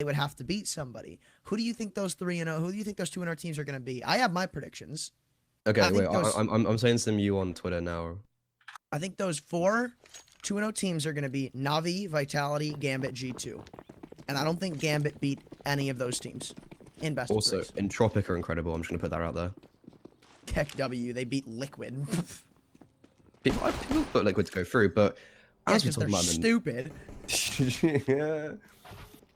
would have to beat somebody. Who do you think those 3-0? Who do you think those 2-0 teams are going to be? I have my predictions. Okay, wait. I'm saying some you on Twitter now. I think those 4 2-0 teams are going to be Na'Vi, Vitality, Gambit, G2. And I don't think Gambit beat any of those teams in best of Also, threes. Entropic are incredible. I'm just going to put that out there. Heck W, they beat Liquid. People put Liquid to go through, but As we talk about stupid. Yeah.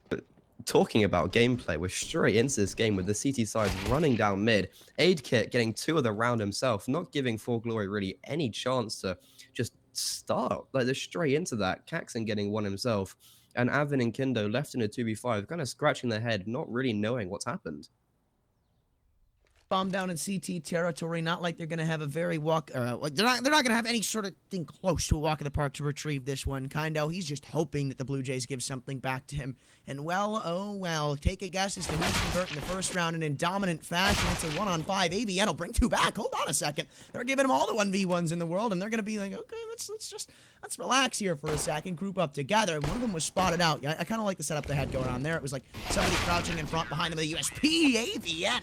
But talking about gameplay, we're straight into this game with the CT side running down mid. Aidkit getting 2 of the round himself, not giving 4Glory really any chance to just start. Like, they're straight into that. Caxon getting 1 himself. And Avin and Kindo left in a 2v5, kind of scratching their head, not really knowing what's happened. Bomb down in CT territory, not like they're going to have a very like they're not going to have any sort of thing close to a walk in the park to retrieve this one. Kindo, he's just hoping that the Blue Jays give something back to him. And well, oh well, take a guess as to who's converting the first round, and in dominant fashion, it's a 1-on-5. AVN will bring 2 back. Hold on a second. They're giving him all the 1v1s in the world, and they're going to be like, okay, let's relax here for a second, group up together. One of them was spotted out. I kind of like the setup they had going on there. It was like somebody crouching in front behind him with a USP. AVN.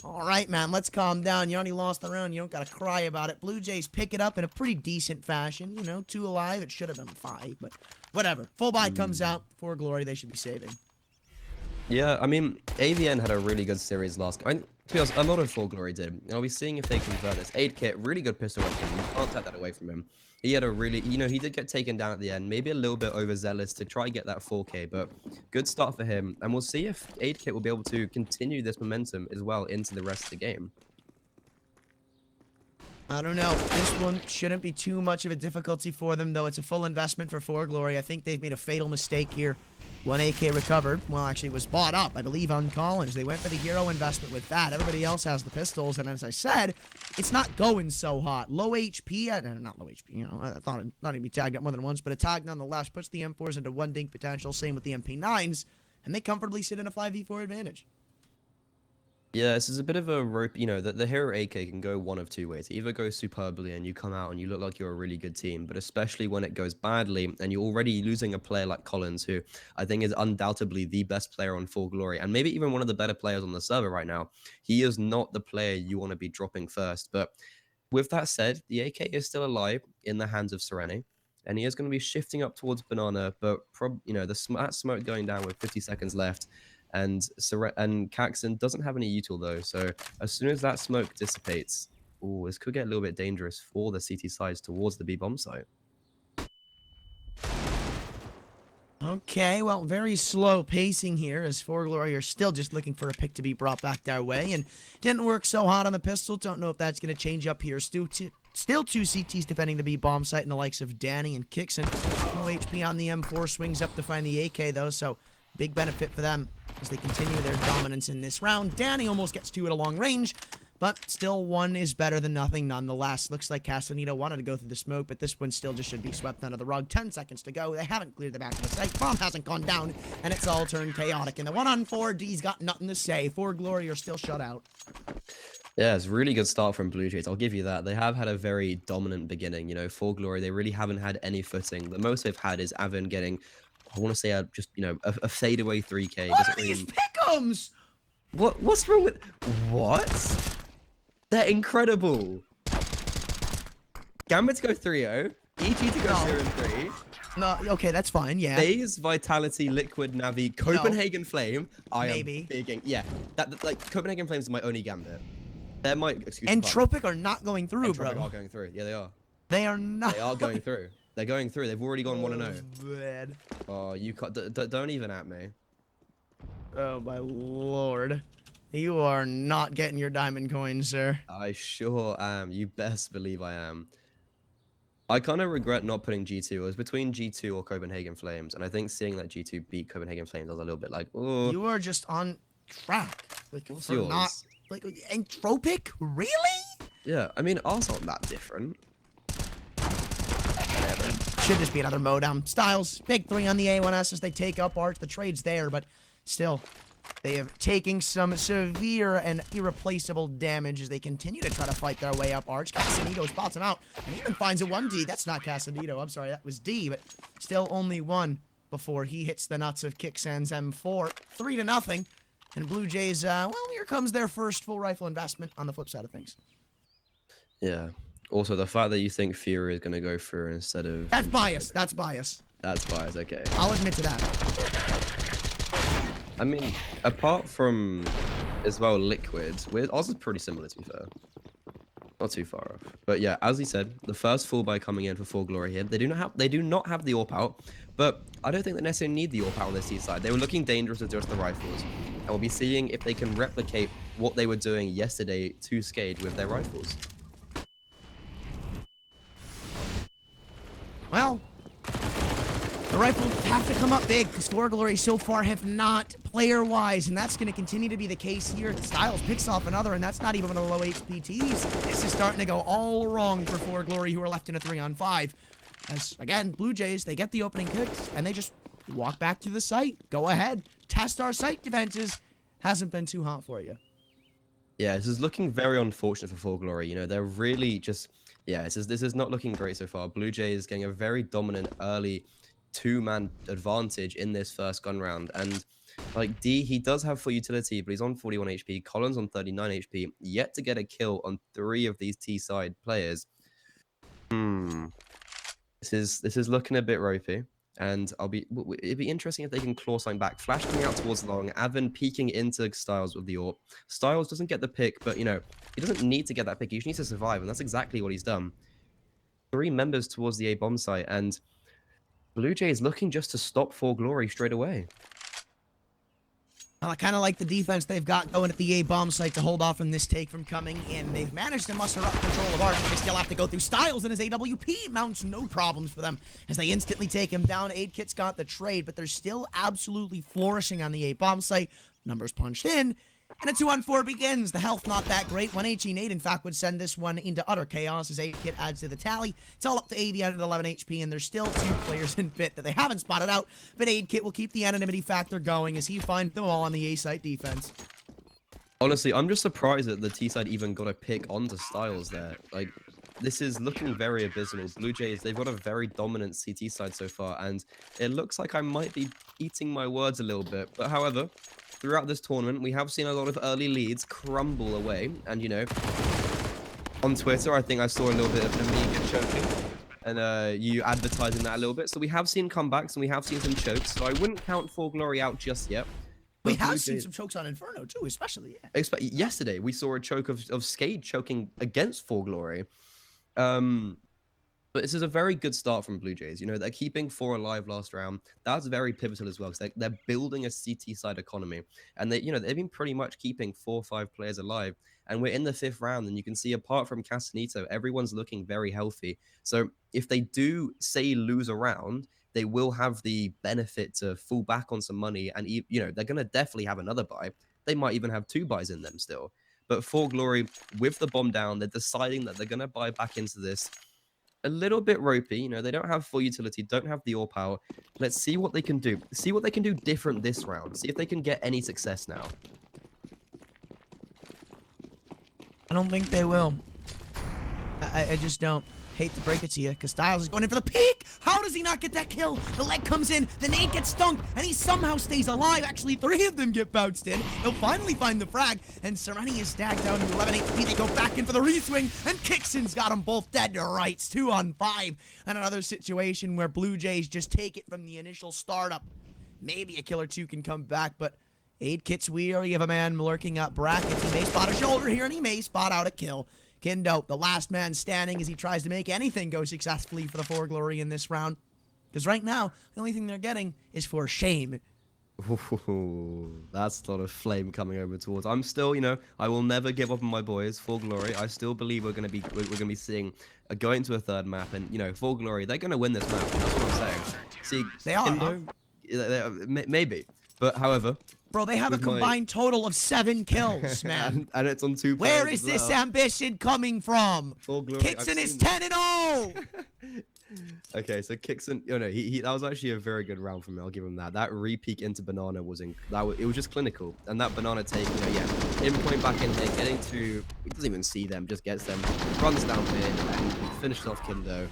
All right, man, let's calm down. You already lost the round. You don't got to cry about it. Blue Jays pick it up in a pretty decent fashion. You know, 2 alive. It should have been 5, but whatever. Full buy comes out. 4Glory, they should be saving. Yeah, I mean, AVN had a really good series last game. To be honest, a lot of 4Glory did. I'll be seeing if they convert this. Aidkit, really good pistol weapon. You can't take that away from him. He had a really, he did get taken down at the end. Maybe a little bit overzealous to try and get that 4K, but good start for him. And we'll see if Aidkit will be able to continue this momentum as well into the rest of the game. I don't know. This one shouldn't be too much of a difficulty for them, though. It's a full investment for 4Glory. I think they've made a fatal mistake here. 1 AK recovered. Well, actually, it was bought up, I believe, on Collins. They went for the hero investment with that. Everybody else has the pistols, and as I said, it's not going so hot. Low HP, not low HP, you know, I thought it'd be tagged up more than once, but a tag nonetheless puts the M4s into 1 dink potential. Same with the MP9s, and they comfortably sit in a 5v4 advantage. Yeah, this is a bit of a rope, the hero AK can go one of 2 ways. It either goes superbly and you come out and you look like you're a really good team, but especially when it goes badly and you're already losing a player like Collins, who I think is undoubtedly the best player on 4Glory and maybe even one of the better players on the server right now. He is not the player you want to be dropping first. But with that said, the AK is still alive in the hands of Serene, and he is going to be shifting up towards Banana, but that smoke going down with 50 seconds left. And Caxon doesn't have any util though, so as soon as that smoke dissipates, this could get a little bit dangerous for the CT sides towards the B bomb site. Okay, well, very slow pacing here as 4Glory are still just looking for a pick to be brought back their way, and didn't work so hot on the pistol. Don't know if that's going to change up here. Still 2 CTs defending the B bomb site in the likes of Danny and Kixon. No HP on the M4, swings up to find the AK though, so big benefit for them as they continue their dominance in this round. Danny almost gets 2 at a long range, but still 1 is better than nothing nonetheless. Looks like Castanito wanted to go through the smoke, but this one still just should be swept under the rug. 10 seconds to go. They haven't cleared the back of the site. Bomb hasn't gone down, and it's all turned chaotic. And the 1-on-4, D's got nothing to say. 4Glory are still shut out. Yeah, it's a really good start from Blue Jays. I'll give you that. They have had a very dominant beginning. 4Glory, they really haven't had any footing. The most they've had is Avin getting, I want to say, a fadeaway 3K. What are these pick'ems? What's wrong with... What? They're incredible. Gambit to go 3-0. EG to go 0-3. No, okay, that's fine, yeah. FaZe, Vitality, Liquid, Navi, Copenhagen Flame. Maybe. Yeah, Copenhagen Flame is my only Gambit. They're my... Entropic are not going through, bro. Entropic are going through. Yeah, they are. They are not. They are going through. They're going through. They've already gone 1-0. Man. Oh, you can't... Don't even at me. Oh, my lord. You are not getting your diamond coins, sir. I sure am. You best believe I am. I kind of regret not putting G2. It was between G2 or Copenhagen Flames, and I think seeing that G2 beat Copenhagen Flames, I was a little bit like, oh. You are just on track. Like, what's yours? Not, like, Entropic? Really? Yeah, I mean, ours aren't that different. Should just be another Modem. Styles, big 3 on the A1S as they take up Arch. The trade's there, but still, they have taken some severe and irreplaceable damage as they continue to try to fight their way up Arch. Castanito spots him out and even finds a 1D. That's not Castanito. I'm sorry, that was D, but still only 1. before he hits the nuts of Kicksan's M4. 3-0. And Blue Jays, well, here comes their first full rifle investment on the flip side of things. Yeah. Also, the fact that you think Fury is going to go through instead of... That's bias. That's bias. That's bias, okay. I'll admit to that. I mean, apart from, as well, Liquid, ours is pretty similar, to be fair. Not too far off. But yeah, as he said, the first full buy coming in for 4Glory here. They do not have the AWP out, but I don't think they necessarily need the AWP out on their C side. They were looking dangerous with just the rifles. And we'll be seeing if they can replicate what they were doing yesterday to Skade with their rifles. Well, the rifles have to come up big because 4Glory so far have not player-wise, and that's going to continue to be the case here. Styles picks off another, and that's not even one of the low HPTs. This is starting to go all wrong for 4Glory, who are left in a 3-on-5. As, again, Blue Jays, they get the opening kicks, and they just walk back to the site. Go ahead. Test our site defenses. Hasn't been too hot for you. Yeah, this is looking very unfortunate for 4Glory. You know, they're really just... Yeah, this is not looking great so far. Blue Jays getting a very dominant early two-man advantage in this first gun round. And like D, he does have full utility, but he's on 41 HP. Collins on 39 HP. Yet to get a kill on 3 of these T-side players. This is looking a bit ropey. And it'd be interesting if they can claw something back. Flash coming out towards long. Avon peeking into Styles with the AWP. Styles doesn't get the pick, but you know, he doesn't need to get that pick. He just needs to survive, and that's exactly what he's done. 3 members towards the A bomb site, and Blue Jays looking just to stop 4Glory straight away. Well, I kind of like the defense they've got going at the A bomb site to hold off from this take from coming in. They've managed to muster up control of Arch. They still have to go through Styles and his AWP. Mounts no problems for them as they instantly take him down. 8kit's got the trade, but they're still absolutely flourishing on the A bomb site. Numbers punched in. And a 2-on-4 begins. The health not that great. 1 Nate, in fact, would send this one into utter chaos as 8kit adds to the tally. It's all up to 80 out of 11 HP, and there's still 2 players in pit that they haven't spotted out. But 8kit will keep the anonymity factor going as he finds them all on the A site defense. Honestly, I'm just surprised that the T side even got a pick onto Styles there. Like, this is looking very abysmal. Blue Jays, they've got a very dominant CT side so far, and it looks like I might be eating my words a little bit. But however, throughout this tournament, we have seen a lot of early leads crumble away. And, you know, on Twitter, I think I saw a little bit of an Amiga choking. And you advertising that a little bit. So we have seen comebacks and we have seen some chokes. So I wouldn't count 4Glory out just yet. We have seen some chokes on Inferno, too, especially. Yeah. Yesterday, we saw a choke of Skade choking against 4Glory. But this is a very good start from Blue Jays. You know, they're keeping 4 alive last round. That's very pivotal as well, because they're building a CT side economy. And they've been pretty much keeping 4 or 5 players alive. And we're in the 5th round, and you can see apart from Castanito, everyone's looking very healthy. So if they do, say, lose a round, they will have the benefit to fall back on some money. And, you know, they're going to definitely have another buy. They might even have 2 buys in them still. But 4Glory, with the bomb down, they're deciding that they're going to buy back into this. A little bit ropey, you know, they don't have full utility, don't have the AWP power. Let's see what they can do. See what they can do different this round. See if they can get any success now. I don't think they will. I just don't. Hate to break it to you, because Styles is going in for the peak. How does he not get that kill? The leg comes in, the nade gets stunk, and he somehow stays alive. Actually, 3 of them get bounced in. They'll finally find the frag, and Sereni is stacked down to 11 HP. They go back in for the reswing, and Kicksan's got them both dead to rights. 2 on 5. And another situation where Blue Jays just take it from the initial startup. Maybe a kill or 2 can come back, but 8kit's weary of a man lurking up brackets. He may spot a shoulder here, and he may spot out a kill. Kindo, the last man standing as he tries to make anything go successfully for the 4Glory in this round. Because right now, the only thing they're getting is for shame. Ooh, that's a lot of flame coming over towards. I'm still, you know, I will never give up on my boys. 4Glory, I still believe we're gonna be seeing going to a 3rd map, and you know, 4Glory, they're gonna win this map. That's what I'm saying. See, they are. Kindo, maybe, but however. Bro, they have a combined total of 7 kills, man. and it's on 2 Where is this ambition coming from? Kicksan is 10-0! Okay, so Kicksan, you know, that was actually a very good round for me. I'll give him that. That re-peek into Banana it was just clinical. And that Banana take, you know, yeah, in point back in here, getting to, he doesn't even see them, just gets them, runs down mid, and finishes off Kindo.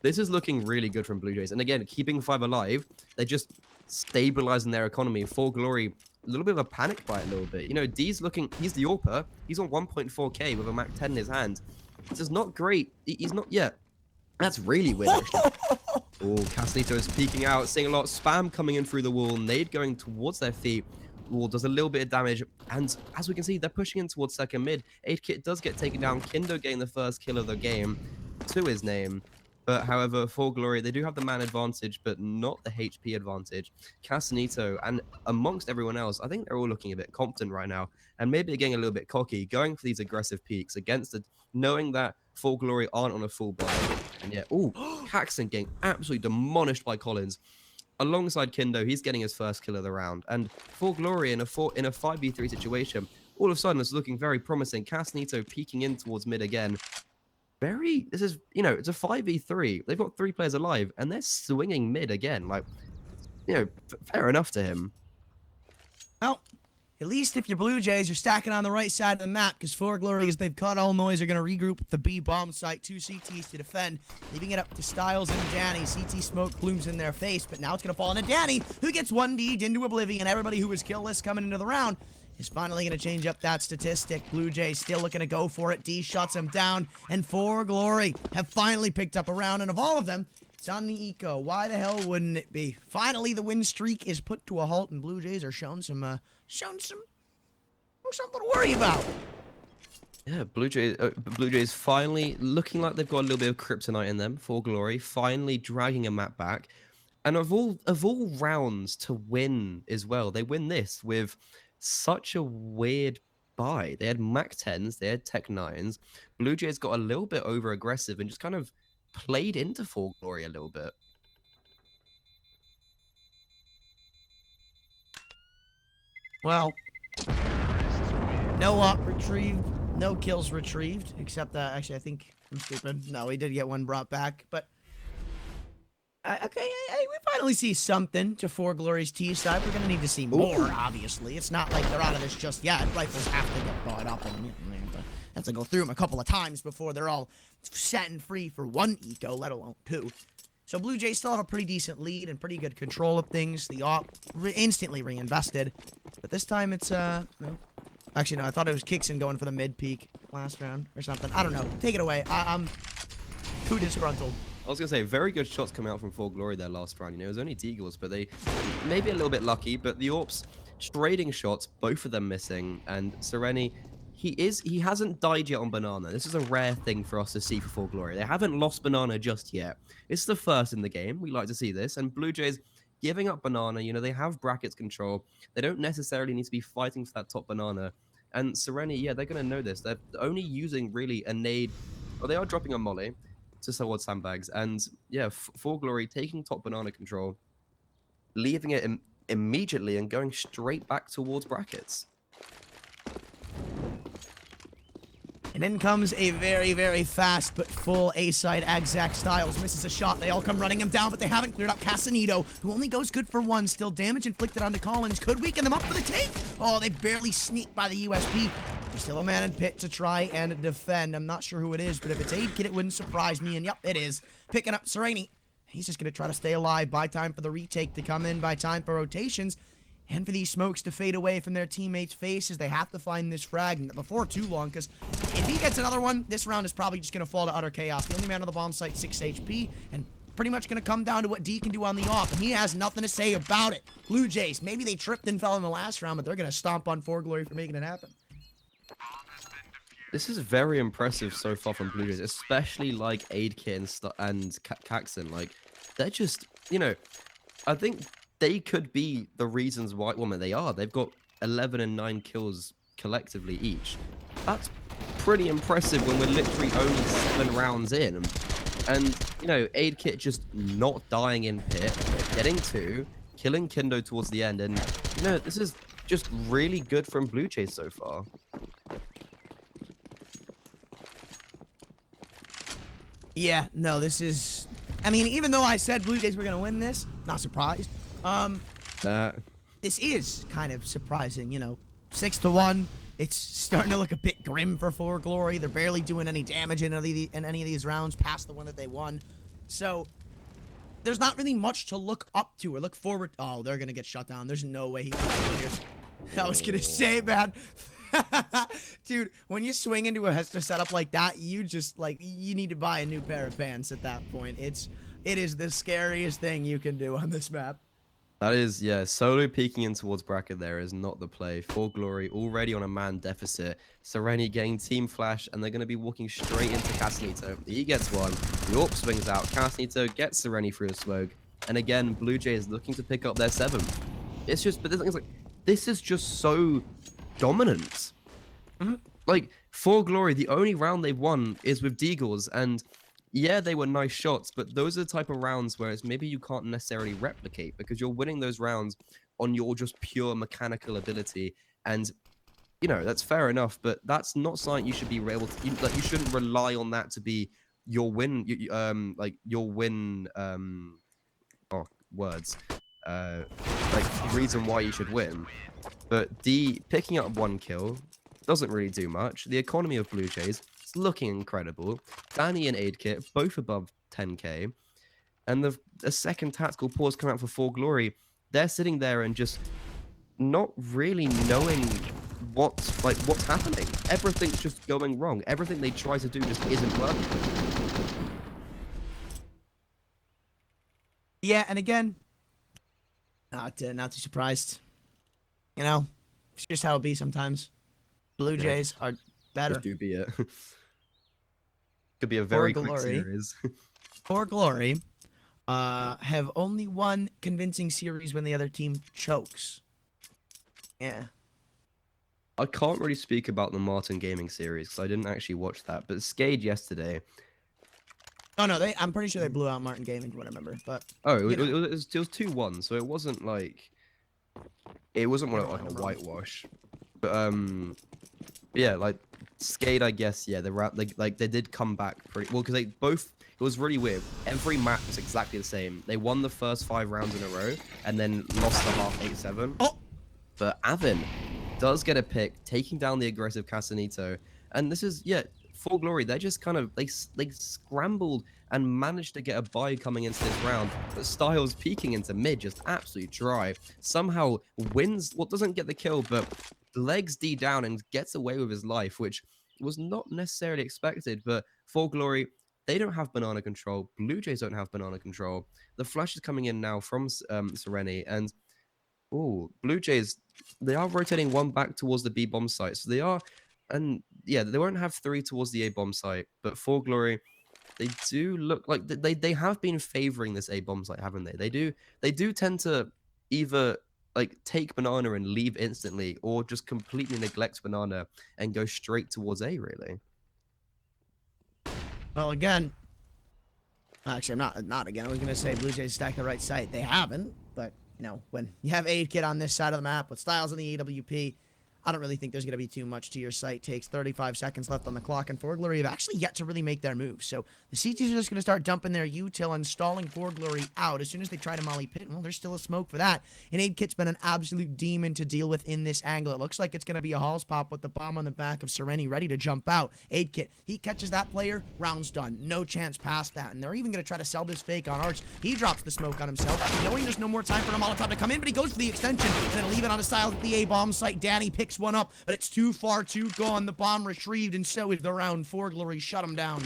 This is looking really good from Blue Jays. And again, keeping 5 alive, they're just stabilizing their economy. 4Glory, a little bit of a panic buy a little bit. You know, D's looking, he's the AWPer. He's on 1.4k with a Mac 10 in his hand. This is not great. He's not yet. That's really weird, actually. Oh, Castanito is peeking out, seeing a lot of spam coming in through the wall. Nade going towards their feet. Wall does a little bit of damage. And as we can see, they're pushing in towards second mid. 8kit does get taken down. Kindo getting the first kill of the game to his name. But however, 4Glory, they do have the man advantage, but not the HP advantage. Castanito, and amongst everyone else, I think they're all looking a bit confident right now. And maybe getting a little bit cocky, going for these aggressive peaks against the, knowing that 4Glory aren't on a full buy. And yeah, oh, Caxton getting absolutely demolished by Collins. Alongside Kindo, he's getting his first kill of the round. And 4Glory in a 5v3 situation, all of a sudden it's looking very promising. Castanito peeking in towards mid again. This is, you know, it's a 5v3. They've got 3 players alive, and they're swinging mid again. Like, you know, fair enough to him. Well, at least if you're Blue Jays, you're stacking on the right side of the map, because 4Glory, as they've cut all noise, are going to regroup at the B bomb site. 2 CTs to defend, leaving it up to Styles and Danny. CT smoke blooms in their face, but now it's going to fall into Danny, who gets 1D'd into oblivion. Everybody who was killless coming into the round is finally going to change up that statistic. Blue Jays still looking to go for it. D shuts him down, and 4Glory have finally picked up a round, and of all of them, it's on the eco. Why the hell wouldn't it be? Finally, the win streak is put to a halt, and Blue Jays are showing something to worry about. Yeah, Blue Jays finally looking like they've got a little bit of kryptonite in them. 4Glory finally dragging a map back. And of all rounds to win as well, they win this with such a weird buy. They had Mac 10s, they had Tech 9s. Blue Jays got a little bit over aggressive and just kind of played into 4Glory a little bit. Well, no op retrieved, no kills retrieved, except actually I think I'm stupid. No, we did get one brought back, but okay, we finally see something to 4Glory's T side. We're gonna need to see more, obviously. It's not like they're out of this just yet. Rifles have to get bought up, and have to go through them a couple of times before they're all set and free for 1 eco, let alone 2. So Blue Jays still have a pretty decent lead and pretty good control of things. The op instantly reinvested, but this time it's no. Actually, no, I thought it was Kixon going for the mid peak last round or something. I don't know. Take it away. I'm too disgruntled. I was going to say, very good shots coming out from 4Glory there last round. You know, it was only Deagles, but they maybe a little bit lucky. But the AWPs trading shots, both of them missing. And Sereni, he hasn't died yet on Banana. This is a rare thing for us to see for 4Glory. They haven't lost Banana just yet. It's the first in the game. We like to see this. And Blue Jays giving up Banana, you know, they have brackets control. They don't necessarily need to be fighting for that top Banana. And Sereni, yeah, they're going to know this. They're only using really a nade, or they are dropping a molly to towards sandbags. And yeah, 4Glory taking top Banana control, leaving it immediately and going straight back towards brackets. And in comes a very, very fast but full A-side Agzac Styles. Misses a shot. They all come running him down, but they haven't cleared up Castanito, who only goes good for 1. Still damage inflicted onto Collins. Could weaken them up for the take. Oh, they barely sneaked by the USP. There's still a man in pit to try and defend. I'm not sure who it is, but if it's 8kit, it wouldn't surprise me. And yep, it is. Picking up Sereni. He's just going to try to stay alive. Buy time for the retake to come in. Buy time for rotations. And for these smokes to fade away from their teammates' faces. They have to find this frag before too long, because if he gets another one, this round is probably just going to fall to utter chaos. The only man on the bomb site, 6 HP, and pretty much going to come down to what D can do on the off, and he has nothing to say about it. Blue Jays, maybe they tripped and fell in the last round, but they're going to stomp on 4Glory for making it happen. This is very impressive so far from Blue Jays, especially like Aidkit and Caxton. Like, they're just, you know, I think they could be the reasons why, well, they are. They've got 11 and 9 kills collectively each. That's pretty impressive when we're literally only 7 rounds in. And, you know, Aidkit just not dying in pit, getting 2, killing Kindo towards the end. And, you know, this is just really good from Blue Jays so far. Yeah, no, this is... I mean, even though I said Blue Jays were going to win this, not surprised. This is kind of surprising, you know. 6-1. It's starting to look a bit grim for 4Glory. They're barely doing any damage in any of these rounds past the one that they won. So there's not really much to look up to or look forward. Oh, they're gonna get shut down. There's no way he. I was gonna say, man. Dude, when you swing into a Hester setup like that, you just like you need to buy a new pair of pants at that point. It is the scariest thing you can do on this map. That is, yeah, solo peeking in towards bracket there is not the play. 4Glory already on a man deficit. Sereni getting team flash, and they're going to be walking straight into Castanito. He gets one. The AWP swings out. Castanito gets Sereni through the smoke. And again, BLUEJAYS looking to pick up their 7th. It's just, but the thing is, like, this is just so dominant. Like, 4Glory, the only round they've won is with Deagles, and yeah, they were nice shots, but those are the type of rounds where it's maybe you can't necessarily replicate because you're winning those rounds on your just pure mechanical ability. And, you know, that's fair enough, but that's not something you should be able to, you shouldn't rely on that to be your win, reason why you should win. But D picking up 1 kill doesn't really do much. The economy of BLUEJAYS looking incredible. Danny and AidKit both above 10k, and the second tactical pause coming out for 4Glory. They're sitting there and just not really knowing what's happening. Everything's just going wrong. Everything they try to do just isn't working. Yeah, and again, not too surprised. You know, it's just how it be sometimes. BLUEJAYS are better. Just do be it. Could be a very quick 4Glory. series. 4Glory have only one convincing series when the other team chokes. Yeah. I can't really speak about the Martin Gaming series because I didn't actually watch that, but Skade yesterday. Oh no, I'm pretty sure they blew out Martin Gaming, what I remember. But it was 2-1, so it wasn't like a whitewash. But yeah, like Skade, I guess, yeah, they did come back pretty well because they both. It was really weird. Every map was exactly the same. They won the first 5 rounds in a row and then lost the half 8-7. Oh! But Avin does get a pick, taking down the aggressive Castanito. And this is, yeah, 4Glory. They're just kind of, they scrambled and managed to get a buy coming into this round. But Styles peeking into mid, just absolutely dry. Somehow wins, doesn't get the kill, but legs D down and gets away with his life, which was not necessarily expected. But 4Glory, they don't have banana control. BLUEJAYS don't have banana control. The flash is coming in now from Sereni, and BLUEJAYS, they are rotating 1 back towards the B bomb site. So they are, and yeah, they won't have 3 towards the A bomb site. But 4Glory, they do look like they have been favoring this A bomb site, haven't they? They do tend to either like take banana and leave instantly, or just completely neglect banana and go straight towards A. Really. well, again, actually, I'm not again. I was gonna say BLUEJAYS stack the right side. They haven't, but you know, when you have AidKit on this side of the map with Styles on the AWP, I don't really think there's going to be too much to your site. Takes 35 seconds left on the clock, and 4Glory have actually yet to really make their move. So the CTs are just going to start dumping their util and stalling 4Glory out. As soon as they try to molly pit, well, there's still a smoke for that. And AidKit's been an absolute demon to deal with in this angle. It looks like it's going to be a Halls pop with the bomb on the back of Sereni ready to jump out. AidKit, he catches that player, round's done. No chance past that. And they're even going to try to sell this fake on Arch. He drops the smoke on himself, knowing there's no more time for a Molotov to come in, but he goes for the extension and then leave it on a Styles at the A-bomb site. Danny picks one up, but it's too far, too gone. The bomb retrieved, and so is the round. 4Glory shut him down.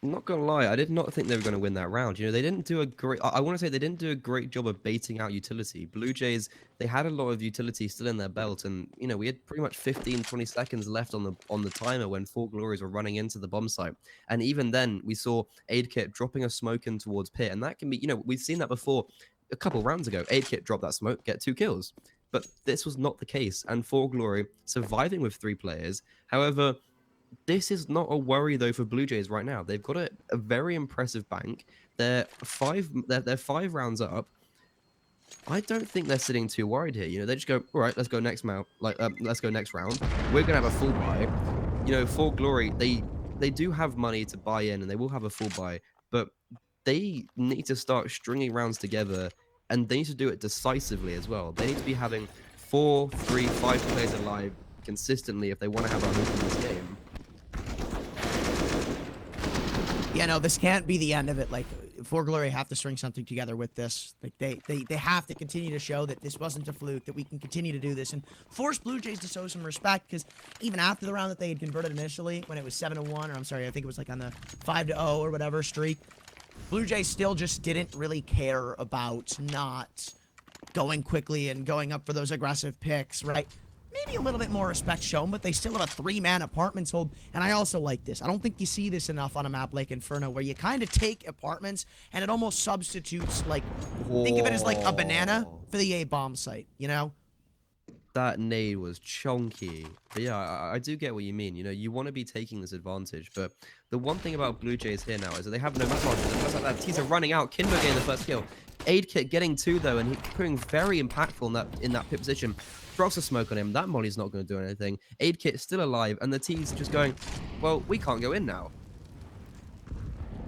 I'm not gonna lie, I did not think they were gonna win that round. You know, they didn't do a great. I want to say they didn't do a great job of baiting out utility. BLUEJAYS, they had a lot of utility still in their belt, and you know, we had pretty much 15-20 seconds left on the timer when 4Glories were running into the bomb site, and even then we saw AidKit dropping a smoke in towards pit, and that can be, you know, we've seen that before a couple rounds ago. AidKit dropped that smoke, get 2 kills. But this was not the case, and 4Glory surviving with 3 players. However, this is not a worry though for BLUEJAYS right now. They've got a very impressive bank. They're 5 rounds up. I don't think they're sitting too worried here. You know, they just go, all right, let's go next round. Let's go next round. We're gonna have a full buy. You know, 4Glory, they do have money to buy in, and they will have a full buy, but they need to start stringing rounds together. And they need to do it decisively as well. They need to be having 4, 3, 5 players alive consistently if they want to have a hope in this game. Yeah, no, this can't be the end of it. Like, 4Glory have to string something together with this. Like, they have to continue to show that this wasn't a fluke, that we can continue to do this, and force Blue Jays to show some respect, because even after the round that they had converted initially, when it was 7-1, or I'm sorry, I think it was like on the 5-0 or whatever streak, Blue Jays still just didn't really care about not going quickly and going up for those aggressive picks, right? Maybe a little bit more respect shown, but they still have a 3-man apartments hold. And I also like this. I don't think you see this enough on a map like Inferno, where you kind of take apartments and it almost substitutes, like, think of it as like a banana for the A-bomb site, you know? That nade was chonky. But yeah, I do get what you mean. You know, you want to be taking this advantage, but the one thing about Blue Jays here now is that they have no advantage. And just like that, teams are running out. Kimbo getting the first kill. Aid Kit getting 2 though, and he's proving very impactful in that pit position. Drops a smoke on him. That molly's not going to do anything. Aid Kit is still alive, and the team's just going, well, we can't go in now.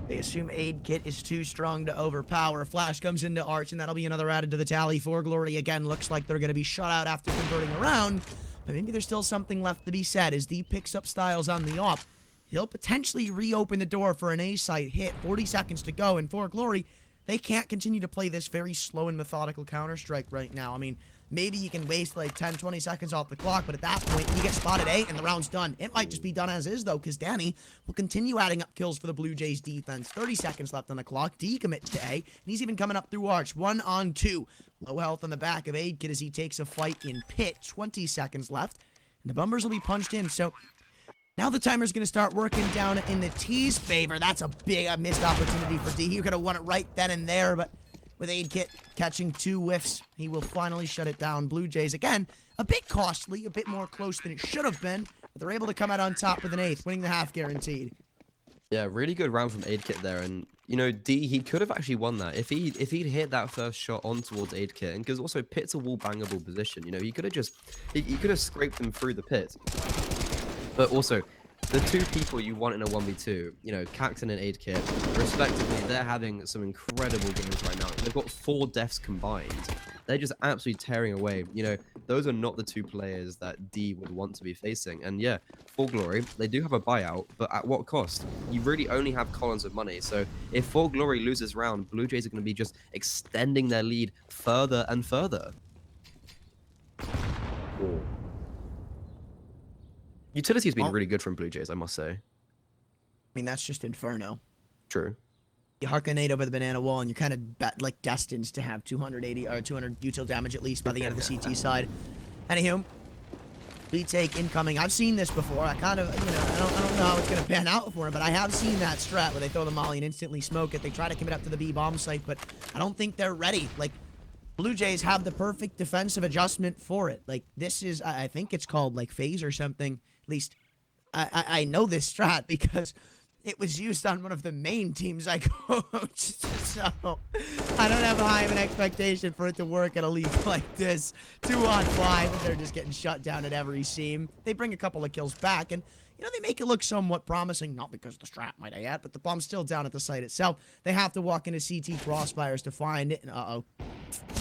They assume Aid Kit is too strong to overpower. Flash comes into Arch, and that'll be another added to the tally. 4Glory again looks like they're going to be shut out after converting around, but maybe there's still something left to be said. As D picks up Styles on the op, he'll potentially reopen the door for an A site hit. 40 seconds to go, and 4Glory, they can't continue to play this very slow and methodical Counter-Strike right now. I mean, maybe you can waste like 10, 20 seconds off the clock, but at that point, you get spotted A and the round's done. It might just be done as is, though, because Danny will continue adding up kills for the Blue Jays defense. 30 seconds left on the clock. D commits to A, and he's even coming up through Arch. 1-on-2. Low health on the back of Aid Kit as he takes a fight in pit. 20 seconds left, and the bumpers will be punched in. So now the timer's going to start working down in the T's favor. That's a big missed opportunity for D. He could have won it right then and there, but with Aid Kit catching 2 whiffs, he will finally shut it down. Blue Jays, again, a bit costly, a bit more close than it should have been, but they're able to come out on top with an 8th, winning the half guaranteed. Yeah, really good round from Aid Kit there, and you know, D, he could have actually won that if he'd hit that first shot on towards Aid Kit, and because also pit's a wall bangable position. You know, he could have just he could have scraped him through the pit, but also the 2 people you want in a 1v2, you know, Caxton and Aid Kit, respectively, they're having some incredible games right now. They've got 4 deaths combined. They're just absolutely tearing away. You know, those are not the 2 players that D would want to be facing. And yeah, 4Glory, they do have a buyout, but at what cost? You really only have Collins with money. So if 4Glory loses round, Blue Jays are going to be just extending their lead further and further. Cool. Utility's been really good from Blue Jays, I must say. I mean, that's just Inferno. True. You harconate over the banana wall, and you're kind of like destined to have 280 or 200 util damage at least by the end of the CT side. Anywho, retake incoming. I've seen this before. I kind of, you know, I don't know how it's gonna pan out for him, but I have seen that strat where they throw the molly and instantly smoke it. They try to commit up to the B bomb site, but I don't think they're ready. Like, Blue Jays have the perfect defensive adjustment for it. Like, this is, I think it's called like phase or something. At least I know this strat because it was used on one of the main teams I coached. So I don't have high of an expectation for it to work at a league like this. 2-on-5, they're just getting shut down at every seam. They bring a couple of kills back, and you know, they make it look somewhat promising, not because of the strat, might I add, but the bomb's still down at the site itself. They have to walk into CT crossfires to find it, and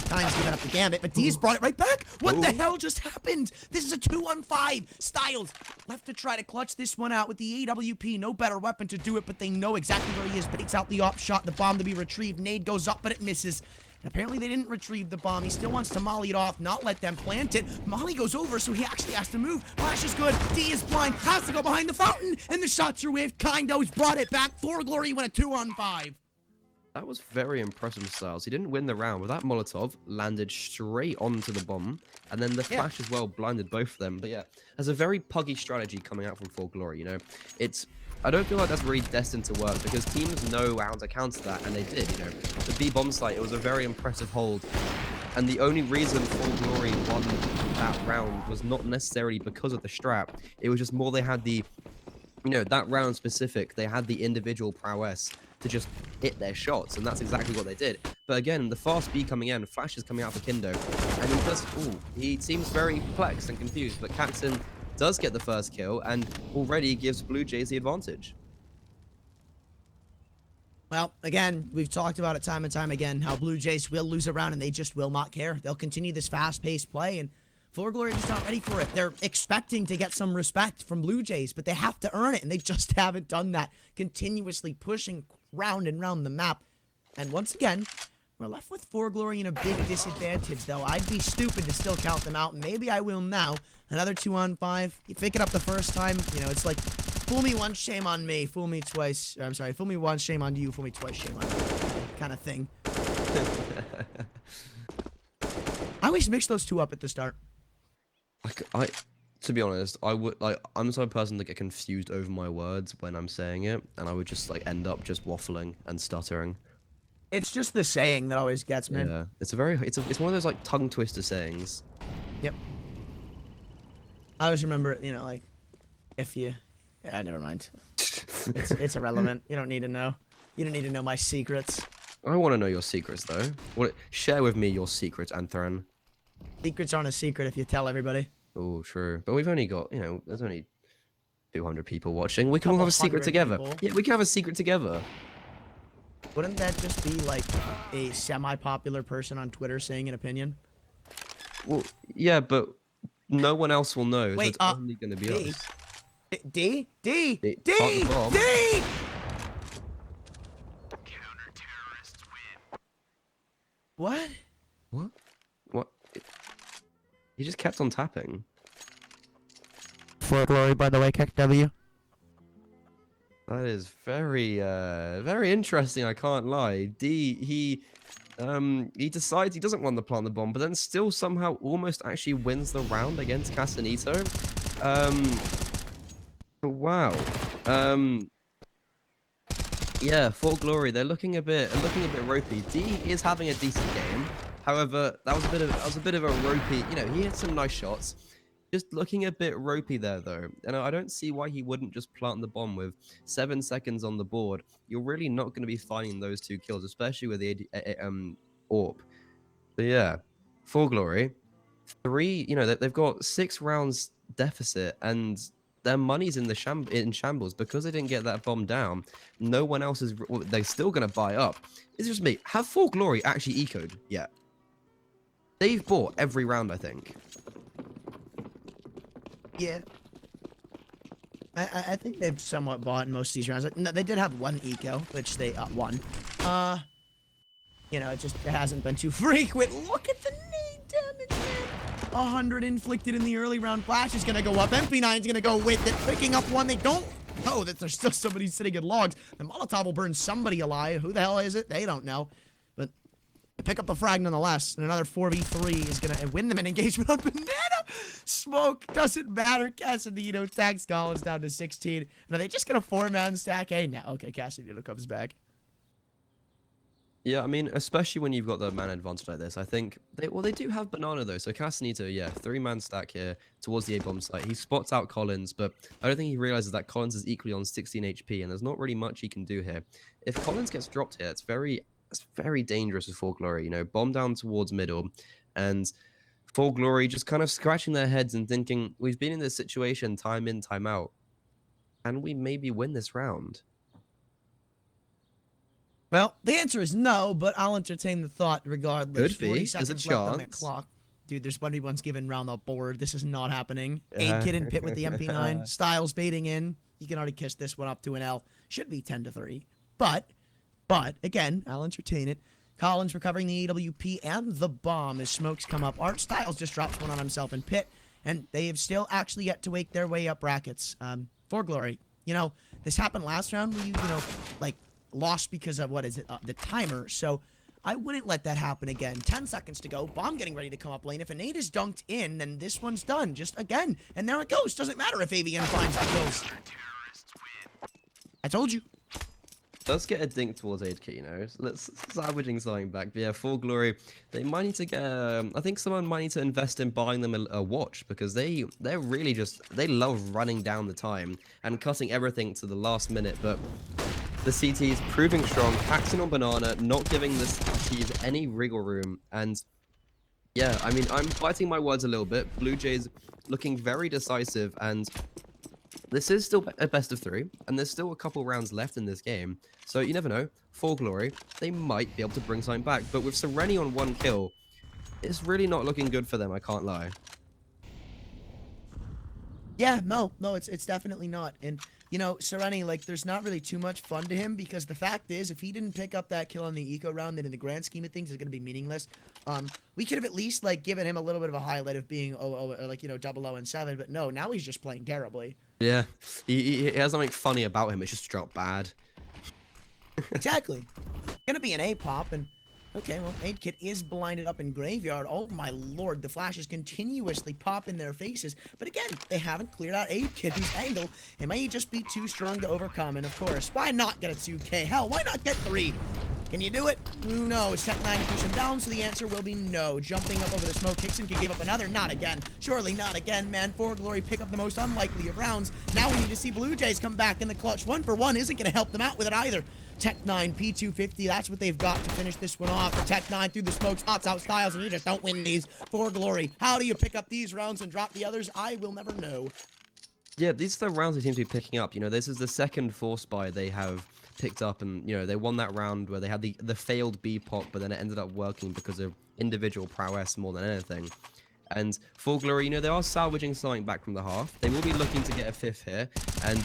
Time's giving up the gambit, but D's brought it right back. What the hell just happened? This is a 2-on-5. Styles left to try to clutch this one out with the AWP. No better weapon to do it, but they know exactly where he is. Takes out the op shot, the bomb to be retrieved. Nade goes up, but it misses. And apparently they didn't retrieve the bomb. He still wants to molly it off, not let them plant it. Molly goes over, so he actually has to move. Flash is good. D is blind. Has to go behind the fountain. And the shots are whiffed. Kindo's brought it back. 4Glory went a 2-on-5. That was very impressive, Styles. He didn't win the round, but that Molotov landed straight onto the bomb, and then the flash as well blinded both of them. But yeah, there's a very puggy strategy coming out from 4Glory. You know, I don't feel like that's really destined to work because teams know how to counter that, and they did. You know, the B bomb site, it was a very impressive hold, and the only reason 4Glory won that round was not necessarily because of the strat. It was just more they had the, you know, that round specific. They had the individual prowess to just hit their shots, and that's exactly what they did. But again, the fast B coming in, Flash is coming out for Kindo, and he seems very perplexed and confused, but Caxton does get the first kill, and already gives Blue Jays the advantage. Well, again, we've talked about it time and time again, how Blue Jays will lose a round, and they just will not care. They'll continue this fast-paced play, and 4Glory just not ready for it. They're expecting to get some respect from Blue Jays, but they have to earn it, and they just haven't done that. Continuously pushing round and round the map. And once again, we're left with 4Glory in a big disadvantage, though. I'd be stupid to still count them out. Maybe I will now. Another 2-on-5. You pick it up the first time, you know, it's like, fool me once, shame on me. Fool me twice. I'm sorry, fool me once, shame on you. Fool me twice, shame on me. Kind of thing. I always mix those two up at the start. To be honest, I'm the type of person that get confused over my words when I'm saying it, and I would just like end up just waffling and stuttering. It's just the saying that always gets me. Yeah, it's one of those like tongue twister sayings. Yep. I always remember, you know, like, if you... Yeah, never mind. It's irrelevant. You don't need to know. You don't need to know my secrets. I want to know your secrets, though. Share with me your secrets, Anthran. Secrets aren't a secret if you tell everybody. Oh, true. But we've only got, you know, there's only 200 people watching. We can all have a secret together. People. Yeah, we can have a secret together. Wouldn't that just be, like, a semi-popular person on Twitter saying an opinion? Well, yeah, but no one else will know. Wait, so it's only going to be D? us. D? Fuck the bomb. What? What? He just kept on tapping. 4Glory, by the way, kick W. That is very interesting, I can't lie. D, he decides he doesn't want to plant the bomb, but then still somehow almost actually wins the round against Casanito. Wow. Yeah, 4Glory, they're looking a bit ropey. D is having a decent game. However, that was a bit of a ropey, you know, he hit some nice shots. Just looking a bit ropey there, though. And I don't see why he wouldn't just plant the bomb with 7 seconds on the board. You're really not going to be finding those 2 kills, especially with the AWP. So yeah, 4Glory, 3. You know, they've got 6 rounds deficit, and their money's in shambles because they didn't get that bomb down. No one else is. They're still going to buy up. It's just me. Have 4Glory actually ecoed yet? They've bought every round, I think. Yeah. I think they've somewhat bought in most of these rounds. No, they did have 1 eco, which they won. You know, it hasn't been too frequent. Look at the nade damage, man. 100 inflicted in the early round. Flash is gonna go up. MP9's gonna go with it, picking up 1. They don't know that there's still somebody sitting in logs. The Molotov will burn somebody alive. Who the hell is it? They don't know. But they pick up the frag nonetheless, and another 4v3 is gonna win them an engagement on Banana. Smoke doesn't matter. Casanito tags Collins down to 16. And are they just gonna 4-man stack? Hey, now okay, Casanito comes back. Yeah, I mean, especially when you've got the man advantage like this, I think they do have Banana though. So Casanito, yeah, 3-man stack here towards the A-bomb site. He spots out Collins, but I don't think he realizes that Collins is equally on 16 HP, and there's not really much he can do here. If Collins gets dropped here, it's very dangerous with 4Glory. You know, bomb down towards middle, and 4Glory just kind of scratching their heads and thinking, we've been in this situation time in, time out. Can we maybe win this round? Well, the answer is no, but I'll entertain the thought regardless. Could be. 40 There's a seconds left on the chance. clock. Dude, there's 21s given round the board. This is not happening. Yeah. Aid Kid and Pit with the MP9. Styles baiting in. You can already kiss this one up to an L. Should be 10-3. But, again, I'll entertain it. Collins recovering the AWP and the bomb as smokes come up. Art Styles just drops one on himself in Pit, and they have still actually yet to wake their way up brackets. 4Glory, you know, this happened last round where you know, like, lost because of, the timer. So I wouldn't let that happen again. 10 seconds to go. Bomb getting ready to come up lane. If a nade is dunked in, then this one's done. Just again. And there it goes. Doesn't matter if AVN finds the kills. I told you. Let's get a dink towards 8K, you know. Let's salvaging something back. But yeah, 4Glory, they might need to get. I think someone might need to invest in buying them a watch, because they're really they love running down the time and cutting everything to the last minute. But the CT is proving strong, taxing on Banana, not giving the CTs any wriggle room. And yeah, I mean, I'm fighting my words a little bit. Blue Jays looking very decisive, and this is still a best of 3, and there's still a couple rounds left in this game. So you never know. 4Glory, they might be able to bring something back. But with Sereni on 1 kill, it's really not looking good for them, I can't lie. Yeah, no, it's definitely not. And you know, Sereni, like, there's not really too much fun to him because the fact is, if he didn't pick up that kill on the eco round, then in the grand scheme of things, it's gonna be meaningless. We could have at least like given him a little bit of a highlight of being or like, you know, 0-0-7, but no, now he's just playing terribly. Yeah, he has something funny about him. It's just straight up bad. Exactly. Gonna be an A pop, and okay, well, 8-Kit is blinded up in Graveyard. Oh my lord, the flashes continuously pop in their faces. But again, they haven't cleared out 8-Kit, whose angle, it may just be too strong to overcome. And of course, why not get a 2K? Hell, why not get 3? Can you do it? Who knows? Tech9 push him down, so the answer will be no. Jumping up over the smoke, Hickson can give up another. Not again. Surely not again, man. 4Glory pick up the most unlikely of rounds. Now we need to see Blue Jays come back in the clutch. 1-for-1 isn't going to help them out with it either. Tech9, P250, that's what they've got to finish this one off. For Tech9 through the smoke, spots out Styles, and you just don't win these. 4Glory, how do you pick up these rounds and drop the others? I will never know. Yeah, these are the rounds they seem to be picking up. You know, this is the second force buy they have picked up, and you know they won that round where they had the failed B pop, but then it ended up working because of individual prowess more than anything. And 4Glory, you know, they are salvaging something back from the half. They will be looking to get a 5th here, and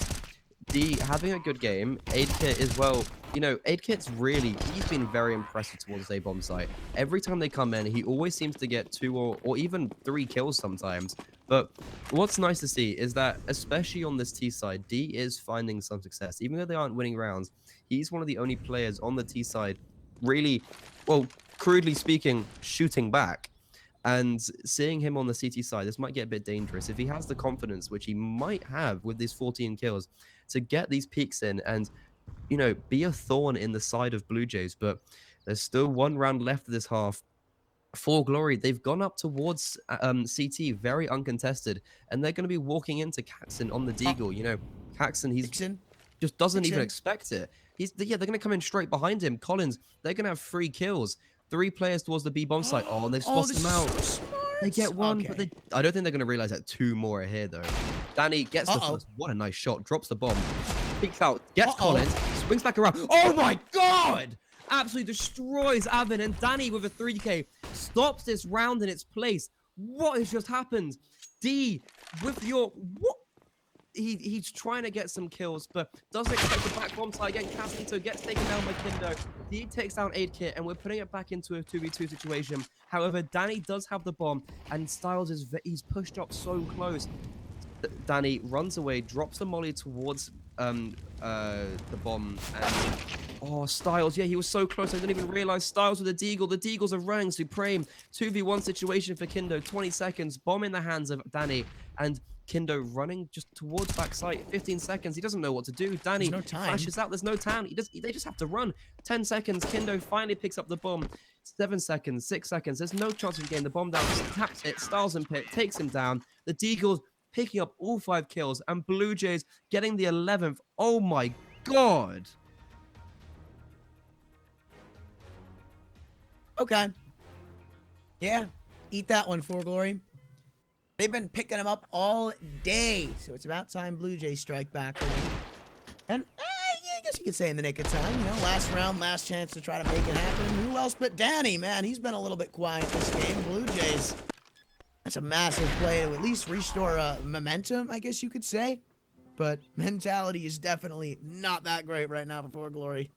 D having a good game. 8-Kit as well. You know, 8-Kit's really, he's been very impressive towards A bomb site. Every time they come in, he always seems to get 2 or even 3 kills sometimes. But what's nice to see is that, especially on this T side, D is finding some success. Even though they aren't winning rounds, he's one of the only players on the T side really, well, crudely speaking, shooting back. And seeing him on the CT side, this might get a bit dangerous. If he has the confidence, which he might have with these 14 kills, to get these peaks in and, you know, be a thorn in the side of Blue Jays. But there's still 1 round left of this half. 4Glory, they've gone up towards CT, very uncontested, and they're going to be walking into Caxton on the Deagle. You know, Caxton, he's Hickson, just doesn't even Hickson. expect it. Yeah, they're going to come in straight behind him. Collins, they're going to have 3 kills. 3 players towards the B bomb site. Oh, and they've Oh, spotted this them is out. so smart. They get 1, Okay. but I don't think they're going to realize that 2 more are here, though. Danny gets the first. What a nice shot. Drops the bomb. Peeks out. Gets Collins. Swings back around. Oh, my God! Absolutely destroys Avin, and Danny with a 3K stops this round in its place. What has just happened? D, with your... What? He's trying to get some kills, but doesn't expect the back bomb side again. Casito gets taken down by Kindo. D takes down 8-Kit, and we're putting it back into a 2v2 situation. However, Danny does have the bomb, and Styles he's pushed up so close. Danny runs away, drops the molly towards the bomb, and oh, Styles, yeah, he was so close. I didn't even realize Styles with the Deagle. The Deagles are running supreme. 2v1 situation for Kindo. 20 seconds, bomb in the hands of Danny, and Kindo running just towards backside. 15 seconds. He doesn't know what to do. Danny flashes out. There's no time. They just have to run. 10 seconds. Kindo finally picks up the bomb. 7 seconds. 6 seconds. There's no chance of getting the bomb down. Just taps it. Styles and Pit takes him down. The Deagles picking up all 5 kills, and Blue Jays getting the 11th. Oh my God. Okay. Yeah. Eat that one, 4Glory. They've been picking them up all day, so it's about time Blue Jays strike back. And yeah, I guess you could say in the nick of time, you know, last round, last chance to try to make it happen. Who else but Danny, man? He's been a little bit quiet this game. Blue Jays, that's a massive play to at least restore momentum, I guess you could say. But mentality is definitely not that great right now for 4Glory.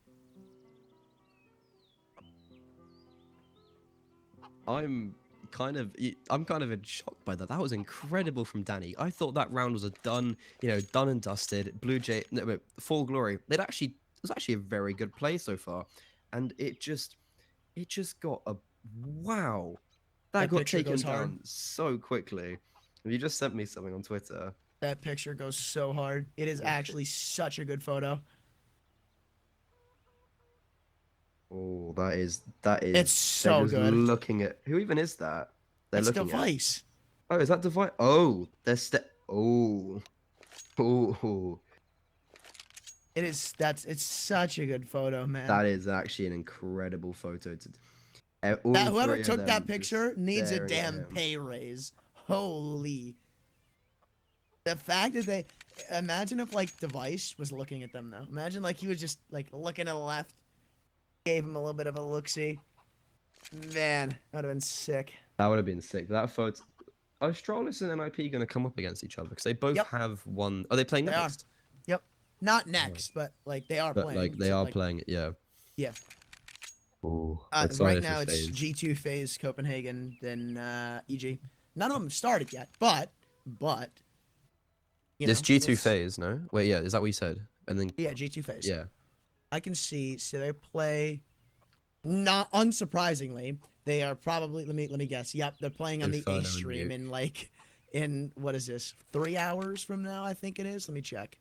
I'm kind of in shock by that. That was incredible from Danny. I thought that round was done and dusted. Blue Jay, no, but 4Glory. It was actually a very good play so far, and it just got a wow. That got taken down so quickly. You just sent me something on Twitter. That picture goes so hard. It is actually such a good photo. Oh, that is. It's so good. Looking at who even is that? They're it's looking Device. At. Oh, is that Device? Oh, they're oh. It's such a good photo, man. That is actually an incredible photo. Whoever took that picture needs a damn pay raise. Holy. The fact that they imagine if like Device was looking at them though. Imagine like he was just like looking to the left. Gave him a little bit of a look-see. Man, that would have been sick. That would have been sick. That photo. Are Astralis and NIP going to come up against each other? Because they both Yep, have one. Are they playing they are. next? Yep. Not Oh. next, but like they are But playing. like they So, are like, playing it, yeah. yeah. Oh, Right excited for now it's phase. G2 phase Copenhagen, then EG. None of them started yet, but you This know, G2 it's phase, no? Wait, yeah, is that what you said? And then yeah, G2 phase. yeah. I can see. So they play. Not unsurprisingly, they are probably. Let me guess. Yep, they're playing on the A Inferno and stream Nuke. in like in what is this? 3 hours from now, I think it is. Let me check.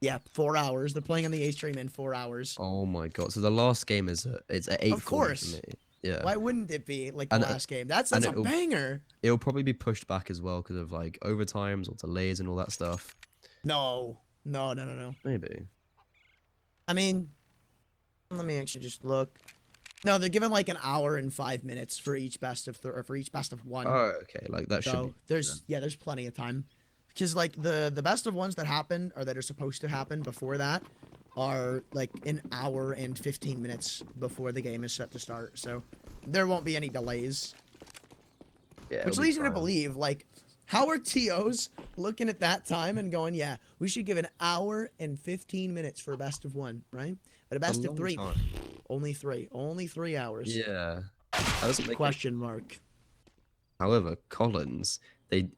Yeah, 4 hours. They're playing on the A stream in 4 hours. Oh my god. So the last game is it's at 8:40 Of for course. me. Yeah. Why wouldn't it be like the And last game? That's and a banger. it'll probably be pushed back as well because of like overtimes or delays and all that stuff. No, no, no, no, no. Maybe. I mean, let me actually just look. No, they're given like an hour and 5 minutes for each best of or for each best of one. Oh, okay. Like that should So be. there's plenty of time, because like the best of ones that happen or that are supposed to happen before that are like an hour and 15 minutes before the game is set to start. So there won't be any delays, Yeah. which it'll be leads me to fine. believe like how are TOs looking at that time and going, yeah, we should give an hour and 15 minutes for a best of one, right? But a It's a best of long three, time. only 3 hours. Yeah. That doesn't make any. Question mark. However, Collins,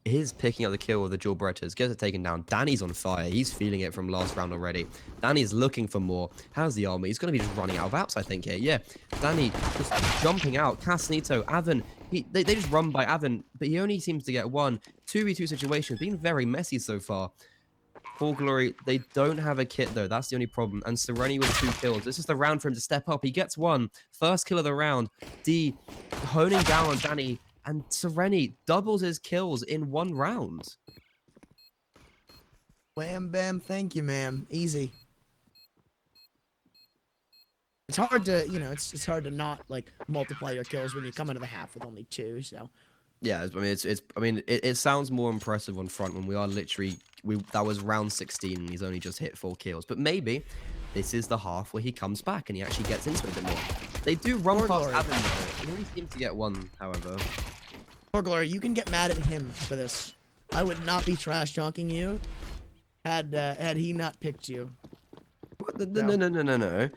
his picking up the kill with the dual Bretters, gets it taken down. Danny's on fire. He's feeling it from last round already. Danny's looking for more. How's the armor? He's going to be just running out of apps, I think, here. Yeah, Danny just jumping out. Casanito, Avon, they just run by Avon, but he only seems to get one. 2v2 situation. Been very messy so far. 4Glory, they don't have a kit though. That's the only problem. And Sereni with 2 kills. This is the round for him to step up. He gets one. First kill of the round. D honing down on Danny. And Sereni doubles his kills in 1 round. Wham bam, thank you, ma'am. Easy. It's hard to, it's hard to not like multiply your kills when you come into the half with only 2. So Yeah, I mean it sounds more impressive on front when we are literally that was round 16 and he's only just hit 4 kills. But maybe this is the half where he comes back and he actually gets into it a bit more. They do run past 4Glory. Avon though. He only seems to get 1, however. 4Glory, you can get mad at him for this. I would not be trash talking you had he not picked you. What? No.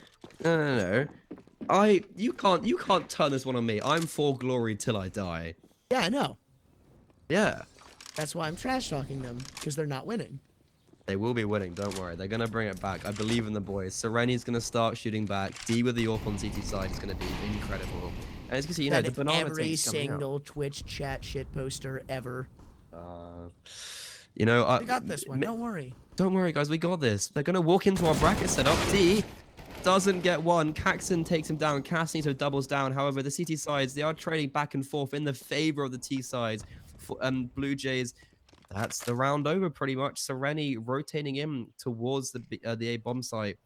You can't turn this one on me. I'm 4Glory till I die. Yeah, I know. Yeah. That's why I'm trash talking them, because they're not winning. They will be winning, don't worry. They're going to bring it back. I believe in the boys. Sereni's going to start shooting back. D with the AWP on CT side is going to be incredible. And as you can see, the banana Every tank's coming out. single Twitch chat shit poster ever. I We got this one, don't worry. Don't worry, guys. We got this. They're going to walk into our bracket setup. D doesn't get one. Caxton takes him down. Casanito doubles down. However, the CT sides, they are trading back and forth in the favor of the T sides. Blue Jays, that's the round over pretty much. Sereni rotating in towards the A bomb site.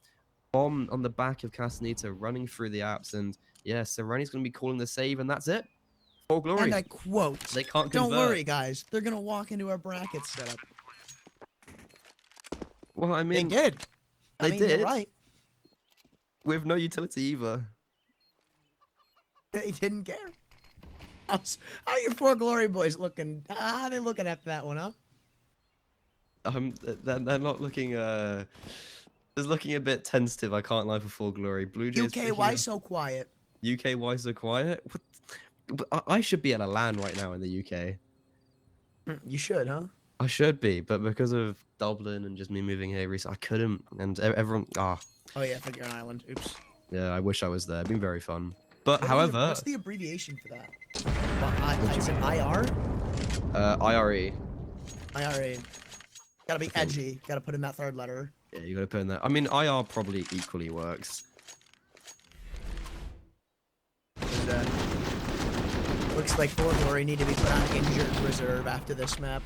Bomb on the back of Casanito running through the apps. And yeah, Sereni's going to be calling the save, and that's it. 4Glory. And I quote, They can't don't convert. worry, guys. They're going to walk into our bracket setup. Well, I They mean, did. They You're did. right. With no utility either. They didn't care. How are your 4Glory boys looking? How are they looking after that one, huh? They're not looking. They're looking a bit tentative. I can't lie for 4Glory. Blue Jays. UK, why so quiet? UK, why so quiet? I should be at a LAN right now in the UK. You should, huh? I should be, but because of Dublin and just me moving here recently, I couldn't. And everyone. Oh yeah, I think you're an island. Oops. Yeah, I wish I was there. It'd been very fun. But however, What's the abbreviation for that? Is it IR? IRE. IRA. Gotta be edgy. Gotta put in that 3rd letter. Yeah, you gotta put in that. I mean, IR probably equally works. Looks like 4Glory need to be put on injured reserve after this map.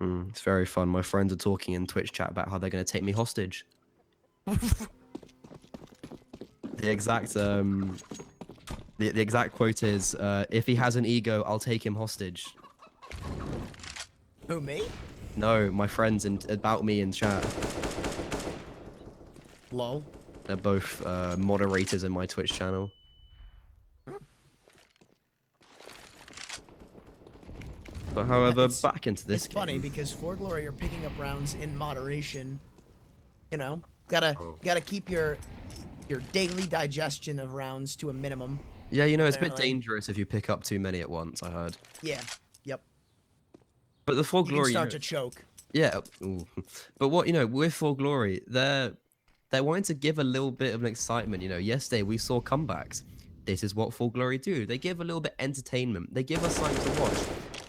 It's very fun. My friends are talking in Twitch chat about how they're gonna take me hostage. The exact quote is, if he has an ego, I'll take him hostage. Who, me? No, my friends about me in chat. Lol. They're both moderators in my Twitch channel. But however, It's back into this it's funny game. because 4Glory are picking up rounds in moderation. You know, gotta Oh. gotta keep your daily digestion of rounds to a minimum. Yeah, it's a bit Apparently, dangerous if you pick up too many at once, I heard. yeah, yep. But the Full You can Glory, start to choke. yeah. Ooh. But what, with Full Glory, they're wanting to give a little bit of an excitement. Yesterday we saw comebacks. This is what Full Glory do. They give a little bit entertainment. They give us something to watch.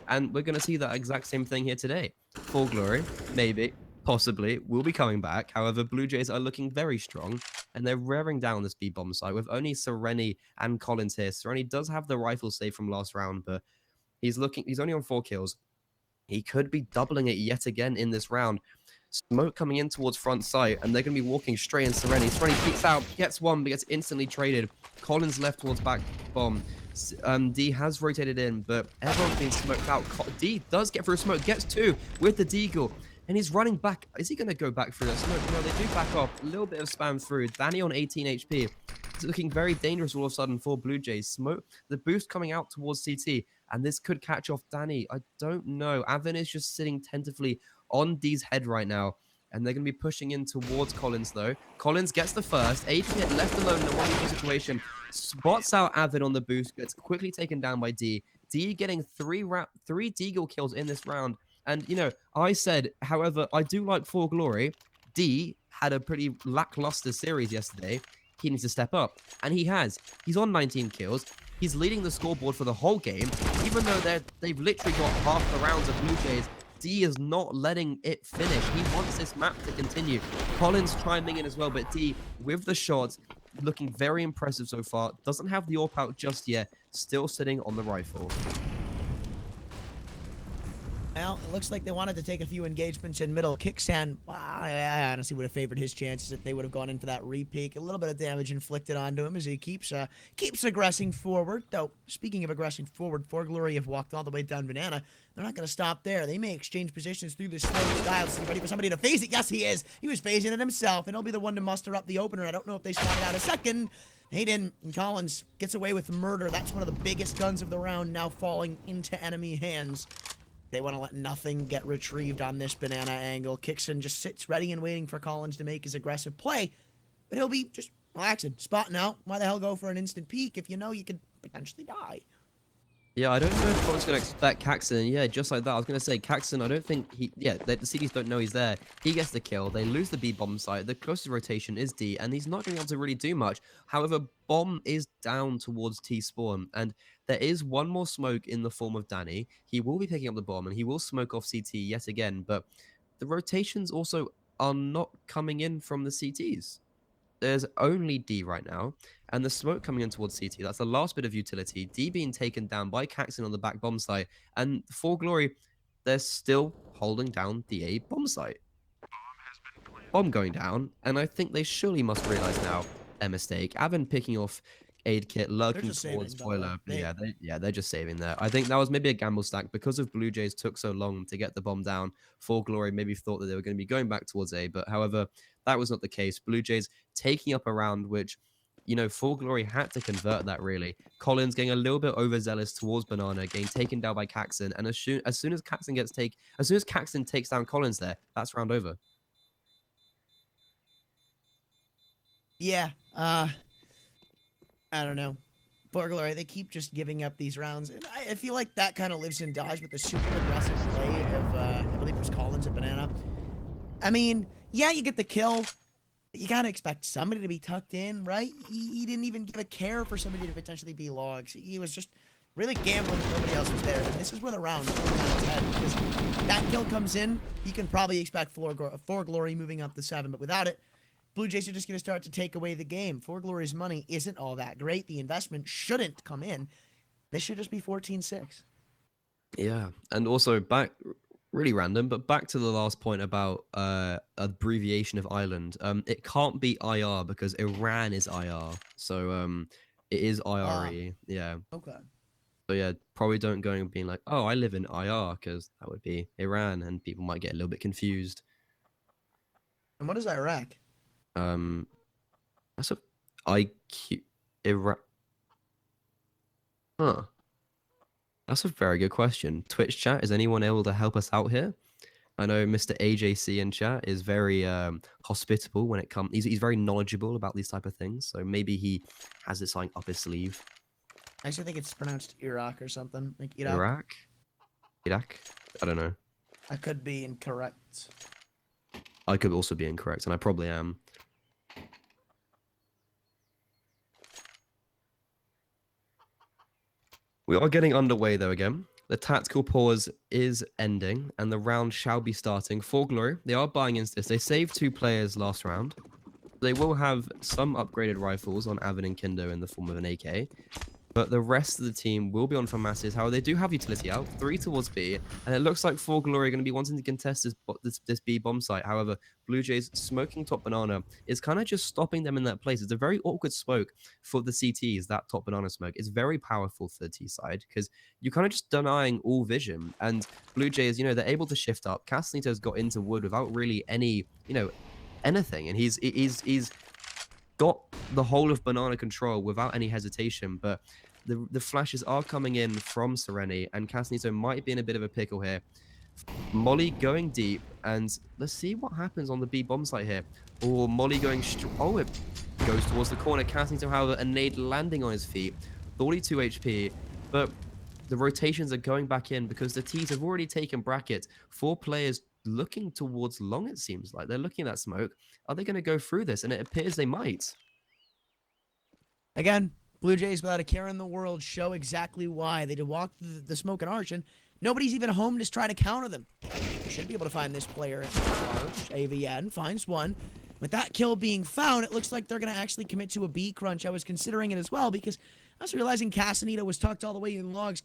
And we're going to see that exact same thing here today. Full Glory, maybe, possibly, will be coming back. However, Blue Jays are looking very strong, and they're raring down this B-bomb site with only Sereni and Collins here. Sereni does have the rifle save from last round, but he's only on 4 kills. He could be doubling it yet again in this round. Smoke coming in towards front site, and they're going to be walking straight in Sereni. Sereni peeks out, gets one, but gets instantly traded. Collins left towards back bomb. D has rotated in, but everyone's been smoked out. D does get through smoke, gets 2 with the Deagle, and he's running back. Is he going to go back through that smoke? No, they do back off. A little bit of spam through. Danny on 18 HP. It's looking very dangerous all of a sudden for Blue Jays. Smoke, the boost coming out towards CT, and this could catch off Danny. I don't know. Avin is just sitting tentatively on D's head right now, and they're going to be pushing in towards Collins, though. Collins gets the first. 8 left alone in a 1v2 situation. Spots out Avin on the boost. Gets quickly taken down by D. D getting 3 Deagle kills in this round. And, I said, however, I do like 4Glory. D had a pretty lackluster series yesterday. He needs to step up, and he has. He's on 19 kills. He's leading the scoreboard for the whole game, even though they've literally got half the rounds of Blue Jays. D is not letting it finish. He wants this map to continue. Collins chiming in as well, but D, with the shots, looking very impressive so far. Doesn't have the AWP out just yet. Still sitting on the rifle. Well, it looks like they wanted to take a few engagements in middle. Kicksan, I honestly would have favored his chances if they would have gone into that repeak. A little bit of damage inflicted onto him as he keeps aggressing forward. Though, speaking of aggressing forward, 4Glory have walked all the way down Banana. They're not going to stop there. They may exchange positions through this slow style. Is he ready for somebody to phase it? Yes, he is. He was phasing it himself, and he'll be the one to muster up the opener. I don't know if they spotted out a second. Hayden and Collins gets away with murder. That's one of the biggest guns of the round now falling into enemy hands. They want to let nothing get retrieved on this banana angle. Kickson just sits ready and waiting for Collins to make his aggressive play. But he'll be just relaxing, spotting out. Why the hell go for an instant peek if you know you could potentially die? Yeah, I don't know if I was going to expect Caxton. Yeah, just like that. I was going to say, Caxton, I don't think he... Yeah, the CDs don't know he's there. He gets the kill. They lose the B-bomb site. The closest rotation is D, and he's not going to be able to really do much. However, bomb is down towards T-spawn, and there is one more smoke in the form of Danny. He will be picking up the bomb, and he will smoke off CT yet again, but the rotations also are not coming in from the CTs. There's only D right now, and the smoke coming in towards CT. That's the last bit of utility. D being taken down by Caxton on the back bomb site, and 4Glory, they're still holding down the A bomb site. Bomb going down, and I think they surely must realize now their mistake. Avin picking off aid kit, lurking towards spoiler. They're just saving there. I think that was maybe a gamble stack because of Blue Jays took so long to get the bomb down. 4Glory maybe thought that they were going to be going back towards A, but however, that was not the case. Blue Jays taking up a round, which 4Glory had to convert that really. Collins getting a little bit overzealous towards Banana, getting taken down by Caxton, and as soon as Caxton takes down Collins there, that's round over. Yeah, I don't know. 4Glory, they keep just giving up these rounds. And I feel like that kind of lives and dies with the super aggressive play of, I believe it was Collins at Banana. I mean, yeah, you get the kill. But you gotta expect somebody to be tucked in, right? He didn't even give a care for somebody to potentially be logs. He was just really gambling that nobody else was there. And this is where the round is head. Because that kill comes in, you can probably expect 4Glory moving up to 7. But without it, Blue Jays are just going to start to take away the game. 4Glory's money isn't all that great. The investment shouldn't come in. This should just be 14-6. Yeah, and also really random, but back to the last point about abbreviation of island. It can't be IR because Iran is IR, so it is IRE. Yeah. Okay. So yeah, probably don't go and being like, oh, I live in IR, because that would be Iran, and people might get a little bit confused. And what is Iraq? That's a IQ Iraq. Huh. That's a very good question. Twitch chat, is anyone able to help us out here? I know Mr. AJC in chat is very hospitable when it comes. He's very knowledgeable about these type of things, so maybe he has this something up his sleeve. I actually think it's pronounced Iraq or something like Iraq? Iraq? I don't know. I could be incorrect. I could also be incorrect, and I probably am. We are getting underway though again. The tactical pause is ending, and the round shall be starting. 4Glory, they are buying into this. They saved 2 players last round. They will have some upgraded rifles on Avin and Kindo in the form of an AK. But the rest of the team will be on for masses. However, they do have utility out, 3 towards B, and it looks like 4Glory are going to be wanting to contest this B bomb site. However, BLUEJAYS smoking top banana is kind of just stopping them in that place. It's a very awkward smoke for the CTs, that top banana smoke. It's very powerful for the T side because you're kind of just denying all vision. And BLUEJAYS, they're able to shift up. Castanito's got into wood without really any, anything. And he's got the whole of banana control without any hesitation, but the flashes are coming in from Sereni, and Castanito might be in a bit of a pickle here. Molly going deep, and let's see what happens on the B bomb site here. Or Molly going oh, it goes towards the corner. Castanito, however, a nade landing on his feet, 42 HP, but the rotations are going back in because the T's have already taken brackets. 4 players looking towards long, it seems like. They're looking at that smoke. Are they going to go through this? And it appears they might. Again, BLUEJAYS, without a care in the world, show exactly why. They did walk the smoke and arch, and nobody's even home to try to counter them. You should be able to find this player at Arch. AVN finds one. With that kill being found, it looks like they're going to actually commit to a B crunch. I was considering it as well because I was realizing Castanito was tucked all the way in logs,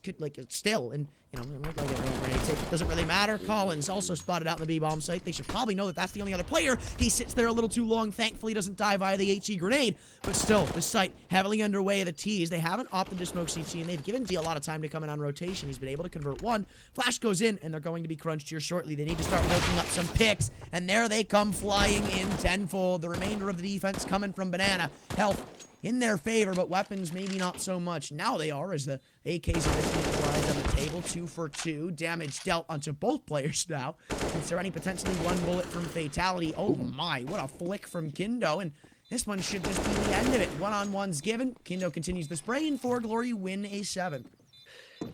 still, and it doesn't really matter. Collins also spotted out in the B-bomb site. They should probably know that that's the only other player. He sits there a little too long. Thankfully, doesn't die via the HE grenade, but still, this site heavily underway. The T's, they haven't opted to smoke CT, and they've given D a lot of time to come in on rotation. He's been able to convert one. Flash goes in, and they're going to be crunched here shortly. They need to start working up some picks, and there they come flying in tenfold. The remainder of the defense coming from Banana. Health in their favor, but weapons maybe not so much. Now they are, as the AKs of the team flies on the table. 2 for 2. Damage dealt onto both players now. Is there any potentially 1 bullet from Fatality? Oh my, what a flick from Kindo. And this one should just be the end of it. One-on-one's given. Kindo continues the spray, and 4Glory win a 7th.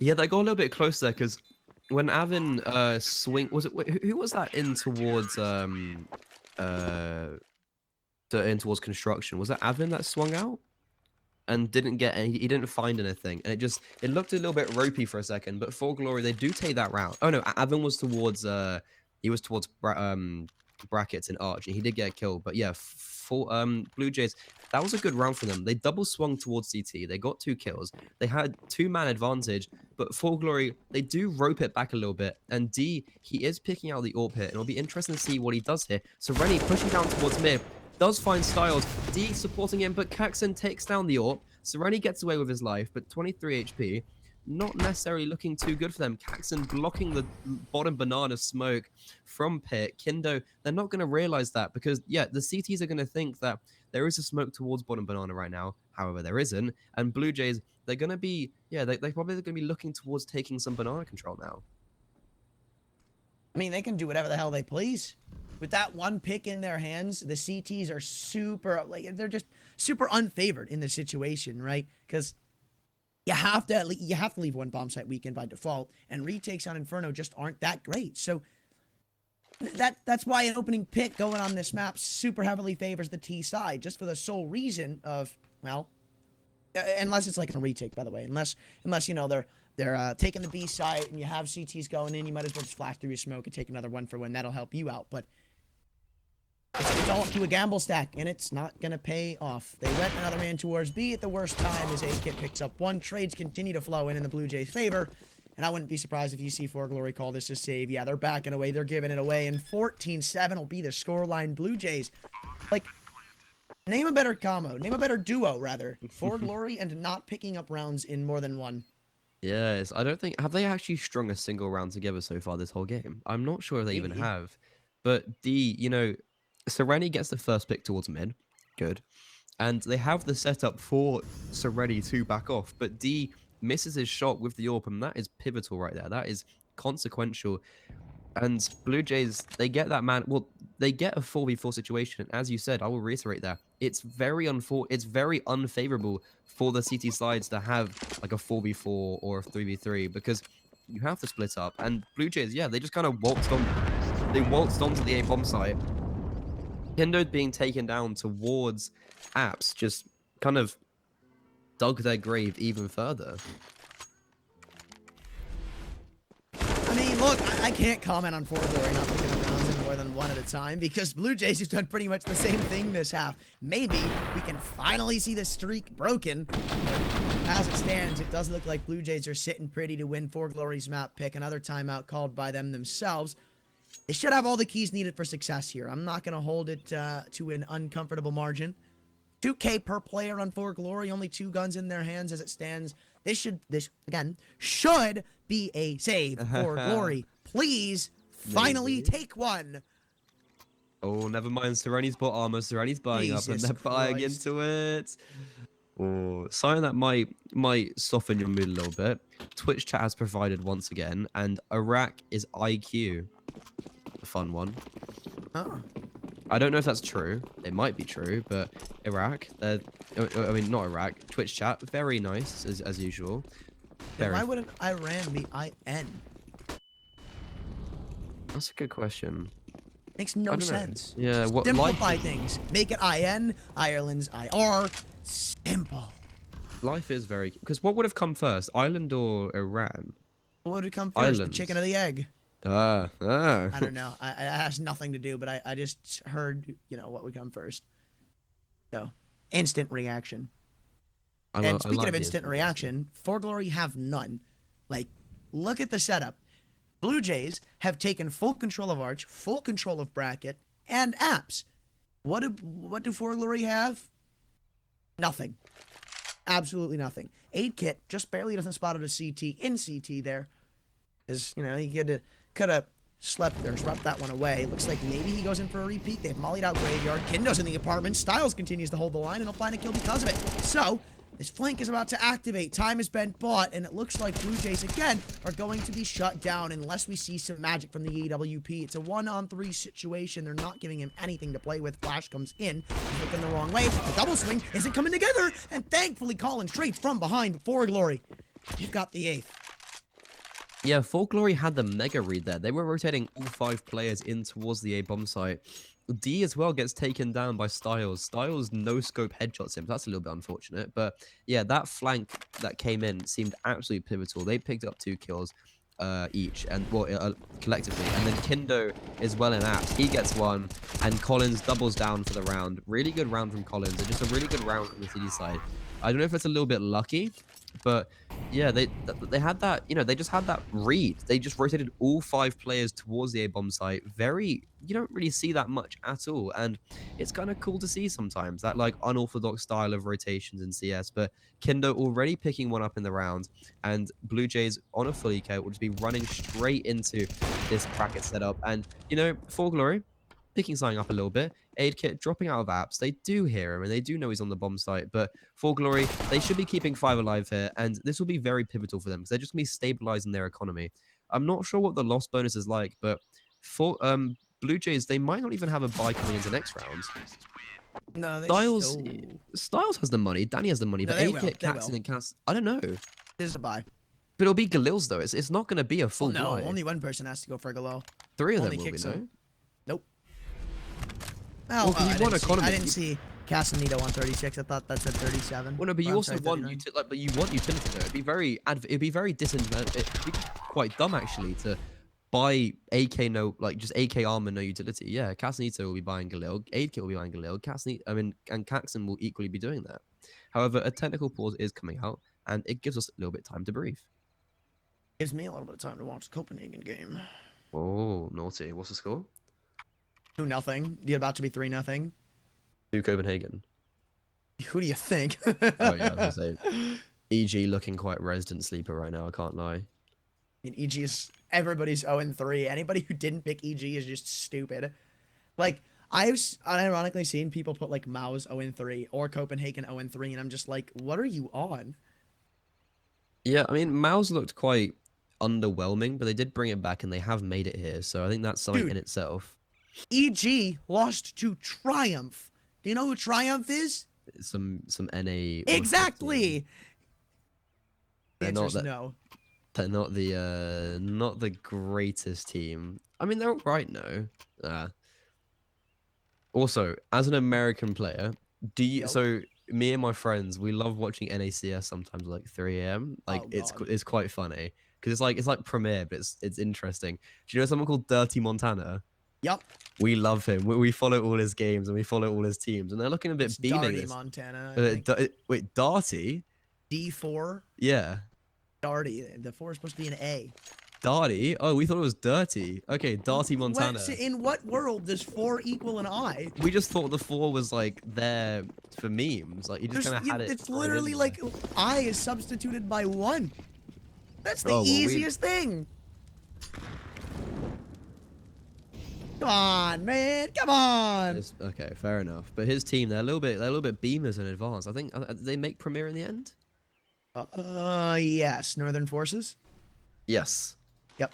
Yeah, they got a little bit close there because when Avin who was that in towards in towards construction? Was that Avin that swung out and didn't get any? He didn't find anything, and it looked a little bit ropey for a second. But 4Glory, they do take that route. Oh no, Avin was towards brackets and arch, and he did get a kill. But yeah, BLUEJAYS, that was a good round for them. They double swung towards CT. They got 2 kills. They had 2-man advantage, but 4Glory, they do rope it back a little bit. And D, he is picking out the AWP hit, and it'll be interesting to see what he does here. So Rennie pushing down towards mid, does find Styles. D supporting him, but Caxton takes down the AWP. Sereni gets away with his life, but 23 HP. Not necessarily looking too good for them. Caxton blocking the bottom banana smoke from Pit. Kindo, they're not going to realize that because, yeah, the CTs are going to think that there is a smoke towards bottom banana right now. However, there isn't. And BLUEJAYS, they're going to be, yeah, they're probably going to be looking towards taking some banana control now. I mean, they can do whatever the hell they please. With that 1 pick in their hands, the CTs are super, they're just super unfavored in the situation, right? Because you have to leave 1 bomb site weekend by default, and retakes on Inferno just aren't that great. So that's why an opening pick going on this map super heavily favors the T side, just for the sole reason of, well, unless it's like a retake, by the way, unless they're taking the B site and you have CTs going in, you might as well just flash through your smoke and take another 1 for 1. That'll help you out, but it's all up to a gamble stack, and it's not going to pay off. They went another man towards B at the worst time as A-Kit picks up 1. Trades continue to flow in the BLUEJAYS' favor, and I wouldn't be surprised if you see 4Glory call this a save. Yeah, they're backing away. They're giving it away, and 14-7 will be the scoreline. BLUEJAYS, name a better combo. Name a better duo, rather. 4Glory and not picking up rounds in more than 1. Yes, I don't think... Have they actually strung a single round together so far this whole game? I'm not sure if they even have. But D, Sereni gets the first pick towards mid. Good. And they have the setup for Sereni to back off. But D misses his shot with the AWP, and that is pivotal right there. That is consequential. And Blue Jays, they get that man. Well, they get a 4v4 situation. And as you said, I will reiterate that it's very unfavorable for the CT sides to have like a 4v4 or a 3v3 because you have to split up. And Blue Jays, yeah, they just kind of waltzed on. They waltzed onto the A bomb site. Kindo being taken down towards Apps just kind of dug their grave even further. I mean, look, I can't comment on 4Glory not picking up rounds in more than one at a time because Blue Jays have done pretty much the same thing this half. Maybe we can finally see the streak broken. But as it stands, it does look like Blue Jays are sitting pretty to win 4Glory's map pick. Another timeout called by them themselves. They should have all the keys needed for success here. I'm not going to hold it to an uncomfortable margin. 2K per player on 4Glory, only 2 guns in their hands as it stands. This again should be a save for Glory. Please, finally take one. Oh, never mind. Sereni's bought armor. Sereni's buying up, and they're buying into it. Oh, something that might soften your mood a little bit. Twitch chat has provided once again, and Iraq is IQ. A fun one. Oh. I don't know if that's true. It might be true, but Iraq, I mean, not Iraq, Twitch chat, very nice, as usual. Very. Why wouldn't Iran be IN? That's a good question. Makes no sense. Know. Yeah, what simplify things. Make it IN, Ireland's IR. Simple. Life is very... Because what would have come first, Ireland or Iran? What would have come first, the chicken or the egg? I don't know. It has nothing to do, but I just heard, what would come first. So, instant reaction. And speaking of instant reaction, 4Glory have none. Like, look at the setup. Blue Jays have taken full control of Arch, full control of Bracket, and Apps. What do 4Glory have? Nothing. Absolutely nothing. 8-Kit just barely doesn't spot out a CT in CT there. Because, he could have swept that one away. Looks like maybe he goes in for a repeat. They've mollied out Graveyard. Kindo's in the apartment. Styles continues to hold the line, and he'll find a kill because of it. So, this flank is about to activate. Time has been bought, and it looks like Blue Jays, again, are going to be shut down unless we see some magic from the EWP. It's a 1-on-3 situation. They're not giving him anything to play with. Flash comes in. He's looking the wrong way. The double swing isn't coming together, and thankfully Colin straight from behind 4Glory. You've got the 8th. Yeah, 4Glory had the mega read there. They were rotating all 5 players in towards the A bomb site. D as well gets taken down by Styles. Styles no-scope headshots him. That's a little bit unfortunate. But yeah, that flank that came in seemed absolutely pivotal. They picked up 2 kills each, and collectively. And then Kindo is well in Apps. He gets 1, and Collins doubles down for the round. Really good round from Collins, and just a really good round from the CD side. I don't know if it's a little bit lucky, but yeah, they had that, they just had that read. They just rotated all 5 players towards the A-bomb site. You don't really see that much at all. And it's kind of cool to see sometimes that like unorthodox style of rotations in CS. But Kindo already picking one up in the round, and Blue Jays on a full eco will just be running straight into this bracket setup. And, 4Glory picking something up a little bit. 8-Kit dropping out of Apps. They do hear him and they do know he's on the bomb site, but 4Glory, they should be keeping 5 alive here, and this will be very pivotal for them because they're just going to be stabilizing their economy. I'm not sure what the loss bonus is like, but for Blue Jays, they might not even have a buy coming into next round. No, Styles has the money, Danny has the money, no, but 8-Kit, Caxton, and Cass, I don't know. There's a buy. But it'll be Galil's though. It's not going to be a full buy. Only one person has to go for Galil. 3 of them will be, no? Nope. Well, I didn't see Castanito on 36. I thought that said 37. Well, no, but you also want but you want utility though. It'd be very it'd be quite dumb actually to buy AK just AK armor no utility. Yeah, Castanito will be buying Galil, 8-Kit will be buying Galil, and Caxton will equally be doing that. However, a technical pause is coming out, and it gives us a little bit of time to breathe. Gives me a little bit of time to watch the Copenhagen game. Oh, naughty! What's the score? 2-0. You're about to be 3-0. To Copenhagen. Who do you think? Oh yeah, I was gonna say. EG looking quite resident sleeper right now. I can't lie. I mean, EG is everybody's 0-3. Anybody who didn't pick EG is just stupid. Like I've unironically seen people put like Mao's 0-3 or Copenhagen 0-3, and I'm just like, what are you on? Yeah, I mean, Mao's looked quite underwhelming, but they did bring it back and they have made it here. So I think that's something in Dude, itself. EG lost to Triumph. Do you know who Triumph is? Some NA rookie team. Exactly. The They're answer not is that. no. They're not the greatest team. I mean, they're all right now. Uh, Also, as an American player, do you Yo. so me and my friends, we love watching NACS sometimes like 3 a.m. Like Oh God. it's quite funny because it's like Premiere, but it's interesting. Do you know someone called Dirty Montana? Yup. We love him. We follow all his games and we follow all his teams, and they're looking a It's bit beaming Darty this. Montana, I think. Wait, Darty? D4. Yeah, Darty. The 4 is supposed to be an A. Darty. Oh, we thought it was Dirty. Okay, Darty Montana. In what world does 4 equal an I? We just thought the 4 was like there for memes. Like you just kind of had it. It's thrown in literally there. like I is substituted by 1. That's the Oh, well, easiest thing. Come on, man. Come on. Okay, fair enough. But his team, they're a little bit beamers in advance. I think they make Premier in the end. Yes. Northern Forces. Yes. Yep.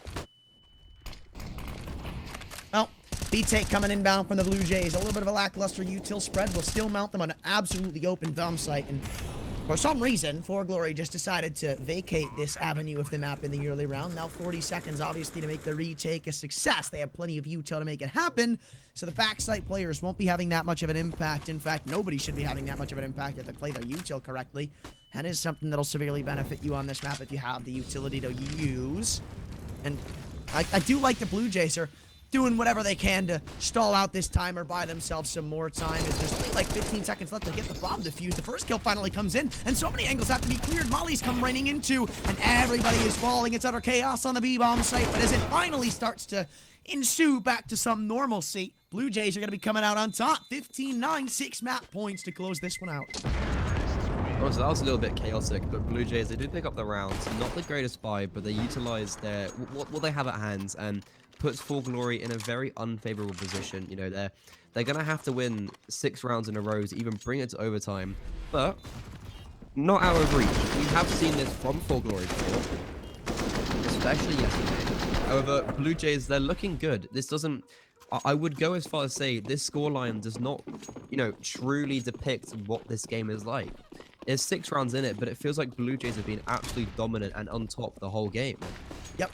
Well, B-Take coming inbound from the Blue Jays. A little bit of a lackluster util spread will still mount them on an absolutely open bomb site. And for some reason, 4Glory just decided to vacate this avenue of the map in the early round. Now 40 seconds, obviously, to make the retake a success. They have plenty of util to make it happen. So the backside players won't be having that much of an impact. In fact, nobody should be having that much of an impact if they play their util correctly. That is something that'll severely benefit you on this map if you have the utility to use. And I do like the Blue Jays are doing whatever they can to stall out this timer, buy themselves some more time. It's just like 15 seconds left to get the bomb defused. The first kill finally comes in, and so many angles have to be cleared. Molly's come raining into, and everybody is falling. It's utter chaos on the B-bomb site, but as it finally starts to ensue back to some normalcy, Blue Jays are going to be coming out on top. 15-9, 6 map points to close this one out. Oh, so that was a little bit chaotic, but Blue Jays, they did pick up the rounds. Not the greatest buy, but they utilized their what they have at hand and puts 4Glory in a very unfavorable position. You know, they're gonna have to win 6 rounds in a row to even bring it to overtime, but not out of reach. We have seen this from 4Glory before, especially yesterday. However, Blue Jays, they're looking good. This doesn't. I would go as far as say this scoreline does not, you know, truly depict what this game is like. There's 6 rounds in it, but it feels like Blue Jays have been absolutely dominant and on top the whole game. Yep.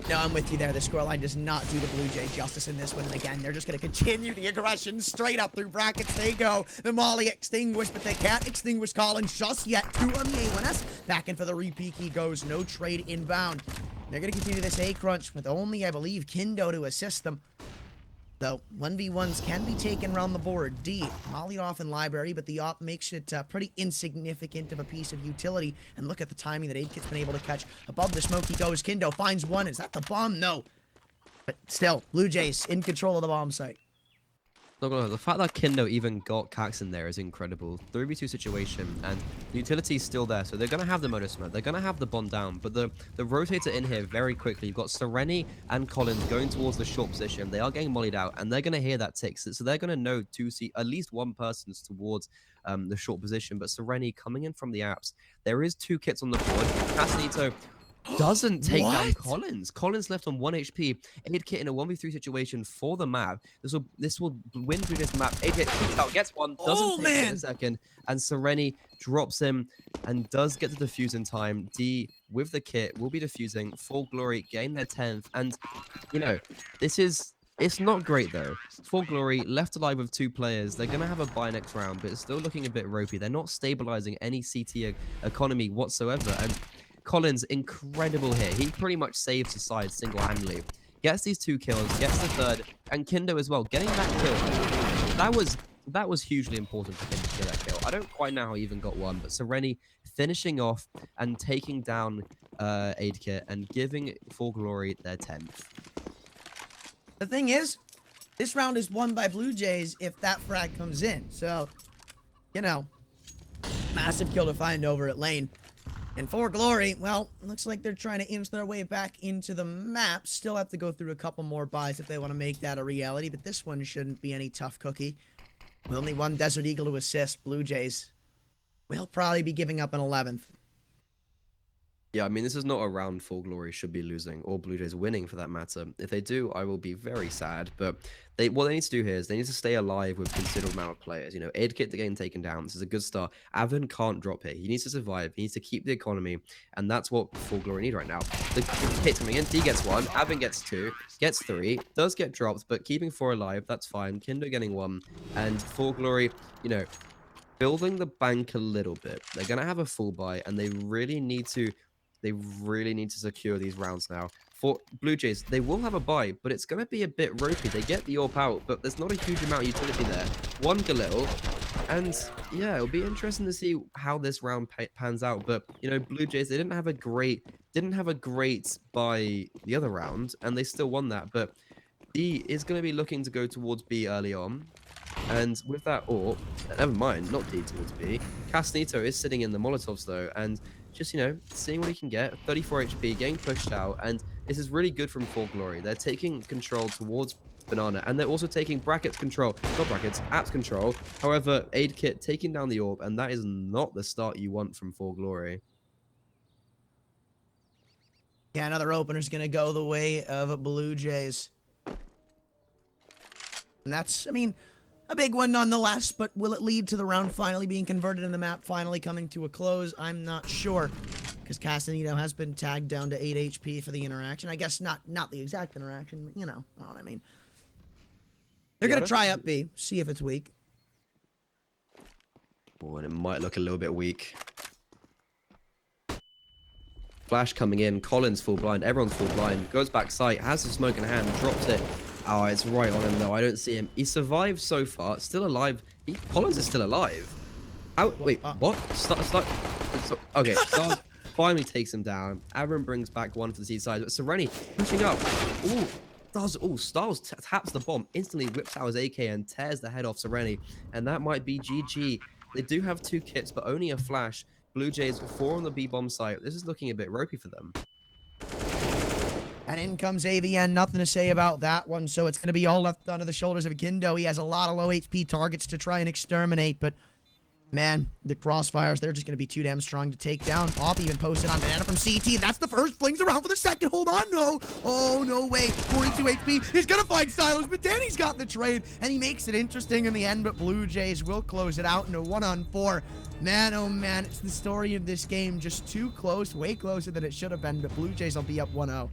No, I'm with you there. The scoreline does not do the Blue Jays justice in this one. And again, they're just going to continue the aggression straight up through brackets. They go. The Molly extinguished, but they can't extinguish Collins just yet. 2 on the A1S. Back in for the repeat. He goes. No trade inbound. They're going to continue this A crunch with only, I believe, Kindo to assist them. Though 1v1s can be taken around the board. D, mollied off in library, but the op makes it pretty insignificant of a piece of utility. And look at the timing that 8kit's been able to catch. Above the smoke he goes. Kindo finds one. Is that the bomb? No. But still, Blue Jays in control of the bomb site. Not gonna lie, the fact that Kindo even got Cax in there is incredible. 3v2 situation, and the utility is still there, so they're gonna have the motor smoke, they're gonna have the bond down, but the rotator in here very quickly. You've got Sereni and Collins going towards the short position. They are getting mollied out, and they're gonna hear that tick, so they're gonna know to see at least one person's towards the short position. But Sereni coming in from the apps, there is 2 kits on the board. Casanito doesn't take down Collins. Collins left on 1 HP. 8kit in a 1v3 situation for the map. This will win through this map. 8kit shoots out, gets one, doesn't take it in a second, and Sereni drops him and does get the defuse in time. D with the kit will be defusing. 4Glory getting their 10th, and you know it's not great though. 4Glory left alive with 2 players. They're gonna have a bye next round, but it's still looking a bit ropey. They're not stabilizing any CT economy whatsoever, and Collins, incredible here. He pretty much saves the side single-handedly. Gets these 2 kills, gets the 3rd, and Kindo as well. Getting that kill, that was hugely important for Kindo to get that kill. I don't quite know how he even got one, but Sereni finishing off and taking down 8kit and giving 4Glory their 10th. The thing is, this round is won by Blue Jays if that frag comes in. So, you know, massive kill to find over at lane. And 4Glory, well, looks like they're trying to inch their way back into the map. Still have to go through a couple more buys if they want to make that a reality, but this one shouldn't be any tough cookie. With only 1 Desert Eagle to assist, Blue Jays will probably be giving up an 11th. Yeah, I mean, this is not a round 4Glory should be losing, or Blue Jays winning for that matter. If they do, I will be very sad. But what they need to do here is they need to stay alive with considerable amount of players. You know, Aidkit getting taken down. This is a good start. Avon can't drop here. He needs to survive. He needs to keep the economy, and that's what 4Glory need right now. The hit coming in. D gets 1. Avon gets 2. Gets 3. Does get dropped, but keeping 4 alive, that's fine. Kindo getting 1, and 4Glory, you know, building the bank a little bit. They're gonna have a full buy, and they really need to secure these rounds now. For Blue Jays, they will have a buy, but it's going to be a bit ropey. They get the AWP out, but there's not a huge amount of utility there. 1 Galil, and yeah, it'll be interesting to see how this round pans out. But you know, Blue Jays, they didn't have a great buy the other round, and they still won that. But D is going to be looking to go towards B early on. And with that AWP, never mind, not D towards B. Castanito is sitting in the Molotovs though, and just, you know, seeing what he can get. 34 HP, getting pushed out, and this is really good from 4Glory. They're taking control towards Banana, and they're also taking Brackets control, not Brackets, Apps control. However, Aidkit taking down the AWP, and that is not the start you want from 4Glory. Yeah, another opener's going to go the way of Blue Jays. And that's, I mean, a big one nonetheless, but will it lead to the round finally being converted and the map finally coming to a close? I'm not sure, because Castanito has been tagged down to 8 HP for the interaction. I guess not the exact interaction, but you know what I mean. They're going to try up B, see if it's weak. Oh, and it might look a little bit weak. Flash coming in, Collins full blind, everyone's full blind, goes back sight, has the smoke in hand, drops it. Oh, it's right on him though. I don't see him. He survived so far. Still alive. Collins is still alive. Wait, what? Okay, Stars finally takes him down. Aaron brings back 1 for the C side, but Sereni pushing up. Stars taps the bomb, instantly whips out his AK and tears the head off Sereni, and that might be GG. They do have 2 kits, but only a flash. Blue Jays 4 on the B bomb site. This is looking a bit ropey for them. And in comes AVN, nothing to say about that one, so it's going to be all left onto the shoulders of Kindo. He has a lot of low HP targets to try and exterminate, but man, the crossfires, they're just going to be too damn strong to take down. Pop even posted on Banana from CT. That's the first, flings around for the second. Hold on, no. Oh, no way. 42 HP. He's going to find Silos, but Danny's got the trade, and he makes it interesting in the end, but Blue Jays will close it out in a 1-on-4. Man, oh man, it's the story of this game. Just too close, way closer than it should have been, but Blue Jays will be up 1-0.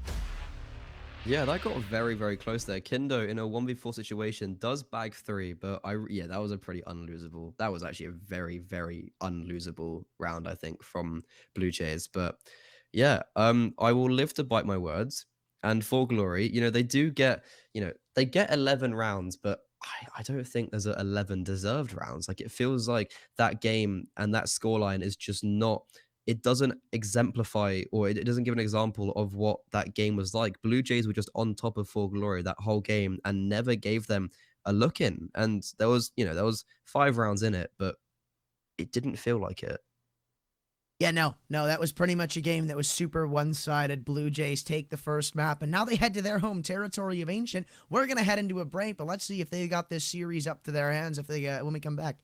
Yeah, that got very, very close there. Kindo in a 1v4 situation does bag 3, but yeah, that was a pretty unlosable. That was actually a very, very unlosable round, I think, from Blue Jays. But yeah, I will live to bite my words. And 4Glory, you know, they do get, you know, they get 11 rounds, but I don't think there's 11 deserved rounds. Like, it feels like that game and that scoreline is just not, it doesn't exemplify, or it doesn't give an example of what that game was like. Blue Jays were just on top of 4Glory that whole game and never gave them a look in. And there was, you know, there was 5 rounds in it, but it didn't feel like it. Yeah, no, that was pretty much a game that was super one-sided. Blue Jays take the first map, and now they head to their home territory of Ancient. We're going to head into a break, but let's see if they got this series up to their hands if they when we come back.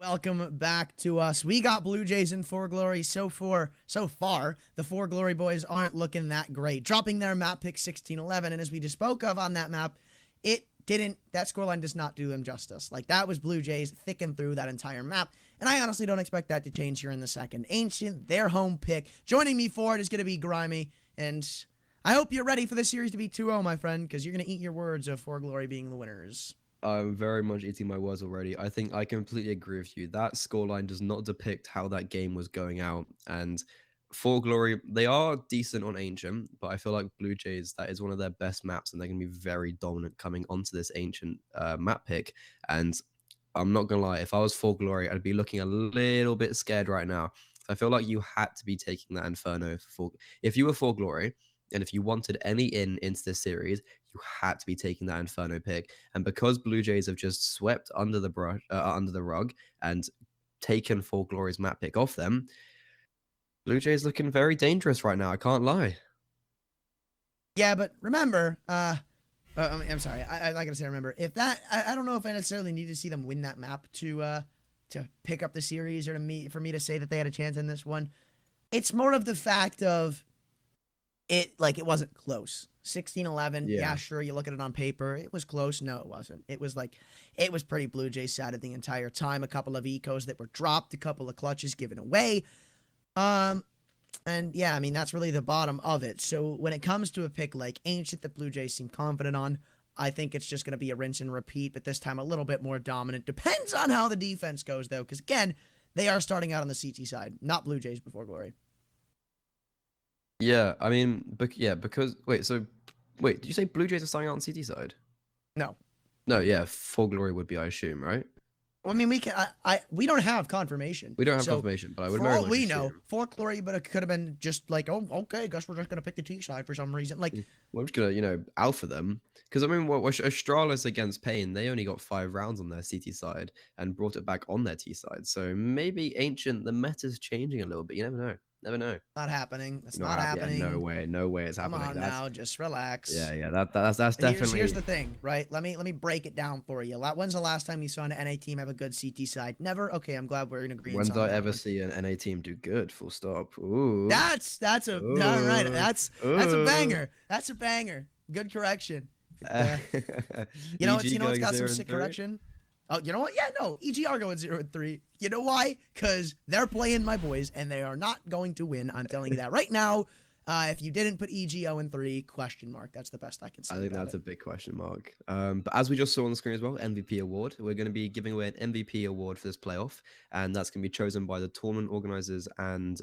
Welcome back to us. We got Blue Jays in 4Glory. So far, the 4Glory boys aren't looking that great. Dropping their map pick 16-11, and as we just spoke of on that map, that scoreline does not do them justice. Like, that was Blue Jays thicking through that entire map, and I honestly don't expect that to change here in the second. Ancient, their home pick. Joining me for it is going to be Grimy, and I hope you're ready for the series to be 2-0, my friend, because you're going to eat your words of 4Glory being the winners. I'm very much eating my words already. I think I completely agree with you. That scoreline does not depict how that game was going out. And 4Glory, they are decent on Ancient, but I feel like Blue Jays, that is one of their best maps, and they're going to be very dominant coming onto this Ancient map pick. And I'm not going to lie, if I was 4Glory, I'd be looking a little bit scared right now. I feel like you had to be taking that Inferno for if you were 4Glory, and if you wanted any into this series, you had to be taking that Inferno pick. And because Blue Jays have just swept under the rug and taken 4Glory's map pick off them, Blue Jays looking very dangerous right now. I can't lie. Yeah, but remember, I'm sorry, I gotta say, remember, if that, I don't know if I necessarily need to see them win that map to pick up the series or for me to say that they had a chance in this one. It's more of the fact of it wasn't close. 16-11, yeah, sure, you look at it on paper, it was close. No, it wasn't. It was pretty Blue Jays side of the entire time. A couple of ecos that were dropped, a couple of clutches given away. And yeah, I mean, that's really the bottom of it. So when it comes to a pick like Ancient that Blue Jays seem confident on, I think it's just going to be a rinse and repeat, but this time a little bit more dominant. Depends on how the defense goes, though, because again, they are starting out on the CT side, not Blue Jays before Glory. Yeah, I mean, because wait, did you say Blue Jays are starting out on CT side? No. No, yeah, 4Glory would be, I assume, right? Well, I mean, we don't have confirmation. We don't have confirmation, but I would for very all much we assume. know, 4Glory, but it could have been just like, oh, okay, guess we're just gonna pick the T side for some reason. Like, we're just gonna, alpha them, because I mean, what Astralis against Pain, they only got 5 rounds on their CT side and brought it back on their T side. So maybe Ancient, the meta's changing a little bit. You never know. Never know. Not happening. That's not happening. Yeah, no way it's happening. Come on now, just relax. Yeah, that's definitely. Here's the thing, right? Let me break it down for you. When's the last time you saw an NA team have a good CT side? Never. Okay, I'm glad we're in agreement. When did I ever see an NA team do good? Full stop. Ooh. That's a all right. That's a banger. That's a banger. Good correction. You know what's got some sick correction? Oh, you know what? Yeah, no. EGR going 0-3. You know why? Because they're playing my boys, and they are not going to win. I'm telling you that right now. If you didn't put EG 0-3, question mark. That's the best I can say. I think that's a big question mark. But as we just saw on the screen as well, MVP award. We're going to be giving away an MVP award for this playoff, and that's going to be chosen by the tournament organizers and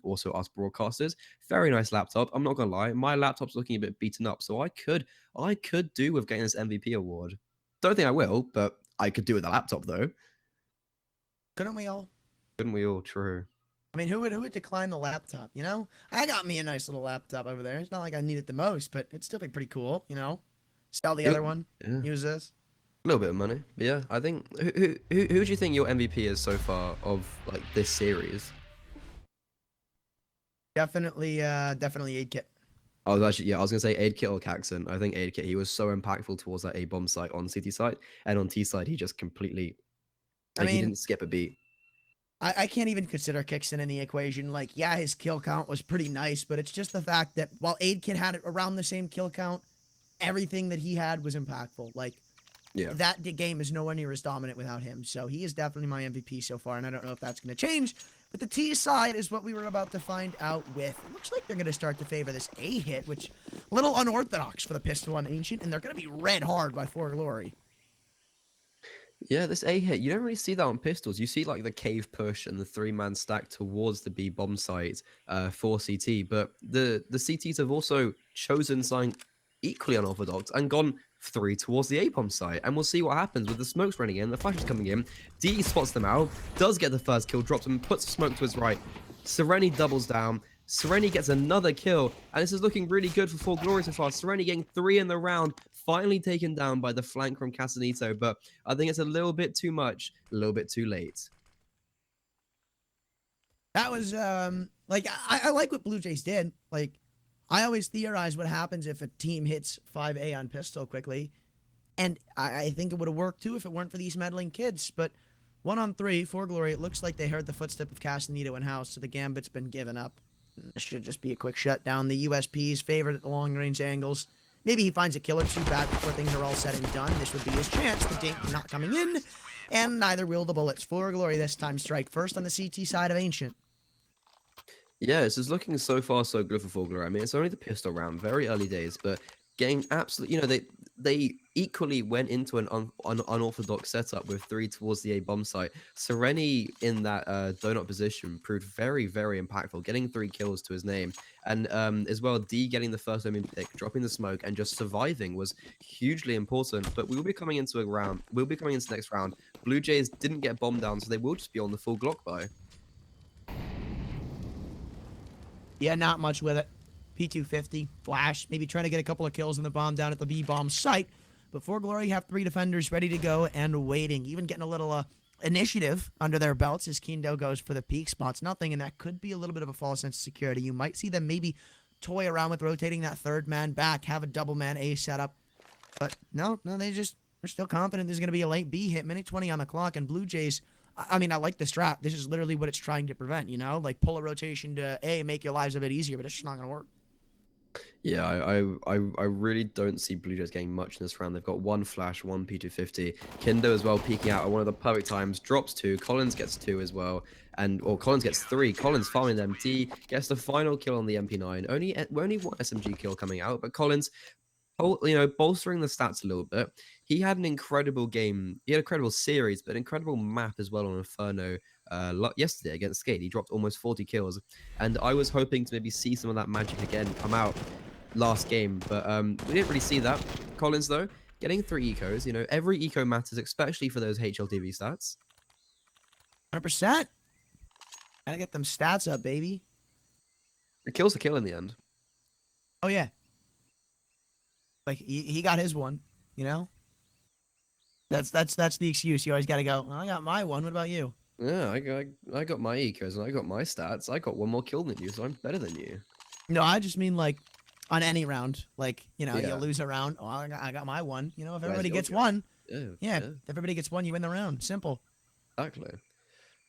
also us broadcasters. Very nice laptop. I'm not going to lie, my laptop's looking a bit beaten up, so I could do with getting this MVP award. Don't think I will, but I could do with a laptop though. Couldn't we all? Couldn't we all? True. I mean, who would decline the laptop? You know, I got me a nice little laptop over there. It's not like I need it the most, but it'd still be pretty cool. You know, sell the other one. Yeah. Use this. A little bit of money. But yeah, I think who do you think your MVP is so far of like this series? Definitely 8kit. I was gonna say 8kit or Caxon. I think 8kit. He was so impactful towards that A bomb site on CT site, and on T side he just completely. Like, he didn't skip a beat. I can't even consider Kixon in the equation. Like, yeah, his kill count was pretty nice, but it's just the fact that while 8kit had around the same kill count, everything that he had was impactful. Like, yeah, that game is nowhere near as dominant without him. So he is definitely my MVP so far, and I don't know if that's going to change. But the T side is what we were about to find out with. It looks like they're going to start to favor this A hit, which a little unorthodox for the pistol on Ancient, and they're going to be red hard by 4Glory. Yeah, this A hit, you don't really see that on pistols. You see like the cave push and the 3-man stack towards the B bomb site for CT, but the CTs have also chosen something equally unorthodox and gone 3 towards the A bomb site. And we'll see what happens with the smokes running in, the flashes coming in. D spots them out, does get the first kill, drops them, puts the smoke to his right. Sereni doubles down. Sereni gets another kill, and this is looking really good for 4Glory so far. Sereni getting 3 in the round, finally taken down by the flank from Casanito, but I think it's a little bit too much, a little bit too late. That was, like, I like what Blue Jays did. Like, I always theorize what happens if a team hits 5A on pistol quickly, and I think it would have worked too if it weren't for these meddling kids, but 1-on-3, 4Glory. It looks like they heard the footstep of Castanito and House, so the Gambit's been given up. This should just be a quick shutdown. The USP's favored at the long-range angles. Maybe he finds a kill or two back before things are all said and done. This would be his chance. The dink not coming in, and neither will the bullets. 4Glory this time strike first on the CT side of Ancient. Yeah, this is looking so far so good for 4Glory. I mean, it's only the pistol round, very early days, but getting absolutely, you know, they equally went into an unorthodox setup with 3 towards the A bomb site. Sereni in that donut position proved very, very impactful, getting 3 kills to his name. And as well, D getting the first omen pick, dropping the smoke, and just surviving was hugely important. But we will be coming into a round, we'll be coming into the next round. Blue Jays didn't get bombed down, so they will just be on the full Glock buy. Yeah, not much with it. P250, flash, maybe trying to get a couple of kills in the bomb down at the B bomb site. But 4Glory have 3 defenders ready to go and waiting, even getting a little initiative under their belts as Kindo goes for the peak spots. Nothing, and that could be a little bit of a false sense of security. You might see them maybe toy around with rotating that third man back, have a double man A setup. But no, they're still confident there's going to be a late B hit, minute 20 on the clock, and Blue Jays, I mean, I like the strat. This is literally what it's trying to prevent, you know? Like, pull a rotation to A, make your lives a bit easier, but it's just not going to work. Yeah, I really don't see Blue Jays getting much in this round. They've got 1 flash, 1 P250. Kindo as well peeking out at one of the perfect times. Drops 2. Collins gets 2 as well. Or Collins gets 3. Collins farming them. D gets the final kill on the MP9. Only one SMG kill coming out, but Collins, you know, bolstering the stats a little bit. He had an incredible game. He had an incredible series, but an incredible map as well on Inferno yesterday against Skate. He dropped almost 40 kills, and I was hoping to maybe see some of that magic again come out last game, but we didn't really see that. Collins, though, getting 3 ecos. You know, every eco matters, especially for those HLTV stats. 100%. Gotta get them stats up, baby. The kill's a kill in the end. Oh, yeah. Like, he got his one, you know? That's the excuse. You always gotta go, well, I got my one. What about you? Yeah, I got my ecos and I got my stats. I got 1 more kill than you, so I'm better than you. No, I just mean, like, on any round. Like, you know, Yeah. you lose a round. Oh, I got my one. You know, if Where's everybody your gets job? one, Yeah, if everybody gets one, you win the round. Simple. exactly.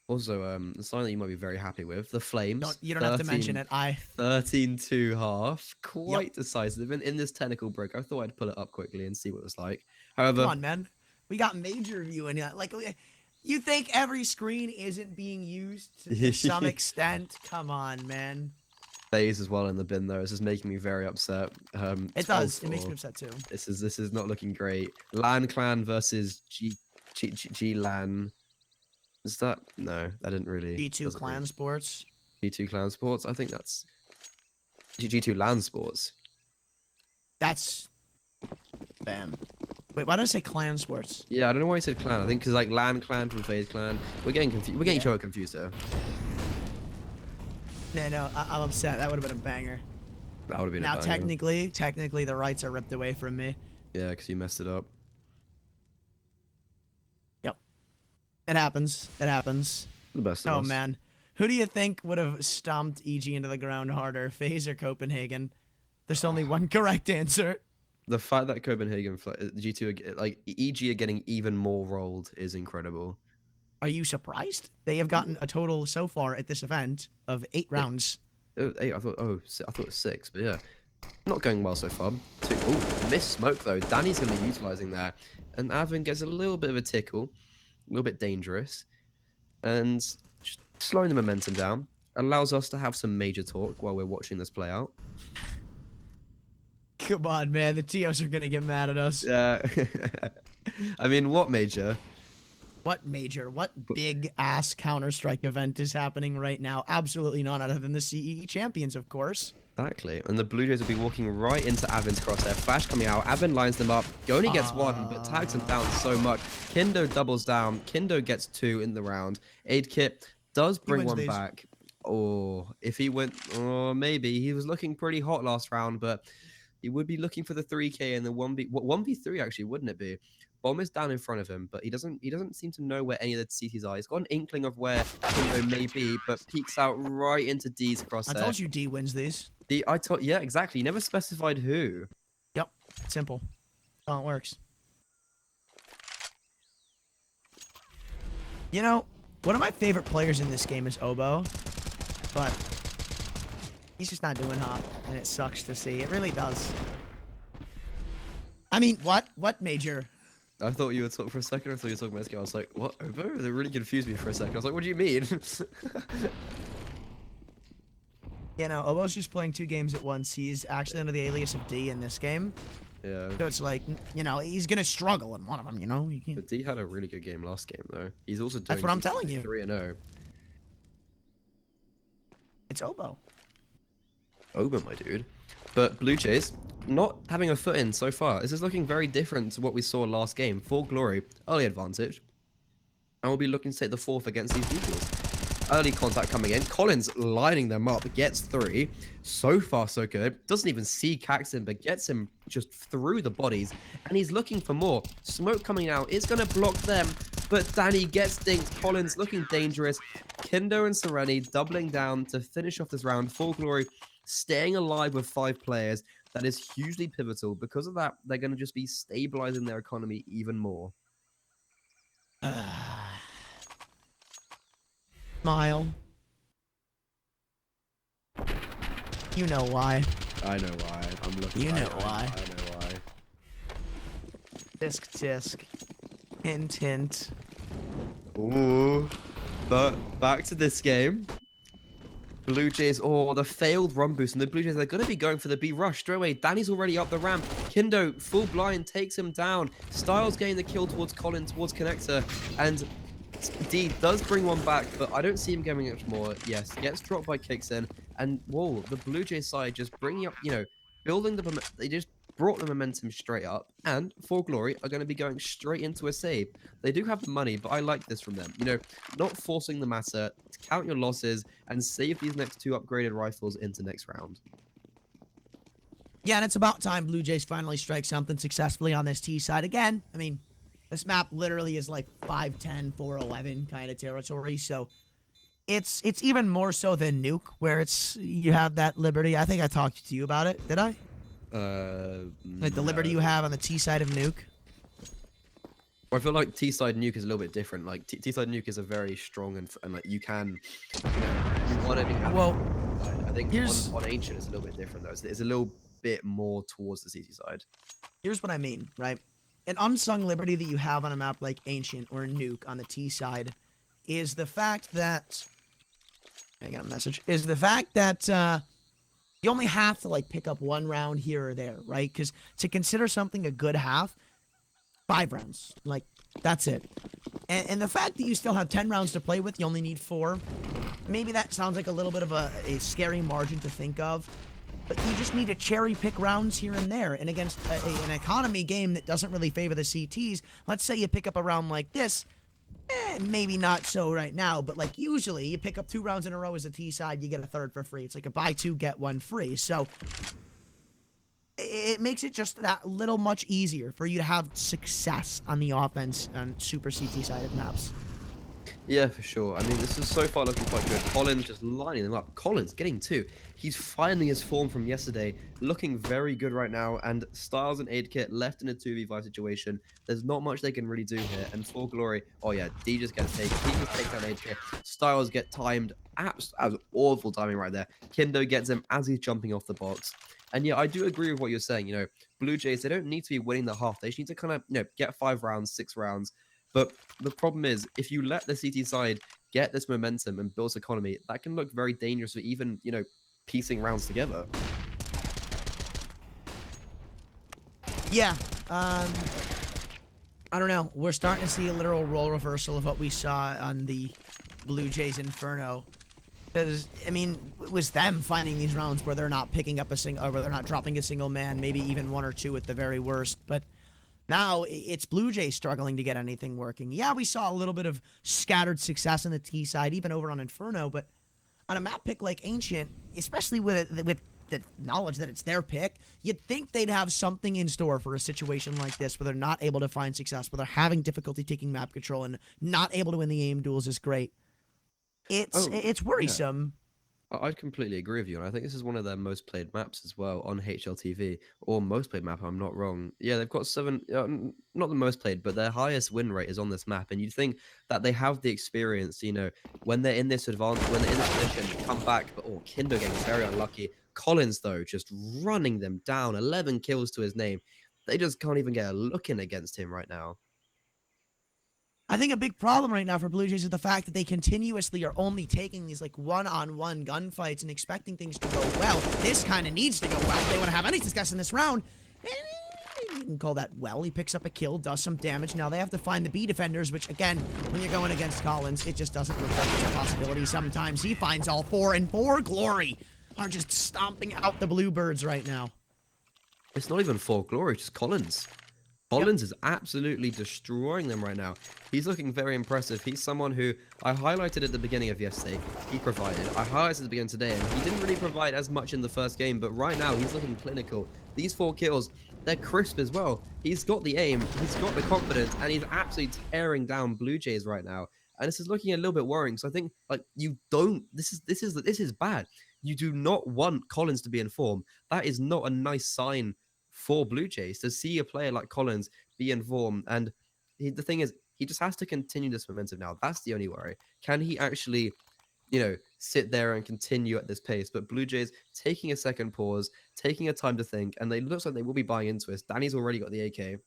Also, something that you might be very happy with, the Flames. You don't have to mention it. 13-2 half. Quite decisive. In this technical break, I thought I'd pull it up quickly and see what it's like. However, Come on, man. We got major view in it. Like, you think every screen isn't being used to some extent? Come on, man. FaZe as well in the bin though. This is making me very upset. It does. It makes 12-4. me upset too. This is not looking great. LAN Clan versus G LAN. Is that no? That didn't really. G2 Clan Sports. G2 Clan Sports. I think that's G2 LAN Sports. That's bam. Wait, why did I say Clan Sports? Yeah, I don't know why you said clan. I think because like LAN Clan from FaZe Clan. We're getting confused. We're getting each other confused here. No, I'm upset. That would have been a banger. That would have been Now, a banger. technically, the rights are ripped away from me. Yeah, because you messed it up. Yep. It happens. It happens. The best of Oh, us. man. Who do you think would have stomped EG into the ground harder, FaZe or Copenhagen? There's only one correct answer. The fact that Copenhagen, G2, like EG are getting even more rolled is incredible. Are you surprised? They have gotten a total so far at this event of 8 rounds. 8, I thought it was 6, but yeah. Not going well so far. 2. Oh, missed smoke though. Danny's going to be utilizing that. And Avin gets a little bit of a tickle. A little bit dangerous. And just slowing the momentum down. Allows us to have some major talk while we're watching this play out. Come on, man. The TOs are going to get mad at us. Yeah. I mean, what major? What major, what big-ass Counter-Strike event is happening right now? Absolutely none other than the CEE Champions, of course. Exactly. And the Blue Jays will be walking right into Avin's crosshair. Flash coming out. Avin lines them up. He only gets 1, but tags him down so much. Kindo doubles down. Kindo gets 2 in the round. Aid Kit does bring 1 back. Or if he went, or maybe. He was looking pretty hot last round, but he would be looking for the 3K and the 1v3 actually, wouldn't it be? Bomb is down in front of him, but he doesn't seem to know where any of the CTs are. He's got an inkling of where Kindo may be, but peeks out right into D's crosshair. I told you D wins these. Yeah, exactly. He never specified who. Yep, simple. That's how it works. You know, one of my favorite players in this game is Obo, but he's just not doing hot, and it sucks to see. It really does. I mean, what? What major? I thought you were talking for a second. I thought you were talking about this game. I was like, what? Obo? They really confused me for a second. I was like, what do you mean? You know, Obo's just playing 2 games at once. He's actually under the alias of D in this game. Yeah. So it's like, you know, he's going to struggle in one of them, you know? You can't... But D had a really good game last game, though. He's also doing That's what I'm telling you. 3-0. It's Obo. Obo, my dude. But Blue Jays, not having a foot in so far. This is looking very different to what we saw last game. 4Glory, early advantage. And we'll be looking to take the 4th against these Eagles. Early contact coming in. Collins lining them up. Gets 3. So far, so good. Doesn't even see Caxton, but gets him just through the bodies. And he's looking for more. Smoke coming out. It's going to block them. But Danny gets dinked. Collins looking dangerous. Kindo and Sereni doubling down to finish off this round. 4Glory staying alive with 5 players. That is hugely pivotal. Because of that, they're going to just be stabilizing their economy even more. Smile. You know why. I know why. I'm looking. You know why. I know why. Disc, disc. Hint, hint. Ooh. But back to this game. Blue Jays, oh, the failed run boost. And the Blue Jays, they're going to be going for the B rush straight away. Danny's already up the ramp. Kindo, full blind, takes him down. Styles getting the kill towards Colin, towards Connector. And D does bring one back, but I don't see him getting much more. Yes, gets dropped by Kixen. And whoa, the Blue Jays side just bringing up, you know, building the they just brought the momentum straight up. And 4Glory are going to be going straight into a save. They do have the money, but I like this from them. You know, not forcing the matter, to count your losses, and save these next 2 upgraded rifles into next round. Yeah, and it's about time Blue Jays finally strike something successfully on this T side again. I mean, this map literally is like 5-10, 4-11 kind of territory, so it's even more so than Nuke, where it's you have that liberty. I think I talked to you about it, did I? Like the liberty you have on the T side of Nuke. I feel like T side Nuke is a little bit different. Like T side Nuke is a very strong and like you can, you know, you want to be. Well, I think on Ancient it's a little bit different though. It's a little bit more towards the CT side. Here's what I mean, right? An unsung liberty that you have on a map like Ancient or Nuke on the T side is the fact that I got a message. Is the fact that you only have to like pick up 1 round here or there, right? Because to consider something a good half, 5 rounds, like that's it. And the fact that you still have 10 rounds to play with, you only need 4. Maybe that sounds like a little bit of a scary margin to think of. But you just need to cherry pick rounds here and there. And against an economy game that doesn't really favor the CTs, let's say you pick up a round like this, maybe not so right now, but like usually you pick up 2 rounds in a row as a T side, you get a 3rd for free. It's like a buy 2, get 1 free. So it makes it just that little much easier for you to have success on the offense on super CT sided maps. Yeah, for sure. I mean, this is so far looking quite good. Collins just lining them up. Collins getting 2. He's finding his form from yesterday, looking very good right now. And Styles and Aid Kit left in a 2v5 situation. There's not much they can really do here. And 4Glory, oh yeah, D just gets taken. He just takes down Aid Kit. Styles get timed. Absolutely awful timing right there. Kindo gets him as he's jumping off the box. And yeah, I do agree with what you're saying. You know, Blue Jays, they don't need to be winning the half. They just need to kind of, you know, get 5 rounds, 6 rounds. But the problem is, if you let the CT side get this momentum and build economy, that can look very dangerous for even, you know, piecing rounds together. Yeah. I don't know. We're starting to see a literal role reversal of what we saw on the Blue Jays Inferno. Because, I mean, it was them finding these rounds where they're not picking up a single, or where they're not dropping a single man, maybe even 1 or 2 at the very worst. But now it's Blue Jays struggling to get anything working. Yeah, we saw a little bit of scattered success on the T side, even over on Inferno, but on a map pick like Ancient, especially with the knowledge that it's their pick, you'd think they'd have something in store for a situation like this where they're not able to find success, where they're having difficulty taking map control and not able to win the aim duels is great. It's worrisome. I'd completely agree with you, and I think this is one of their most played maps as well on HLTV, or most played map. I'm not wrong. Yeah, they've got seven, not the most played, but their highest win rate is on this map. And you'd think that they have the experience, when they're in this advantage, when they're in this position, come back. But Kindo getting very unlucky. Collins though, just running them down, 11 kills to his name. They just can't even get a look in against him right now. I think a big problem right now for Blue Jays is the fact that they continuously are only taking these like one-on-one gunfights and expecting things to go well. This kind of needs to go well if they want to have any success in this round. You can call that well. He picks up a kill, does some damage. Now they have to find the B defenders, which again, when you're going against Collins, it just doesn't look like it's a possibility. Sometimes he finds all four, and 4Glory are just stomping out the Bluebirds right now. It's not even 4Glory, just Collins. Collins is absolutely destroying them right now. He's looking very impressive. He's someone who I highlighted at the beginning of yesterday. He provided. I highlighted at the beginning today, and he didn't really provide as much in the first game, but right now he's looking clinical. These 4 kills, they're crisp as well. He's got the aim, he's got the confidence, and he's absolutely tearing down Blue Jays right now. And this is looking a little bit worrying. So I think this is bad. You do not want Collins to be in form. That is not a nice sign for Blue Jays to see a player like Collins be in form. And the thing is, he just has to continue this momentum now. That's the only worry. Can he actually, sit there and continue at this pace? But Blue Jays taking a second pause, taking a time to think, and they looks like they will be buying into it. Danny's already got the AK.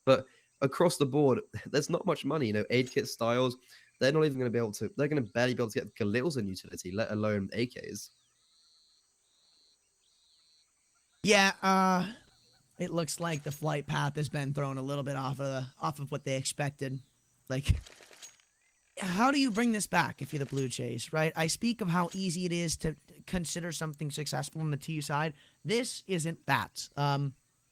But across the board, there's not much money. Aid kit styles, they're not even going to be able to, they're going to barely be able to get Galils in utility, let alone AKs. Yeah, it looks like the flight path has been thrown a little bit off of what they expected. Like, how do you bring this back if you're the Blue Jays, right? I speak of how easy it is to consider something successful on the TU side. This isn't that.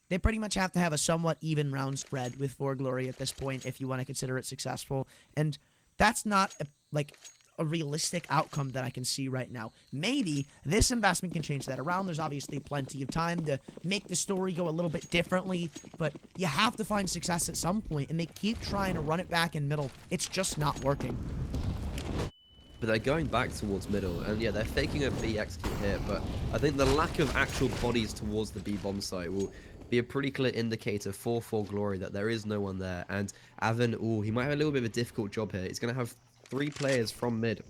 They pretty much have to have a somewhat even round spread with 4Glory at this point if you want to consider it successful. And that's not a realistic outcome that I can see right now. Maybe this investment can change that around. There's obviously plenty of time to make the story go a little bit differently, but you have to find success at some point, and they keep trying to run it back in middle. It's just not working. But they're going back towards middle, and yeah, they're faking a B execute here, but I think the lack of actual bodies towards the B bomb site will be a pretty clear indicator for 4Glory that there is no one there. And Avin, he might have a little bit of a difficult job here. He's going to have 3 players from mid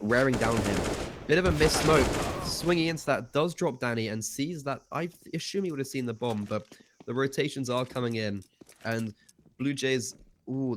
wearing down him. Bit of a miss smoke. Swinging into that does drop Danny and sees that. I assume he would have seen the bomb, but the rotations are coming in. And Blue Jays,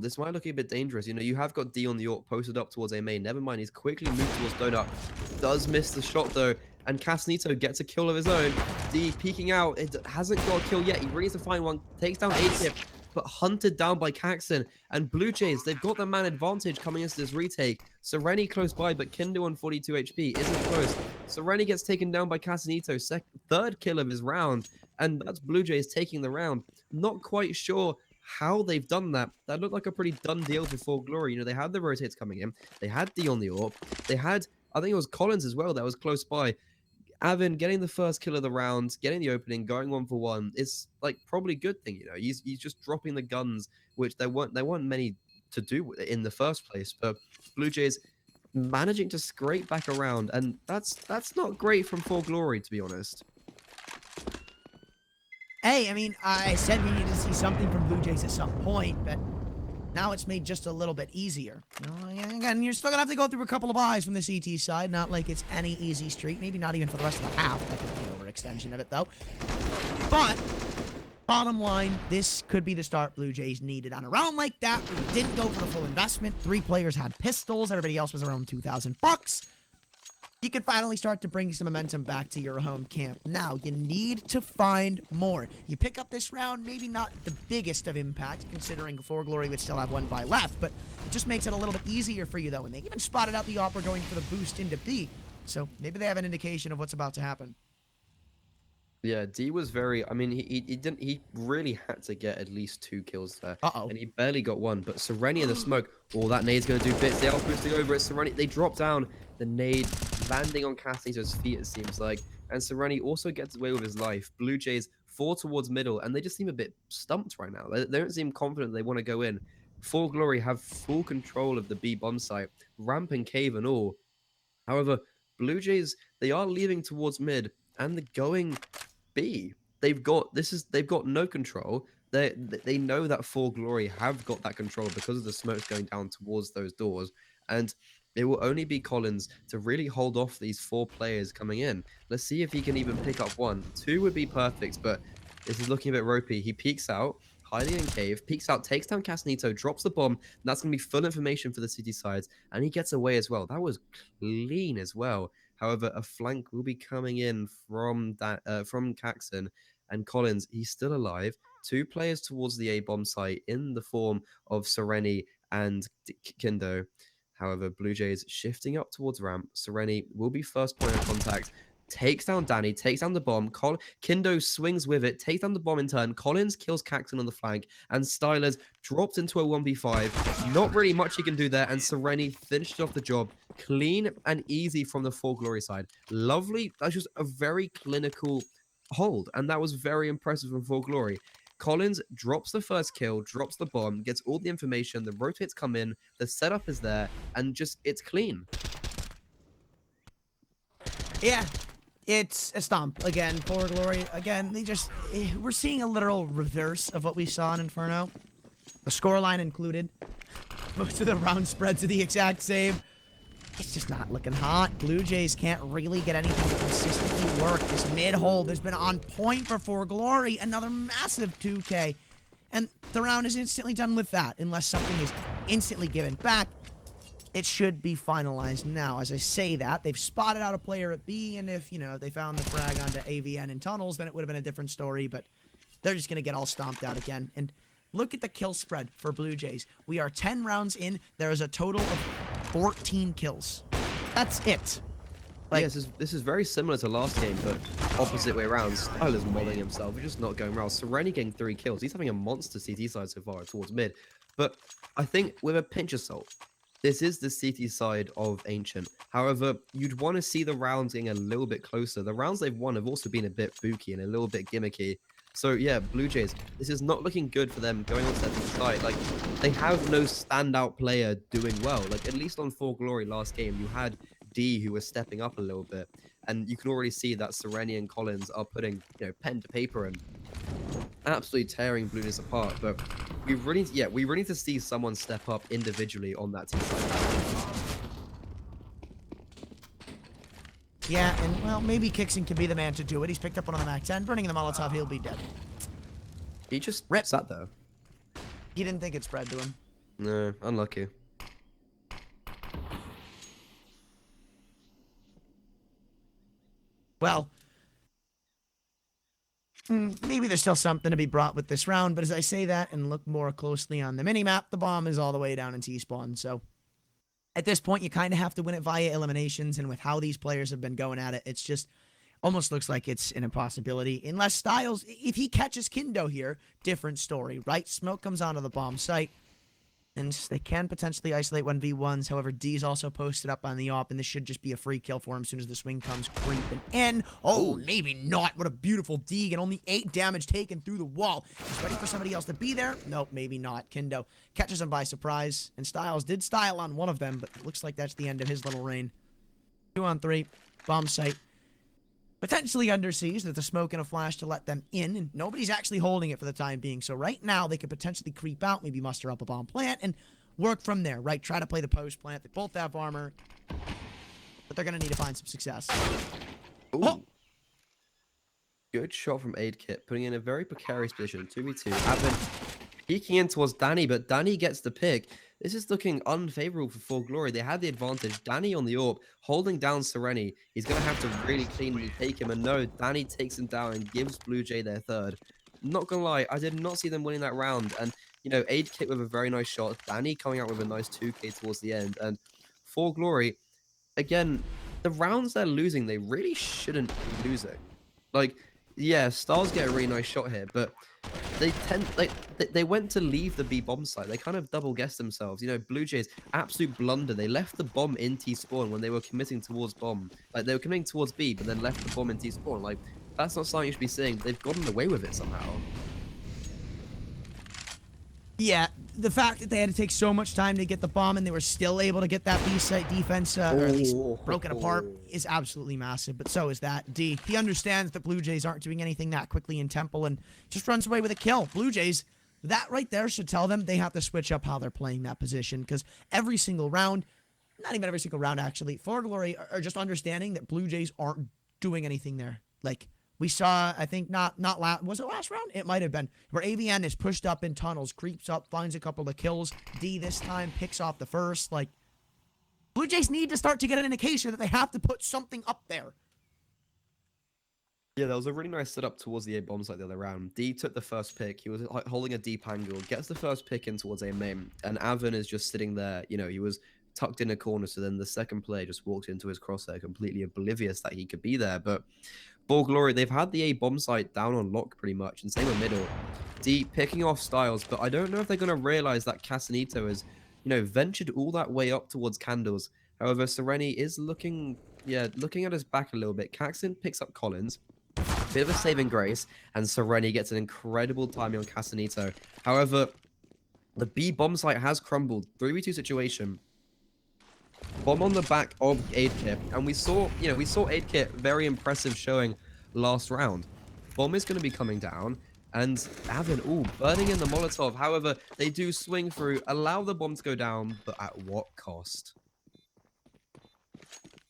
this might look a bit dangerous. You have got D on the York posted up towards A main. Never mind, he's quickly moved towards Donut. Does miss the shot though. And Casanito gets a kill of his own. D peeking out. It hasn't got a kill yet. He really needs to find one. Takes down A-Tip. But hunted down by Caxton. And Blue Jays, they've got the man advantage coming into this retake. Sereni close by, but Kindo on 42 HP isn't close. Sereni gets taken down by Casanito, third kill of his round. And that's Blue Jays taking the round. Not quite sure how they've done that. That looked like a pretty done deal for 4Glory. They had the rotates coming in. They had D on the AWP. They had, I think it was Collins as well that was close by. Avin getting the first kill of the round, getting the opening, going 1-for-1 is probably a good thing. He's just dropping the guns, which there weren't many to do in the first place. But Blue Jays managing to scrape back around, and that's not great from 4Glory, to be honest. Hey, I mean, I said we needed to see something from Blue Jays at some point, but now it's made just a little bit easier. Again, you're still going to have to go through a couple of buys from the CT side. Not like it's any easy streak. Maybe not even for the rest of the half. That could be an overextension of it, though. But, bottom line, this could be the start Blue Jays needed. On a round like that, we didn't go for the full investment. 3 players had pistols. Everybody else was around $2,000. You can finally start to bring some momentum back to your home camp. Now, you need to find more. You pick up this round, maybe not the biggest of impact, considering 4Glory would still have 1 buy left, but it just makes it a little bit easier for you, though, and they even spotted out the offer going for the boost into B, so maybe they have an indication of what's about to happen. Yeah, D was very. I mean, he really had to get at least 2 kills there, and he barely got 1. But Sereni in the smoke, that nade's gonna do bits. They are boosting over it. Sereni, they drop down. The nade landing on Casanito's feet, it seems like, and Sereni also gets away with his life. Blue Jays 4 towards middle, and they just seem a bit stumped right now. They don't seem confident they want to go in. 4Glory have full control of the B bomb site, ramp and cave and all. However, Blue Jays, they are leaving towards mid and they're going B. They've got no control. They know that 4Glory have got that control because of the smokes going down towards those doors, and it will only be Collins to really hold off these 4 players coming in. Let's see if he can even pick up 1. 2 would be perfect, but this is looking a bit ropey. He peeks out, hiding in cave, peeks out, takes down Casanito, drops the bomb, and that's going to be full information for the city sides, and he gets away as well. That was clean as well. However, a flank will be coming in from Caxton, and Collins, he's still alive. 2 players towards the A-bomb site in the form of Sereni and Kindo. However, Blue Jays shifting up towards ramp. Sereni will be first point of contact. Takes down Danny, takes down the bomb. Kindo swings with it, takes down the bomb in turn. Collins kills Caxton on the flank, and Stylers dropped into a 1v5. Not really much he can do there, and Sereni finished off the job clean and easy from the 4Glory side. Lovely. That's just a very clinical hold, and that was very impressive from 4Glory. Collins drops the first kill, drops the bomb, gets all the information, the rotates come in, the setup is there, and just, it's clean. Yeah, it's a stomp. Again, 4Glory, again, we're seeing a literal reverse of what we saw in Inferno. The scoreline included. Most of the round spreads are the exact same. It's just not looking hot. Blue Jays can't really get anything to consistently work. This mid-hold has been on point for 4Glory. Another massive 2K. And the round is instantly done with that. Unless something is instantly given back, it should be finalized now. As I say that, they've spotted out a player at B, and if, they found the frag onto AVN in tunnels, then it would have been a different story, but they're just going to get all stomped out again. And look at the kill spread for Blue Jays. We are 10 rounds in. There is a total of 14 kills. That's it. Yes, this is very similar to last game, but opposite way around. Styler's mauling himself. We're just not going well. Sereni getting 3 kills. He's having a monster CT side so far towards mid. But I think with a pinch of salt, this is the CT side of Ancient. However, you'd want to see the rounds getting a little bit closer. The rounds they've won have also been a bit booky and a little bit gimmicky. So yeah, Blue Jays, this is not looking good for them going on to that side. Like, they have no standout player doing well. Like, at least on 4Glory last game, you had D who was stepping up a little bit. And you can already see that Sereni and Collins are putting, pen to paper and absolutely tearing Blue Jays apart. But we really need to see someone step up individually on that team side. Yeah, and, well, maybe Kixon can be the man to do it. He's picked up one on the Mac 10. Burning the Molotov, he'll be dead. He just sat there. He didn't think it spread to him. No, unlucky. Well, maybe there's still something to be brought with this round, but as I say that and look more closely on the minimap, the bomb is all the way down in T-spawn, so at this point, you kind of have to win it via eliminations, and with how these players have been going at it, it's just almost looks like it's an impossibility. Unless Styles, if he catches Kindo here, different story, right? Smoke comes onto the bomb site, and they can potentially isolate 1v1s. However, D's also posted up on the op, and this should just be a free kill for him as soon as the swing comes creeping in. Oh, maybe not. What a beautiful dig, and only 8 damage taken through the wall. He's ready for somebody else to be there. Nope, maybe not. Kindo catches him by surprise, and Styles did style on one of them, but it looks like that's the end of his little reign. 2 on 3, bomb site. Potentially under siege, there's a smoke and a flash to let them in, and nobody's actually holding it for the time being. So right now, they could potentially creep out, maybe muster up a bomb plant, and work from there, right? Try to play the post plant. They both have armor, but they're going to need to find some success. Ooh. Oh. Good shot from Aid Kit, putting in a very precarious position. 2v2. Advent peeking in towards Danny, but Danny gets the pick. This is looking unfavorable for 4Glory. They had the advantage. Danny on the AWP, holding down Sereni. He's going to have to really cleanly take him. And no, Danny takes him down and gives Blue Jay their third. Not going to lie, I did not see them winning that round. And, Aid Kit with a very nice shot. Danny coming out with a nice 2K towards the end. And 4Glory, again, the rounds they're losing, they really shouldn't be losing. Like, yeah, Stars get a really nice shot here, but they went to leave the B bomb site. They kind of double guessed themselves. Blue Jays, absolute blunder. They left the bomb in T spawn when they were committing towards bomb. Like, they were committing towards B, but then left the bomb in T spawn. Like, that's not something you should be seeing. They've gotten away with it somehow. Yeah, the fact that they had to take so much time to get the bomb and they were still able to get that B site defense, or at least broken apart, is absolutely massive. But so is that D. He understands that Blue Jays aren't doing anything that quickly in Temple and just runs away with a kill. Blue Jays, that right there should tell them they have to switch up how they're playing that position, because every single round, not even every single round actually, 4Glory are just understanding that Blue Jays aren't doing anything there. Like, we saw, I think, was it last round? It might have been, where AVN is pushed up in tunnels, creeps up, finds a couple of kills. D this time picks off the first. Like, Blue Jays need to start to get an indication that they have to put something up there. Yeah, that was a really nice setup towards the A bomb site the other round. D took the first pick. He was like holding a deep angle, gets the first pick in towards A main, and Avon is just sitting there. You know, he was tucked in a corner, so then the second player just walked into his crosshair, completely oblivious that he could be there. But 4Glory, they've had the A bomb site down on lock pretty much, and same with middle. D picking off Styles, but I don't know if they're going to realize that Casanito has, you know, ventured all that way up towards Candles. However, Sereni is looking at his back a little bit. Caxton picks up Collins. Bit of a saving grace, and Sereni gets an incredible timing on Casanito. However, the B bomb site has crumbled. 3v2 situation. Bomb on the back of Aid Kit, and we saw Aid Kit very impressive showing last round. Bomb is going to be coming down, and Avon, burning in the Molotov. However, they do swing through, allow the bomb to go down, but at what cost?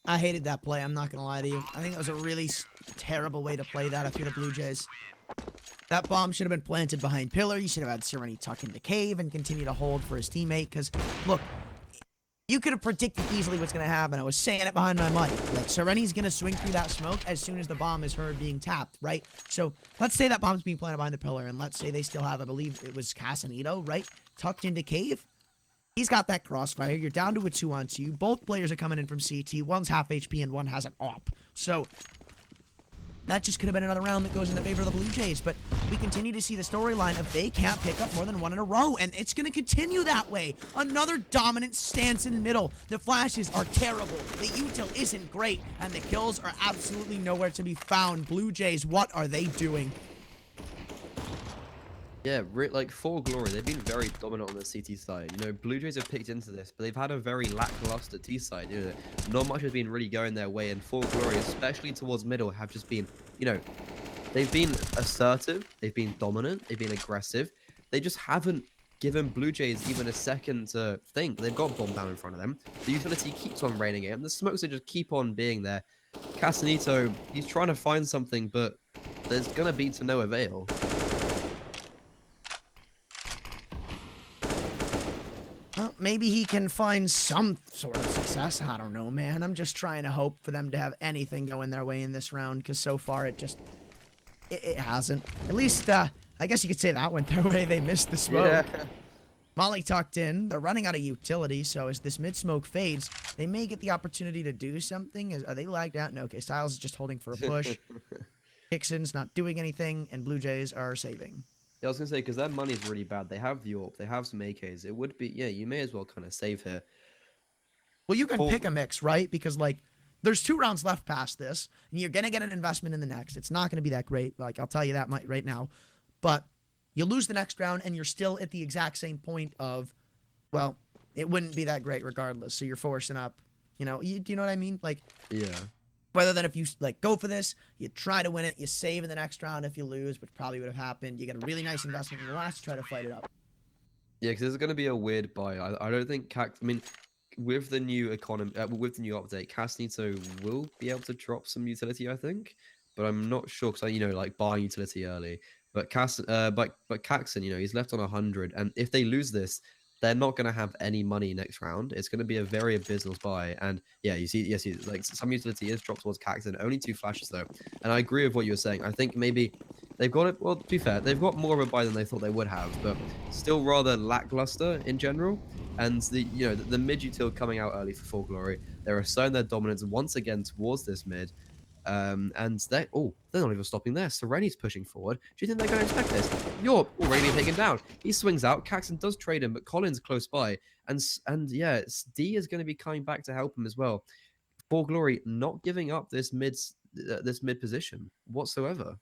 I hated that play, I'm not going to lie to you. I think it was a really terrible way to play that if you're the Blue Jays. That bomb should have been planted behind pillar. You should have had Sereni tuck into cave and continue to hold for his teammate, because, look, you could have predicted easily what's going to happen. I was saying it behind my mic. Like, Sereni's going to swing through that smoke as soon as the bomb is heard being tapped, right? So, let's say that bomb's being planted behind the pillar, and let's say they still have, I believe it was Casanito, right? Tucked into cave. He's got that crossfire. You're down to a 2-on-2. Both players are coming in from CT. One's half HP and one has an AWP. So, that just could have been another round that goes in the favor of the Blue Jays. But we continue to see the storyline of they can't pick up more than one in a row. And it's going to continue that way. Another dominant stance in middle. The flashes are terrible. The util isn't great. And the kills are absolutely nowhere to be found. Blue Jays, what are they doing? Yeah, like 4Glory, they've been very dominant on the CT side. You know, Blue Jays have picked into this, but they've had a very lackluster T side. You know, not much has been really going their way, and 4Glory, especially towards middle, have just been, you know, they've been assertive, they've been dominant, they've been aggressive. They just haven't given Blue Jays even a second to think. They've got bomb down in front of them. The utility keeps on raining it, and the smokes just keep on being there. Casanito, he's trying to find something, but there's gonna be to no avail. Well, maybe he can find some sort of success. I don't know, man. I'm just trying to hope for them to have anything going their way in this round, because so far it just... It hasn't. At least, I guess you could say that went their way. They missed the smoke. Yeah. Molly tucked in. They're running out of utility, so as this mid-smoke fades, they may get the opportunity to do something. Are they lagged out? No, okay. Styles is just holding for a push. Hickson's not doing anything, and Blue Jays are saving. Yeah, I was gonna say, because their money's really bad. They have the AWP, they have some AKs. It would be, yeah, you may as well kind of save here. Well, you can pick a mix, right? Because, like, there's 2 rounds left past this, and you're gonna get an investment in the next. It's not gonna be that great, like, I'll tell you that right now. But you lose the next round, and you're still at the exact same point of, well, it wouldn't be that great regardless. So you're forcing up, you know, do you know what I mean? Like, yeah. Rather than if you, like, go for this, you try to win it, you save in the next round if you lose, which probably would have happened. You get a really nice investment in the last to try to fight it up. Yeah, because there's going to be a weird buy. I don't think I mean, with the new economy, with the new update, Casanito will be able to drop some utility, I think, but I'm not sure because you know, like buying utility early. But Caxton, you know, he's left on 100, and if they lose this, they're not going to have any money next round. It's going to be a very abysmal buy. And yeah, you see, like some utility is dropped towards Caxton. Only 2 flashes though. And I agree with what you were saying. I think maybe they've got it. Well, to be fair, they've got more of a buy than they thought they would have, but still rather lackluster in general. And the mid util coming out early for 4Glory. They're asserting their dominance once again towards this mid. And they're not even stopping there. Sereni's pushing forward. Do you think they're going to expect this? You're already being taken down. He swings out. Caxton does trade him, but Collins close by. And yeah, D is going to be coming back to help him as well. 4Glory not giving up this mid position whatsoever.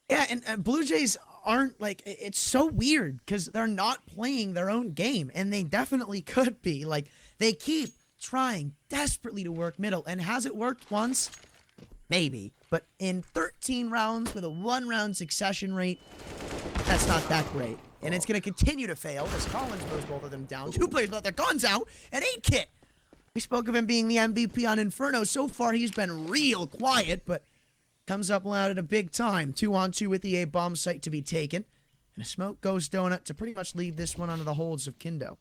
Yeah, and Blue Jays aren't like it's so weird because they're not playing their own game, and they definitely could be. Like they keep trying desperately to work middle, and has it worked once? Maybe, but in 13 rounds with a 1-round succession rate, that's not that great. And it's going to continue to fail as Collins throws both of them down. 2 players let their guns out, and 8-Kit. We spoke of him being the MVP on Inferno. So far, he's been real quiet, but comes up loud at a big time. 2-on-2 with the A bomb site to be taken. And a smoke goes donut to pretty much leave this one under the holds of Kindo.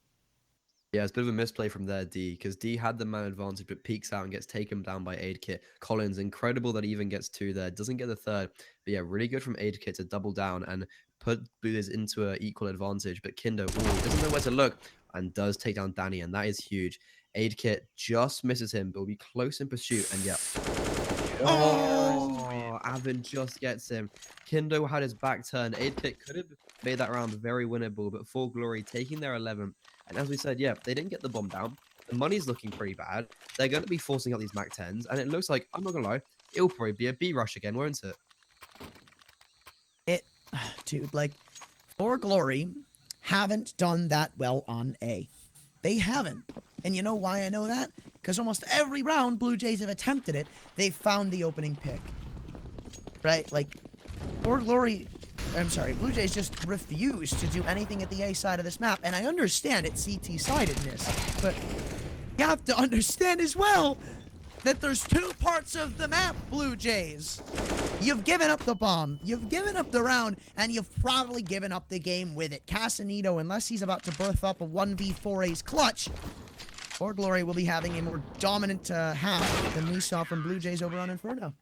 Yeah, it's a bit of a misplay from there, D, because D had the man advantage, but peeks out and gets taken down by Aidkit. Collins, incredible that he even gets 2 there. Doesn't get the 3rd. But yeah, really good from Aidkit to double down and put BLUEJAYS into an equal advantage. But Kindo, doesn't know where to look and does take down Danny, and that is huge. Aidkit just misses him, but will be close in pursuit, and yeah. Oh, Avin just gets him. Kindo had his back turned. 8-Pick could have made that round very winnable, but 4Glory taking their 11th. And as we said, yeah, they didn't get the bomb down. The money's looking pretty bad. They're going to be forcing out these Mac 10s, and it looks like, I'm not going to lie, it'll probably be a B rush again, won't it? Dude, like, 4Glory haven't done that well on A. They haven't. And you know why I know that? Because almost every round BLUEJAYS have attempted it, they've found the opening pick. Right? Like, 4Glory... I'm sorry, BLUEJAYS just refused to do anything at the A side of this map, and I understand it's CT-sidedness, but you have to understand as well that there's 2 parts of the map, BLUEJAYS. You've given up the bomb, you've given up the round, and you've probably given up the game with it. Casanito, unless he's about to birth up a 1v4 ace clutch, 4Glory will be having a more dominant half than we saw from BLUEJAYS over on Inferno.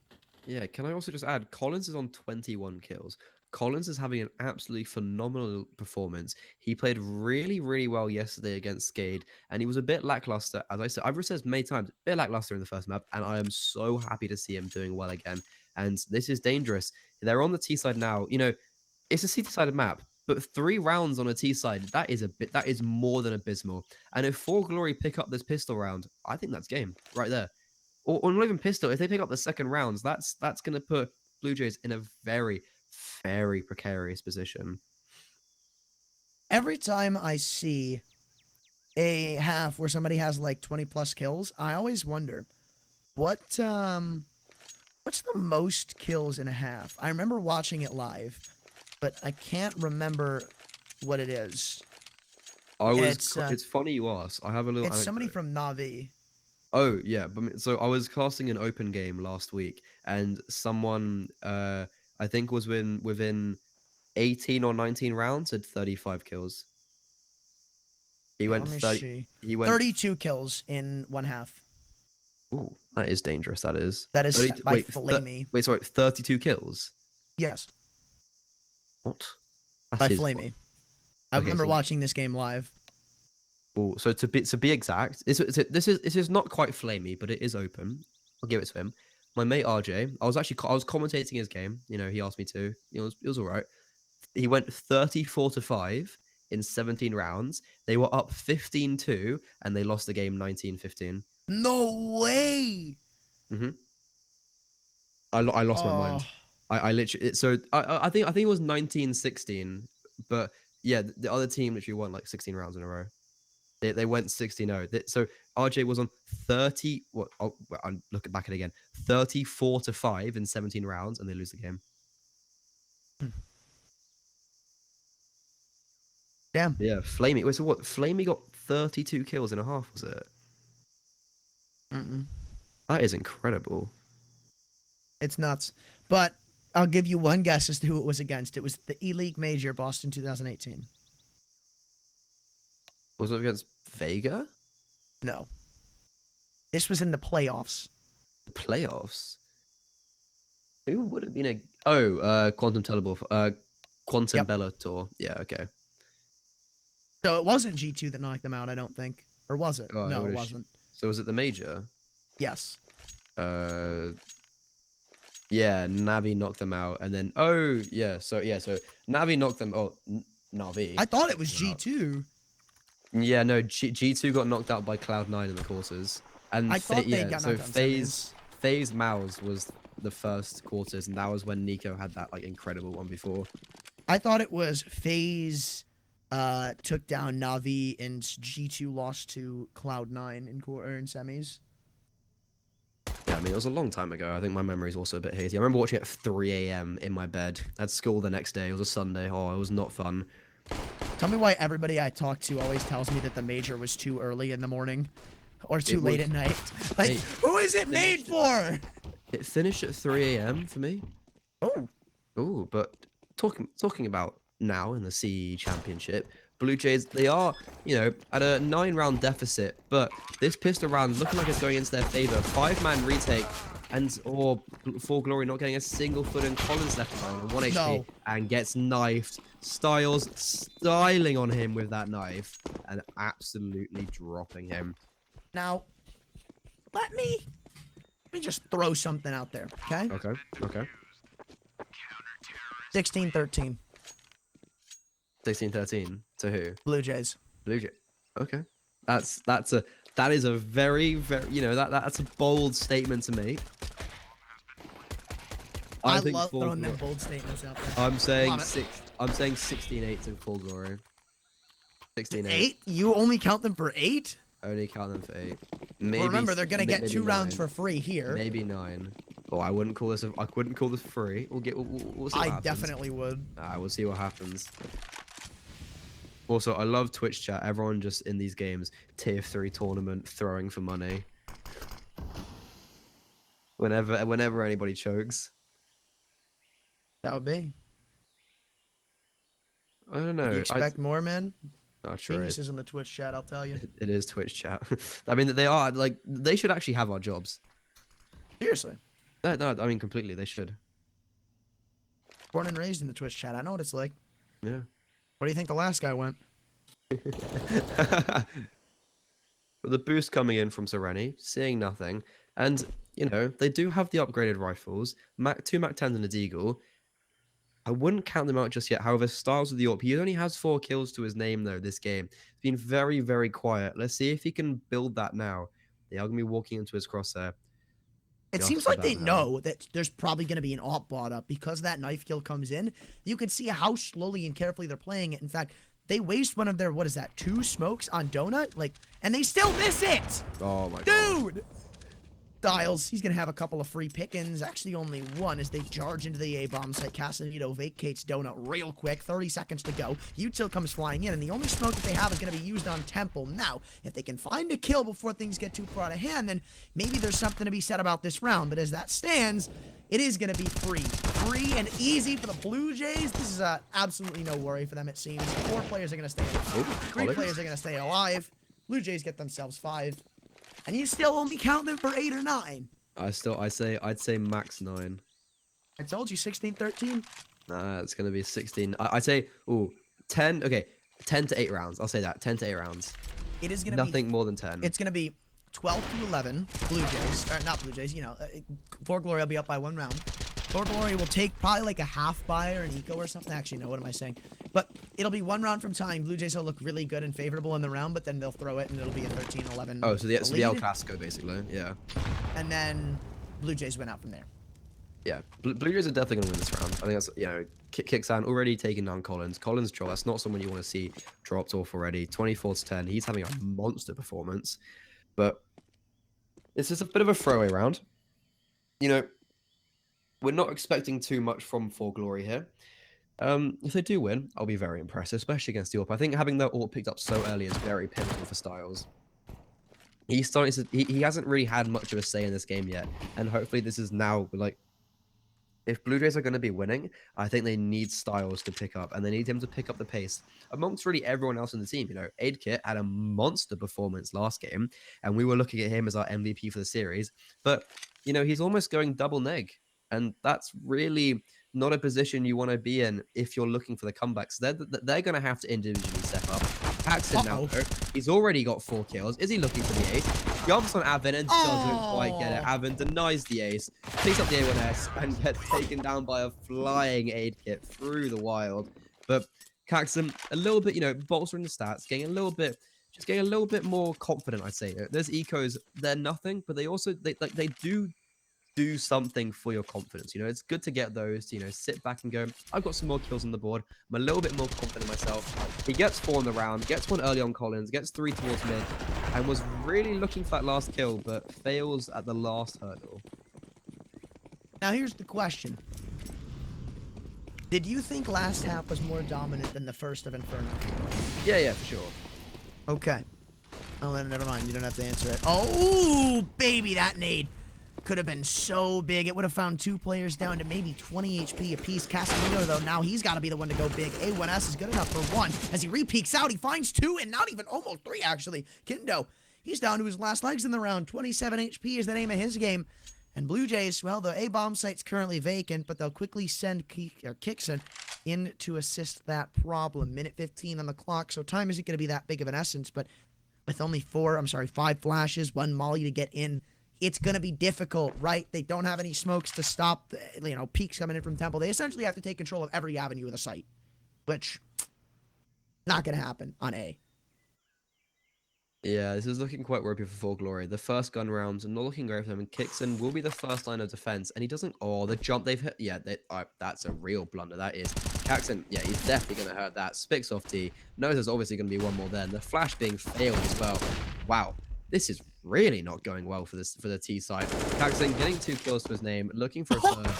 Yeah, can I also just add, Collins is on 21 kills. Collins is having an absolutely phenomenal performance. He played really, really well yesterday against Skade, and he was a bit lackluster. As I said, I've said many times, a bit lackluster in the first map, and I am so happy to see him doing well again. And this is dangerous. They're on the T side now. You know, it's a CT-sided map, but 3 rounds on a T side, that is more than abysmal. And if 4Glory pick up this pistol round, I think that's game right there. Or not even pistol. If they pick up the second rounds, that's going to put BLUEJAYS in a very, very precarious position. Every time I see a half where somebody has like 20+ kills, I always wonder what's the most kills in a half. I remember watching it live, but I can't remember what it is. It's funny you ask. I have a little. It's somebody anecdote. from Navi. Oh yeah, but so I was casting an open game last week, and someone I think was within 18 or 19 rounds had 35 kills. He went 30. He went 32 kills in one half. Ooh, that is dangerous. That is. That is 30, by wait, Flamey. wait, sorry, 32 kills. Yes. What? By Flamey. I remember so, watching this game live. Oh, so to be exact, this is not quite Flamey, but it is open. I'll give it to him. My mate RJ, I was commentating his game. You know, he asked me to. It was all right. He went 34-5 in 17 rounds. They were up 15-2, and they lost the game 19-15. No way. Mm-hmm. I lost my mind. I literally. So I think it was 19-16, but yeah, the other team literally won like 16 rounds in a row. They went 16-0. So RJ was on 30. What? Oh, I'm looking back at it again. 34-5 in 17 rounds, and they lose the game. Damn. Yeah, Flamey. Wait, so what? Flamey got 32 kills in a half, was it? That is incredible. It's nuts. But I'll give you one guess as to who it was against. It was the E-League Major, Boston 2018. Was it against Vega? No. This was in the playoffs. Playoffs? Who would have been a... Quantum Teleport. Quantum Bellator. Yeah, okay. So it wasn't G2 that knocked them out, I don't think. Or was it? Oh, no, it wasn't. So was it the Major? Yes. Yeah, Navi knocked them out, and then so Navi knocked them. Oh, Navi. I thought it was G2. Yeah, no, G2 got knocked out by Cloud9 in the quarters, and I thought they got knocked out. FaZe Mouse was the first quarters, and that was when Nico had that like incredible 1v4. I thought it was FaZe took down Navi and G2 lost to Cloud9 in quarter and semis. Yeah, I mean, it was a long time ago. I think my memory's also a bit hazy. I remember watching it at 3 a.m. in my bed. I had school the next day. It was a Sunday. Oh, it was not fun. Tell me why everybody I talk to always tells me that the major was too early in the morning or too late at night. Like, Hey, who is it made for? It finished at 3 a.m. for me. Oh, Oh, but talking about now in the CEE Championship, Blue Jays, they are, at a 9-round deficit, but this pistol round looking like it's going into their favor. 5-man retake, or 4Glory not getting a single foot in. Collins left behind on 1 HP No. and gets knifed. Styles styling on him with that knife and absolutely dropping him. now let me just throw something out there, okay? Okay. 16-13, 16-13 to who? Blue Jays. Blue Jay. Okay. That is a very, that's a bold statement to make. I think love Full throwing them Glory- bold statements out there. I'm saying Love it. I'm saying 16-8 to 4Glory. 16-8. 8? You only count them for 8? Only count them for 8. Maybe. Well, remember, they're gonna get maybe 2 rounds 9. for free here. Maybe 9. Oh, I wouldn't call this. I wouldn't call this free. We'll see what I happens. definitely would. We'll see what happens. Also, I love Twitch chat. Everyone just in these games, tier 3 tournament, throwing for money. Whenever anybody chokes. That would be. I don't know. You expect more, man? Not sure. Geniuses in the Twitch chat, I'll tell you. It is Twitch chat. I mean, they are like they should actually have our jobs. Seriously. No, I mean completely. They should. Born and raised in the Twitch chat. I know what it's like. Yeah. Where do you think the last guy went? But the boost coming in from Sereni, seeing nothing, and they do have the upgraded rifles, two Mac 10s and a Deagle. I wouldn't count them out just yet. However, Styles with the AWP, he only has 4 kills to his name though this game. He's been very, very quiet. Let's see if he can build that now. They are gonna be walking into his crosshair. It Just seems like about they now. know that there's probably going to be an AWP bot up because that knife kill comes in. You can see how slowly and carefully they're playing it. In fact, they waste one of their, 2 smokes on Donut? And they still miss it! Oh my god. Dude! Styles, he's going to have a couple of free pickings. Actually, only one as they charge into the A-bomb site. Casanito vacates Donut real quick. 30 seconds to go. Util comes flying in, and the only smoke that they have is going to be used on Temple. Now, if they can find a kill before things get too far out of hand, then maybe there's something to be said about this round. But as that stands, it is going to be free. Free and easy for the Blue Jays. This is absolutely no worry for them, it seems. 4 players are going to stay alive. 3 Collins. players are going to stay alive. Blue Jays get themselves 5. And you still only count them for 8 or 9. I'd say max 9. I told you 16-13. Nah, it's gonna be 16. I'd say 10. Okay, 10 to 8 rounds. I'll say that 10 to 8 rounds. It is going to be Nothing more than 10. It's going to be 12 to 11 Blue Jays. Or not Blue Jays, 4Glory will be up by 1 round. 4Glory will take probably like a half buy or an eco or something. Actually, no, what am I saying? But it'll be 1 round from time. Blue Jays will look really good and favorable in the round, but then they'll throw it and it'll be a 13-11. Oh, so the El lead. Clasico basically. Yeah. And then Blue Jays win out from there. Yeah, Blue Jays are definitely going to win this round. I think that's, Kixan already taking down Collins. Collins drop, that's not someone you want to see dropped off already. 24-10, he's having a monster performance. But this is a bit of a throwaway round. We're not expecting too much from 4Glory here. If they do win, I'll be very impressed, especially against the AWP. I think having that AWP picked up so early is very pivotal for Styles. He's starting to, he hasn't really had much of a say in this game yet, and hopefully this is now if Blue Jays are going to be winning, I think they need Styles to pick up, and they need him to pick up the pace amongst really everyone else in the team. AidKit had a monster performance last game, and we were looking at him as our MVP for the series, but he's almost going double neg, and that's really not a position you want to be in if you're looking for the comebacks. They're going to have to individually step up. Paxton now, he's already got 4 kills. Is he looking for the ace? Jumps on Avin and doesn't quite get it. Avin denies the ace, picks up the A1S, and gets taken down by a flying aid kit through the wild. But Caxton, a little bit, bolstering the stats, getting a little bit more confident, I'd say. There's ecos, they're nothing, but they also, they do do something for your confidence. You know, it's good to get those, you know, sit back and go, I've got some more kills on the board. I'm a little bit more confident in myself. He gets 4 in the round, gets 1 early on Collins, gets 3 towards mid, and was really looking for that last kill, but fails at the last hurdle. Now, here's the question. Did you think last half was more dominant than the first of Inferno? Yeah, for sure. Okay. Oh, then never mind. You don't have to answer it. Oh, baby, that nade could have been so big. It would have found 2 players down to maybe 20 HP apiece. Casemiro, though, now he's got to be the one to go big. A1S is good enough for 1. As he re-peeks out, he finds 2, and not even almost 3, actually. Kindo, he's down to his last legs in the round. 27 HP is the name of his game. And Blue Jays, well, the A-bomb site's currently vacant, but they'll quickly send Kixon in to assist that problem. Minute 15 on the clock, so time isn't going to be that big of an essence, but with only 5 flashes, 1 molly to get in, it's going to be difficult, right? They don't have any smokes to stop, you know, peaks coming in from Temple. They essentially have to take control of every avenue of the site, which not going to happen on A. Yeah, this is looking quite ropey for 4Glory. The first gun rounds are not looking great for them, and Kixon will be the first line of defense, and he doesn't... Oh, the jump they've hit... Yeah, that's a real blunder, that is. Caxon, yeah, he's definitely going to hurt that. Spicks off T. Knows there's obviously going to be one more there, and the flash being failed as well. Wow, this is really not going well for the T side. Caxon getting 2 kills to his name, looking for a third,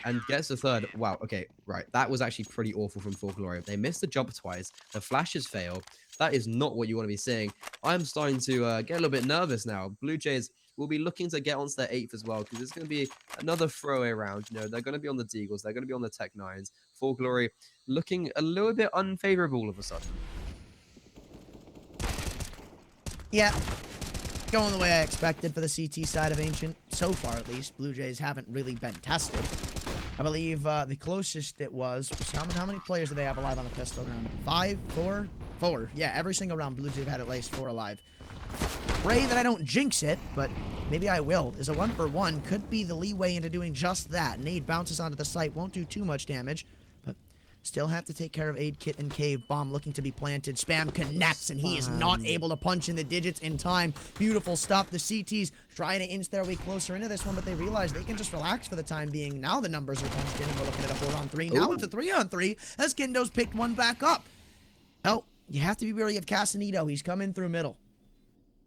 and gets a third. Wow, okay, right. That was actually pretty awful from 4Glory. They missed the jump twice. The flashes fail. That is not what you want to be seeing. I'm starting to get a little bit nervous now. Blue Jays will be looking to get onto their 8th as well, because it's going to be another throwaway round. You know, they're going to be on the Deagles. They're going to be on the Tech 9s. 4Glory looking a little bit unfavorable all of a sudden. Yeah, going the way I expected for the CT side of Ancient. So far, at least, Blue Jays haven't really been tested. I believe the closest it was how many players do they have alive on the pistol round? 5, 4? 4. Yeah, every single round Blue Jays have had at least 4 alive. Pray that I don't jinx it, but maybe I will. Is a 1-for-1 could be the leeway into doing just that. Nade bounces onto the site, won't do too much damage, but still have to take care of Aid Kit and Cave. Bomb looking to be planted. Spam connects, and he is not able to punch in the digits in time. Beautiful stuff. The CTs trying to inch their way closer into this one, but they realize they can just relax for the time being. Now the numbers are punched in, and we're looking at a 4-on-3. Now it's a 3-on-3 as Kindo's picked one back up. Oh, you have to be wary of Casanito. He's coming through middle.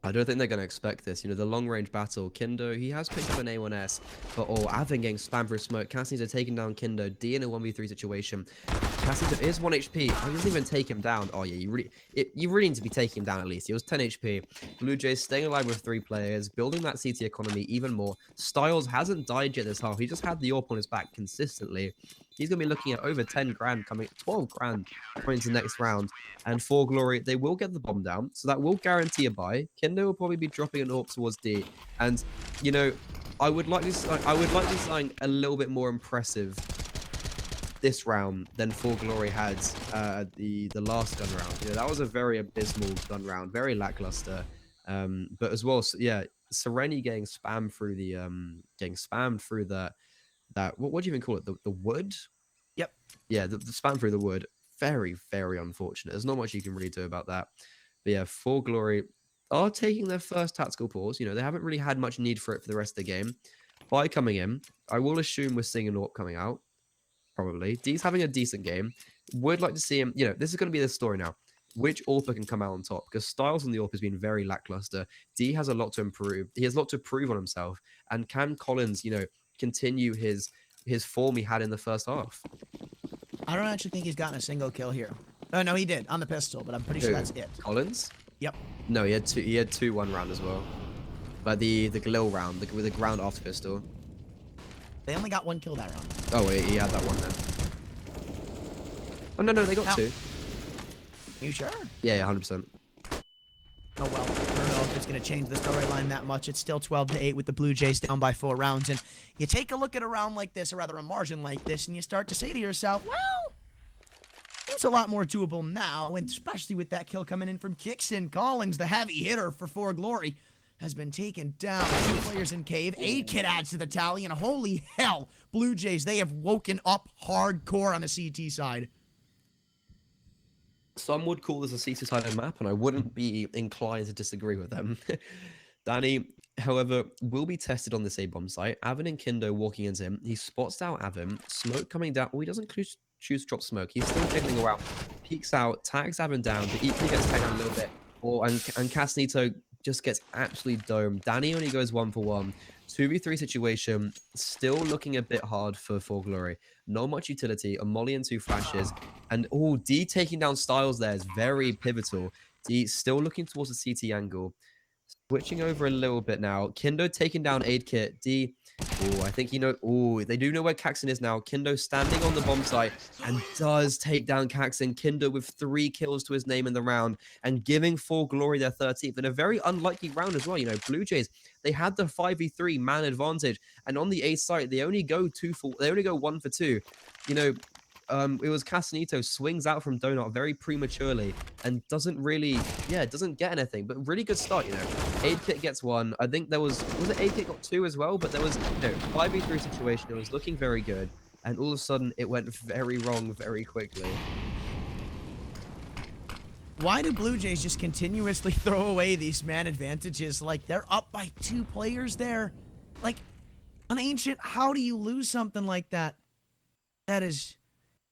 I don't think they're going to expect this. You know, the long-range battle, Kindo, he has picked up an A1S, but Avin getting spammed through smoke. Cassie's taking down Kindo. D in a 1v3 situation. Cassie is 1 HP. He doesn't even take him down. Oh, yeah, you really need to be taking him down at least. He was 10 HP. Blue Jays staying alive with 3 players, building that CT economy even more. Styles hasn't died yet this half. He just had the AWP on his back consistently. He's going to be looking at over 10 grand coming, 12 grand coming to the next round. And 4Glory, they will get the bomb down, so that will guarantee a buy. Kindo will probably be dropping an AWP towards D. And, you know, I would like to sign a little bit more impressive this round than 4Glory had the last gun round. You know, that was a very abysmal gun round, very lackluster. But as well, yeah, Sereni getting spammed through that what do you even call it? The wood? Yep. Yeah, the spam through the wood. Very, very unfortunate. There's not much you can really do about that. But yeah, 4Glory are taking their first tactical pause. You know, they haven't really had much need for it for the rest of the game. By coming in, I will assume we're seeing an AWP coming out. Probably. D's having a decent game. Would like to see him, you know, this is going to be the story now. Which AWPer can come out on top? Because Styles on the AWP has been very lackluster. D has a lot to improve. He has a lot to prove on himself. And can Collins, you know, continue his form he had in the first half? I don't actually think he's gotten a single kill here. Oh, no, he did on the pistol, but I'm pretty sure that's it. Collins? Yep. No, he had two 1 round as well. But the Galil round, with the ground after pistol. They only got 1 kill that round. Oh, he had that one then. Oh, no, they got 2. You sure? Yeah, 100%. Oh, well, I don't know if it's going to change the storyline that much. It's still 12-8 with the Blue Jays down by 4 rounds. And you take a look at a round like this, or rather a margin like this, and you start to say to yourself, well, it's a lot more doable now, and especially with that kill coming in from Kixon. Collins, the heavy hitter for 4Glory, has been taken down. 2 players in cave. Aid Kit adds to the tally, and holy hell, Blue Jays, they have woken up hardcore on the CT side. Some would call this a CT-sided map, and I wouldn't be inclined to disagree with them. Danny, however, will be tested on this A-bomb site. Avon and Kindo walking into him. He spots out Avon. Smoke coming down. Oh, he doesn't choose to drop smoke. He's still jiggling around. Peeks out, tags Avon down, but equally gets tagged down a little bit. And Casanito just gets absolutely domed. Danny only goes 1-for-1. 2v3 situation, still looking a bit hard for 4Glory. Not much utility, a molly and 2 flashes. And D taking down Styles there is very pivotal. D still looking towards the CT angle. Switching over a little bit now. Kindo taking down Aid Kit. D. I think they do know where Caxon is now. Kindo standing on the bomb site and does take down Caxon. Kindo with 3 kills to his name in the round and giving 4Glory their 13th in a very unlikely round as well. Blue Jays, they had the 5v3 man advantage, and on the A site, they only go 1 for 2. It was Casanito swings out from Donut very prematurely and doesn't get anything, but really good start. Aid Kit gets 1. I think was it Aid Kit got 2 as well, but there was 5v3 situation. It was looking very good, and all of a sudden it went very wrong very quickly. Why do Blue Jays just continuously throw away these man advantages? Like, they're up by 2 players there. Like, on Ancient, how do you lose something like that? That is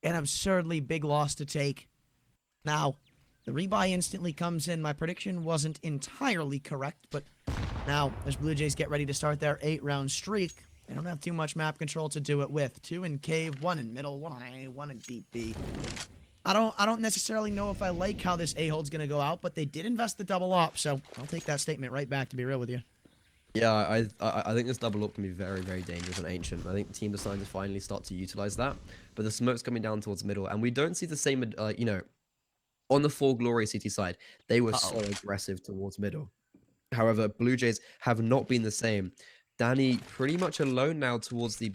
an absurdly big loss to take. Now, the rebuy instantly comes in. My prediction wasn't entirely correct, but now, as Blue Jays get ready to start their 8-round streak, they don't have too much map control to do it with. 2 in cave, 1 in middle, 1 in A, 1 in deep B. I don't necessarily know if I like how this A-hold's gonna go out, but they did invest the double op, so I'll take that statement right back, to be real with you. Yeah, I think this double up can be very, very dangerous on Ancient. I think the team decided to finally start to utilize that, but the smoke's coming down towards middle, and we don't see the same, on the 4Glory CT side, they were so aggressive towards middle. However, Blue Jays have not been the same. Danny pretty much alone now towards the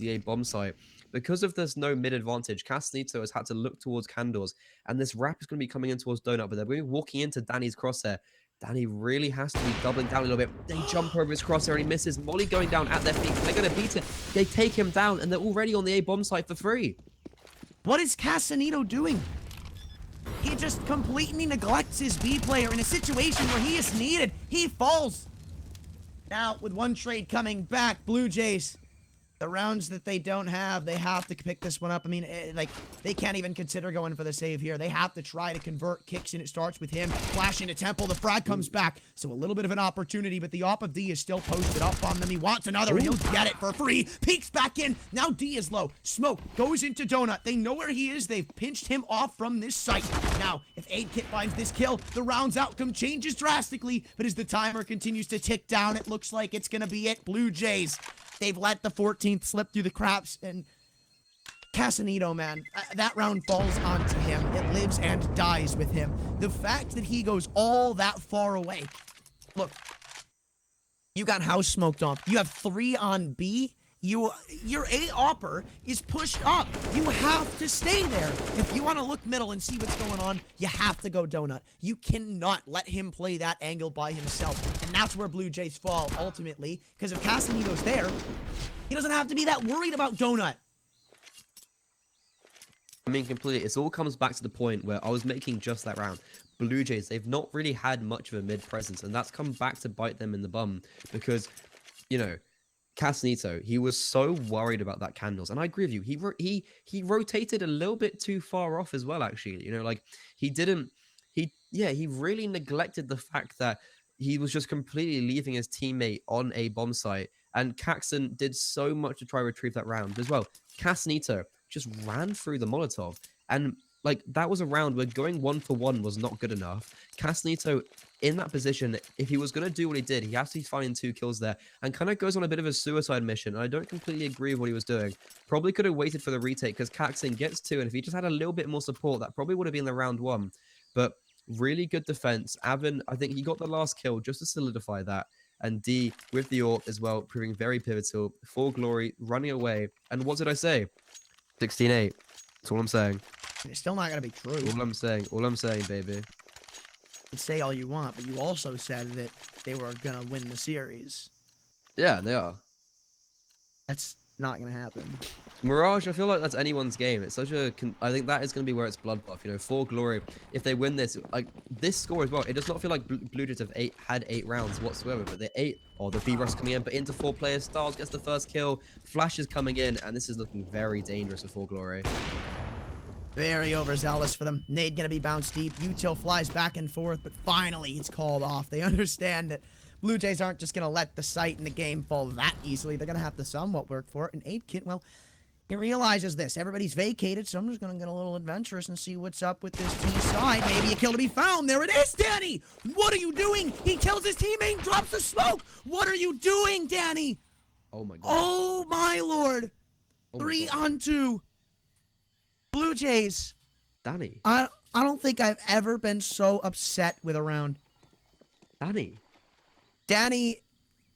A bomb site. Because of there's no mid advantage, Casanito has had to look towards Candles, and this wrap is going to be coming in towards Donut, but they're going to be walking into Danny's crosshair. Danny really has to be doubling down a little bit. They jump over his crosshair and he misses. Molly going down at their feet. They're going to beat it. They take him down and they're already on the A bomb site for free. What is Casanito doing? He just completely neglects his B player in a situation where he is needed. He falls. Now, with 1 trade coming back, Blue Jays, the rounds that they don't have, they have to pick this one up. I mean, they can't even consider going for the save here. They have to try to convert kicks, and it starts with him flashing to Temple. The frag comes back, so a little bit of an opportunity, but the op of D is still posted up on them. He wants another, and he'll get it for free. Peeks back in. Now D is low. Smoke goes into Donut. They know where he is. They've pinched him off from this site. Now, if Aid Kit finds this kill, the round's outcome changes drastically, but as the timer continues to tick down, it looks like it's going to be it. Blue Jays, they've let the 14th slip through the cracks, and Casanito, man, that round falls onto him. It lives and dies with him. The fact that he goes all that far away. Look, you got house smoked off. You have 3 on B. Your A-opper is pushed up. You have to stay there. If you want to look middle and see what's going on, you have to go Donut. You cannot let him play that angle by himself. And that's where Blue Jays fall, ultimately. Because if Casanito's there, he doesn't have to be that worried about Donut. I mean, completely. It all comes back to the point where I was making just that round. Blue Jays, they've not really had much of a mid presence, and that's come back to bite them in the bum because, Casanito, he was so worried about that Candles, and I agree with you. He rotated a little bit too far off as well. Actually, he really neglected the fact that he was just completely leaving his teammate on a bomb site, and Caxon did so much to try to retrieve that round as well. Casanito just ran through the Molotov, and that was a round where going 1-for-1 was not good enough. Casanito, in that position, if he was going to do what he did, he has to be finding 2 kills there and kind of goes on a bit of a suicide mission. And I don't completely agree with what he was doing. Probably could have waited for the retake because Caxon gets 2. And if he just had a little bit more support, that probably would have been the round 1. But really good defense. Avon, I think he got the last kill just to solidify that. And D with the AWP as well, proving very pivotal. 4Glory running away. And what did I say? 16-8. That's all I'm saying. It's still not going to be true. All I'm saying, baby. You can say all you want, but you also said that they were going to win the series. Yeah, they are. That's not gonna happen. Mirage, I feel like that's anyone's game. It's such a. I think that is going to be where it's bloodbath. You know, 4Glory, if they win this, like this score as well, it does not feel like Blue Jays have had 8 rounds whatsoever. But they're 8. Oh, the B-Rush coming in, but into 4 players. Styles gets the first kill. Flash is coming in, and this is looking very dangerous for 4Glory. Very overzealous for them. Nade gonna be bounced deep. Util flies back and forth, but finally it's called off. They understand that Blue Jays aren't just gonna let the site and the game fall that easily. They're gonna have to somewhat work for it. And 8kit, well, he realizes this. Everybody's vacated, so I'm just going to get a little adventurous and see what's up with this T side. Maybe a kill to be found. There it is, Danny! What are you doing? He kills his teammate, drops the smoke! What are you doing, Danny? Oh my god. Oh my lord! Oh my 3 God. on 2. Blue Jays. Danny. I don't think I've ever been so upset with a round. Danny,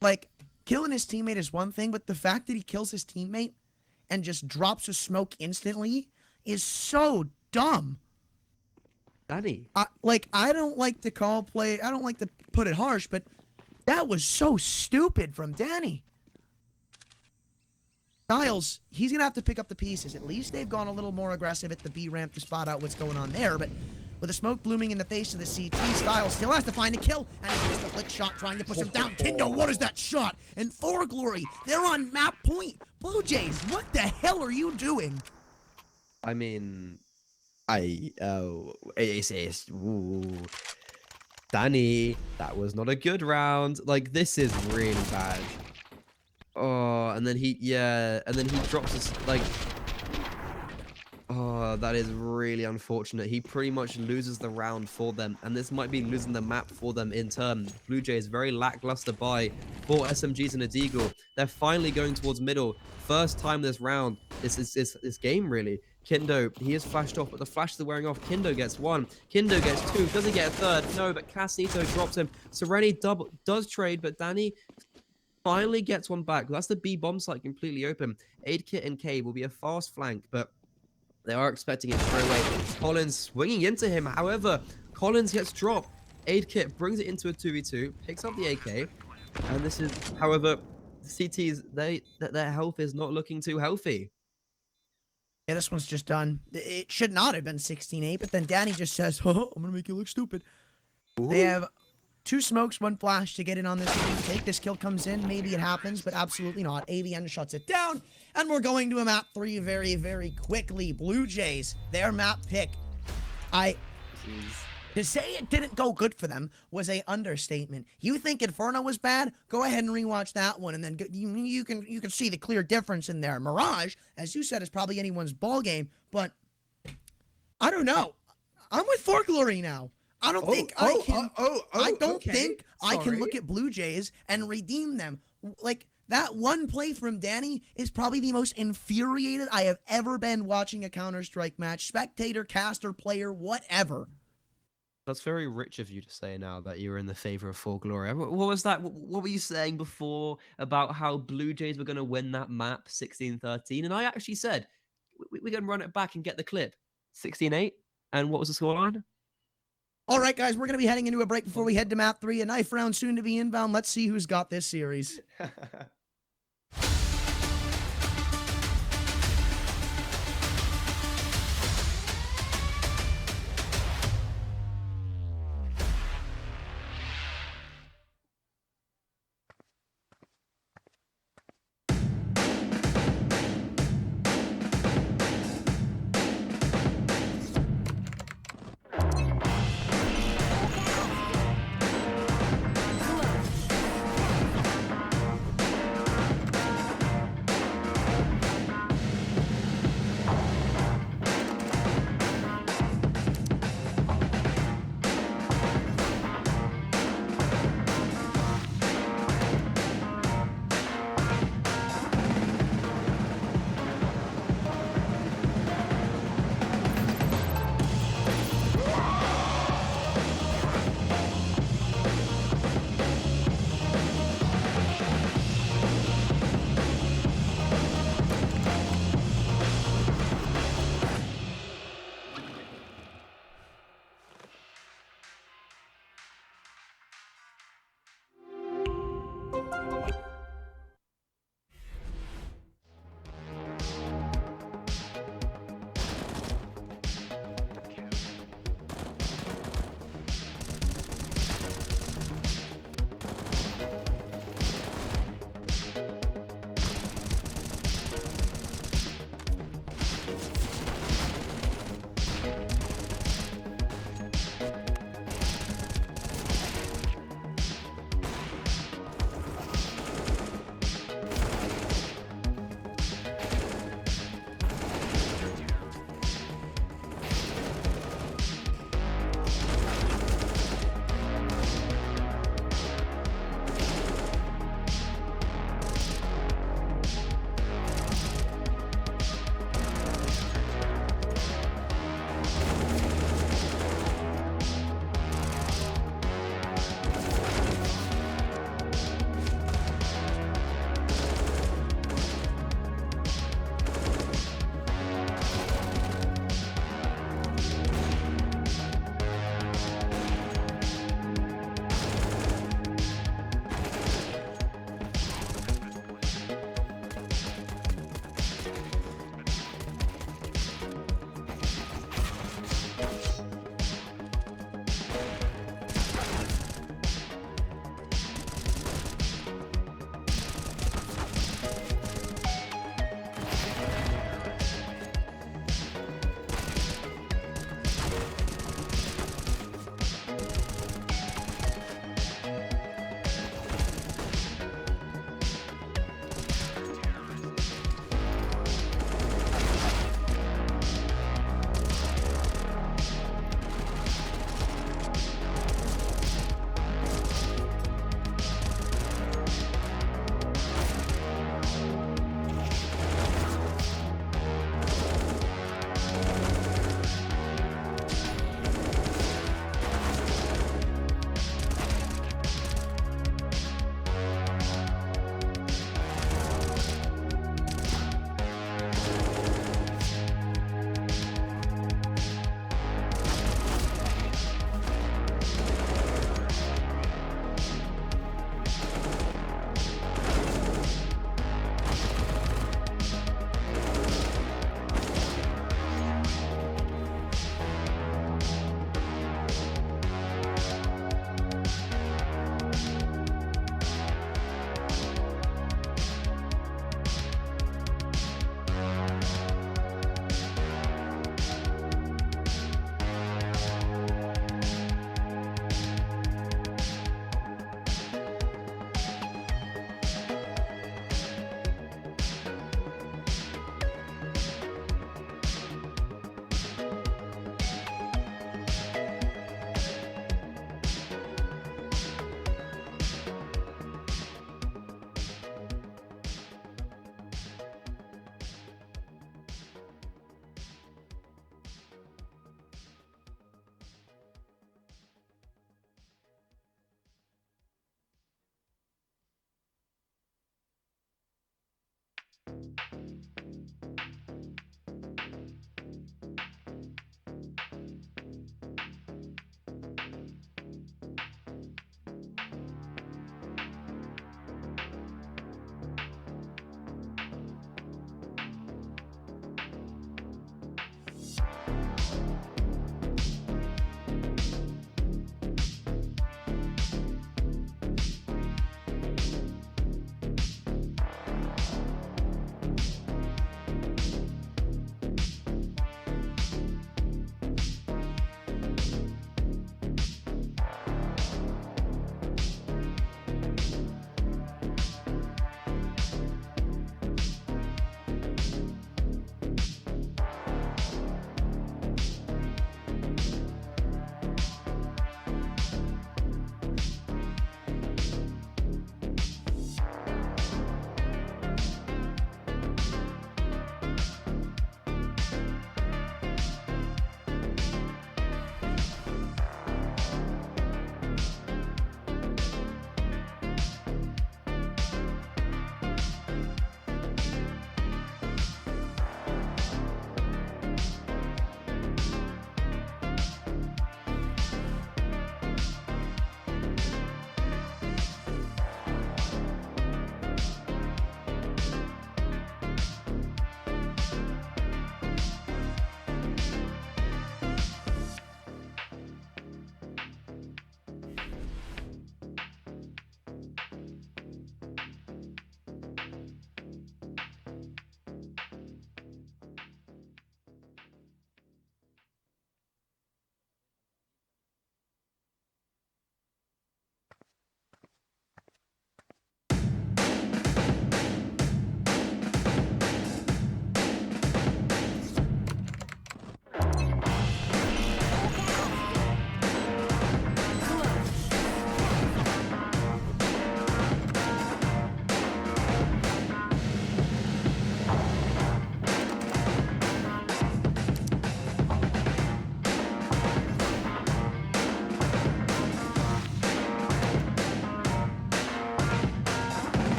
like, killing his teammate is one thing, but the fact that he kills his teammate and just drops a smoke instantly is so dumb. Danny. I don't like to call play, I don't like to put it harsh, but that was so stupid from Danny. Styles, he's going to have to pick up the pieces. At least they've gone a little more aggressive at the B ramp to spot out what's going on there, but with the smoke blooming in the face of the CT, Styles still has to find a kill, and he missed a flick shot trying to push him down. Kindo, what is that shot? And 4Glory, they're on map point. Blue Jays, what the hell are you doing? I mean, it's ooh. Danny, that was not a good round. Like, this is really bad. Oh, and then he drops us, like, oh, that is really unfortunate. He pretty much loses the round for them, and this might be losing the map for them in turn. Blue Jays, very lackluster buy. 4 SMGs and a Deagle. They're finally going towards middle. First time this round, this game, really. Kindo, he is flashed off, but the flashes are wearing off. Kindo gets 1. Kindo gets 2. Does he get a 3rd? No, but Casito drops him. Sereni does trade, but Danny finally gets one back. That's the B bomb site completely open. 8kit and K will be a fast flank, but they are expecting it straight away. Collins swinging into him. However, Collins gets dropped. 8kit brings it into a 2v2, picks up the AK, and this is, however, CT's, their health is not looking too healthy. Yeah, this one's just done. It should not have been 16-8, but then Danny just says, oh, I'm going to make you look stupid. Ooh. They have 2 smokes, 1 flash to get in on this take. This kill comes in. Maybe it happens, but absolutely not. AVN shuts it down, and we're going to a map 3 very, very quickly. Blue Jays, their map pick. To say it didn't go good for them was a understatement. You think Inferno was bad? Go ahead and rewatch that one, and then you can see the clear difference in there. Mirage, as you said, is probably anyone's ball game, but I don't know. I'm with 4Glory now. I don't think I can look at Blue Jays and redeem them. Like, that one play from Danny is probably the most infuriated I have ever been watching a Counter-Strike match. Spectator, caster, player, whatever. That's very rich of you to say now that you're in the favor of 4Glory. What was that? What were you saying before about how Blue Jays were going to win that map 16-13? And I actually said, we're going to run it back and get the clip. 16-8. And what was the scoreline? All right, guys, we're going to be heading into a break before we head to map 3. A knife round soon to be inbound. Let's see who's got this series.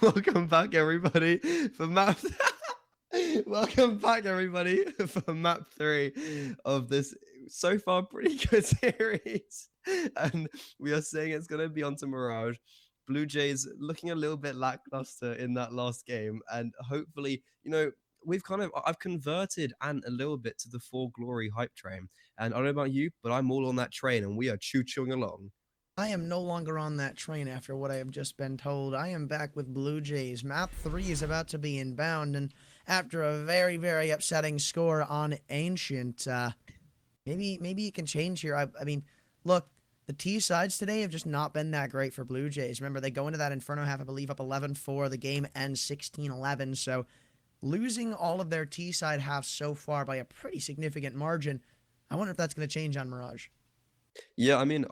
Welcome back, everybody, for map. Welcome back, everybody, for map 3 of this so far pretty good series. And we are saying it's going to be onto Mirage. Blue Jays looking a little bit lackluster in that last game, and hopefully, I've converted Ant a little bit to the 4Glory hype train. And I don't know about you, but I'm all on that train, and we are choo-chooing along. I am no longer on that train after what I have just been told. I am back with Blue Jays. Map 3 is about to be inbound, and after a very, very upsetting score on Ancient, maybe you can change here. I mean, look, the T sides today have just not been that great for Blue Jays. Remember, they go into that Inferno half, I believe, up 11-4. The game ends 16-11, so losing all of their T side halves so far by a pretty significant margin. I wonder if that's going to change on Mirage. Yeah, I mean,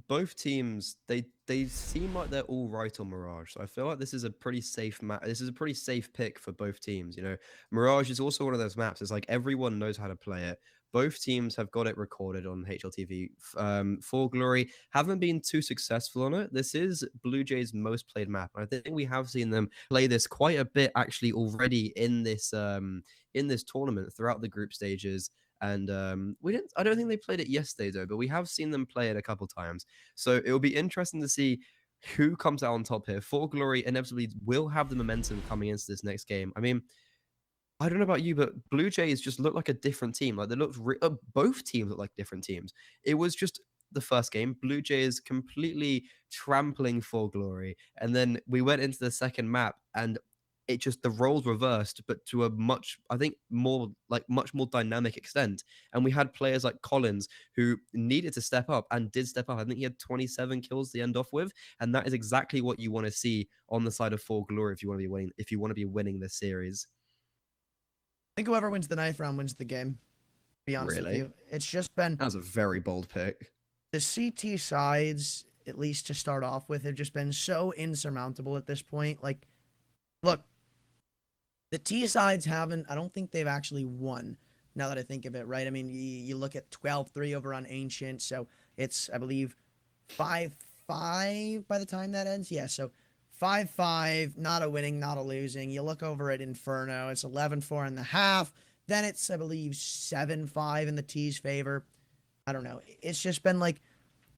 both teams they seem like they're all right on Mirage. So I feel like this is a pretty safe map. This is a pretty safe pick for both teams. Mirage is also one of those maps. It's like everyone knows how to play it. Both teams have got it recorded on HLTV. 4Glory haven't been too successful on it. This is Blue Jays' most played map. And I think we have seen them play this quite a bit actually already in this tournament throughout the group stages. And I don't think they played it yesterday though, but we have seen them play it a couple times. So it'll be interesting to see who comes out on top here. 4Glory inevitably will have the momentum coming into this next game. I mean, I don't know about you, but Blue Jays just look like a different team. Like they looked, both teams look like different teams. It was just the first game, Blue Jays completely trampling 4Glory, and then we went into the second map, and it just the roles reversed, but to a much more dynamic extent. And we had players like Collins who needed to step up and did step up. I think he had 27 kills to end off with, and that is exactly what you want to see on the side of 4Glory if you want to be winning. If you want to be winning this series. I think whoever wins the knife round wins the game. To be honest with you, it's just been That was a very bold pick. the CT sides, at least to start off with, have just been so insurmountable at this point. Like, look, the T sides haven't, I don't think they've actually won, now that I think of it, right? I mean, you look at 12-3 over on Ancient, so it's, I believe, 5-5 by the time that ends. Yeah, so 5-5, not a winning, not a losing. You look over at Inferno, it's 11-4 in the half. Then it's, I believe, 7-5 in the T's favor. I don't know. It's just been like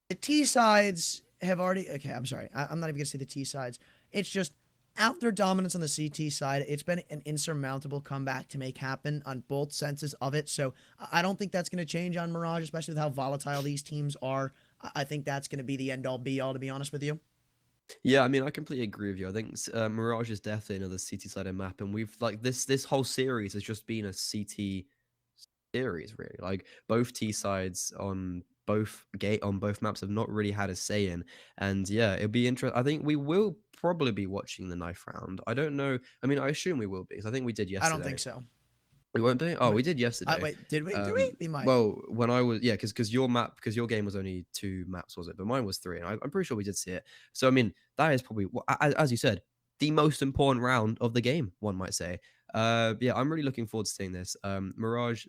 the T sides have already. Okay, I'm sorry. I'm not even going to say the T sides. It's just after dominance on the CT side, it's been an insurmountable comeback to make happen on both senses of it. So I don't think that's going to change on Mirage, especially with how volatile these teams are. I think that's going to be the end all be all, to be honest with you. Yeah, I mean, I completely agree with you. I think Mirage is definitely another CT-sided map, and we've like this whole series has just been a CT series, really. Like both T sides on both maps have not really had a say in, and yeah, it'll be interesting. I think we will probably be watching the knife round. I don't know. I mean, I assume we will be, because I think we did yesterday. I don't think so. We won't be. Oh, we did yesterday. Wait, did we? Did we? We might. Well, when I was, yeah, because your game was only 2 maps, was it? But mine was 3, and I'm pretty sure we did see it. So I mean, that is probably, as you said, the most important round of the game, one might say. Yeah, I'm really looking forward to seeing this. Mirage,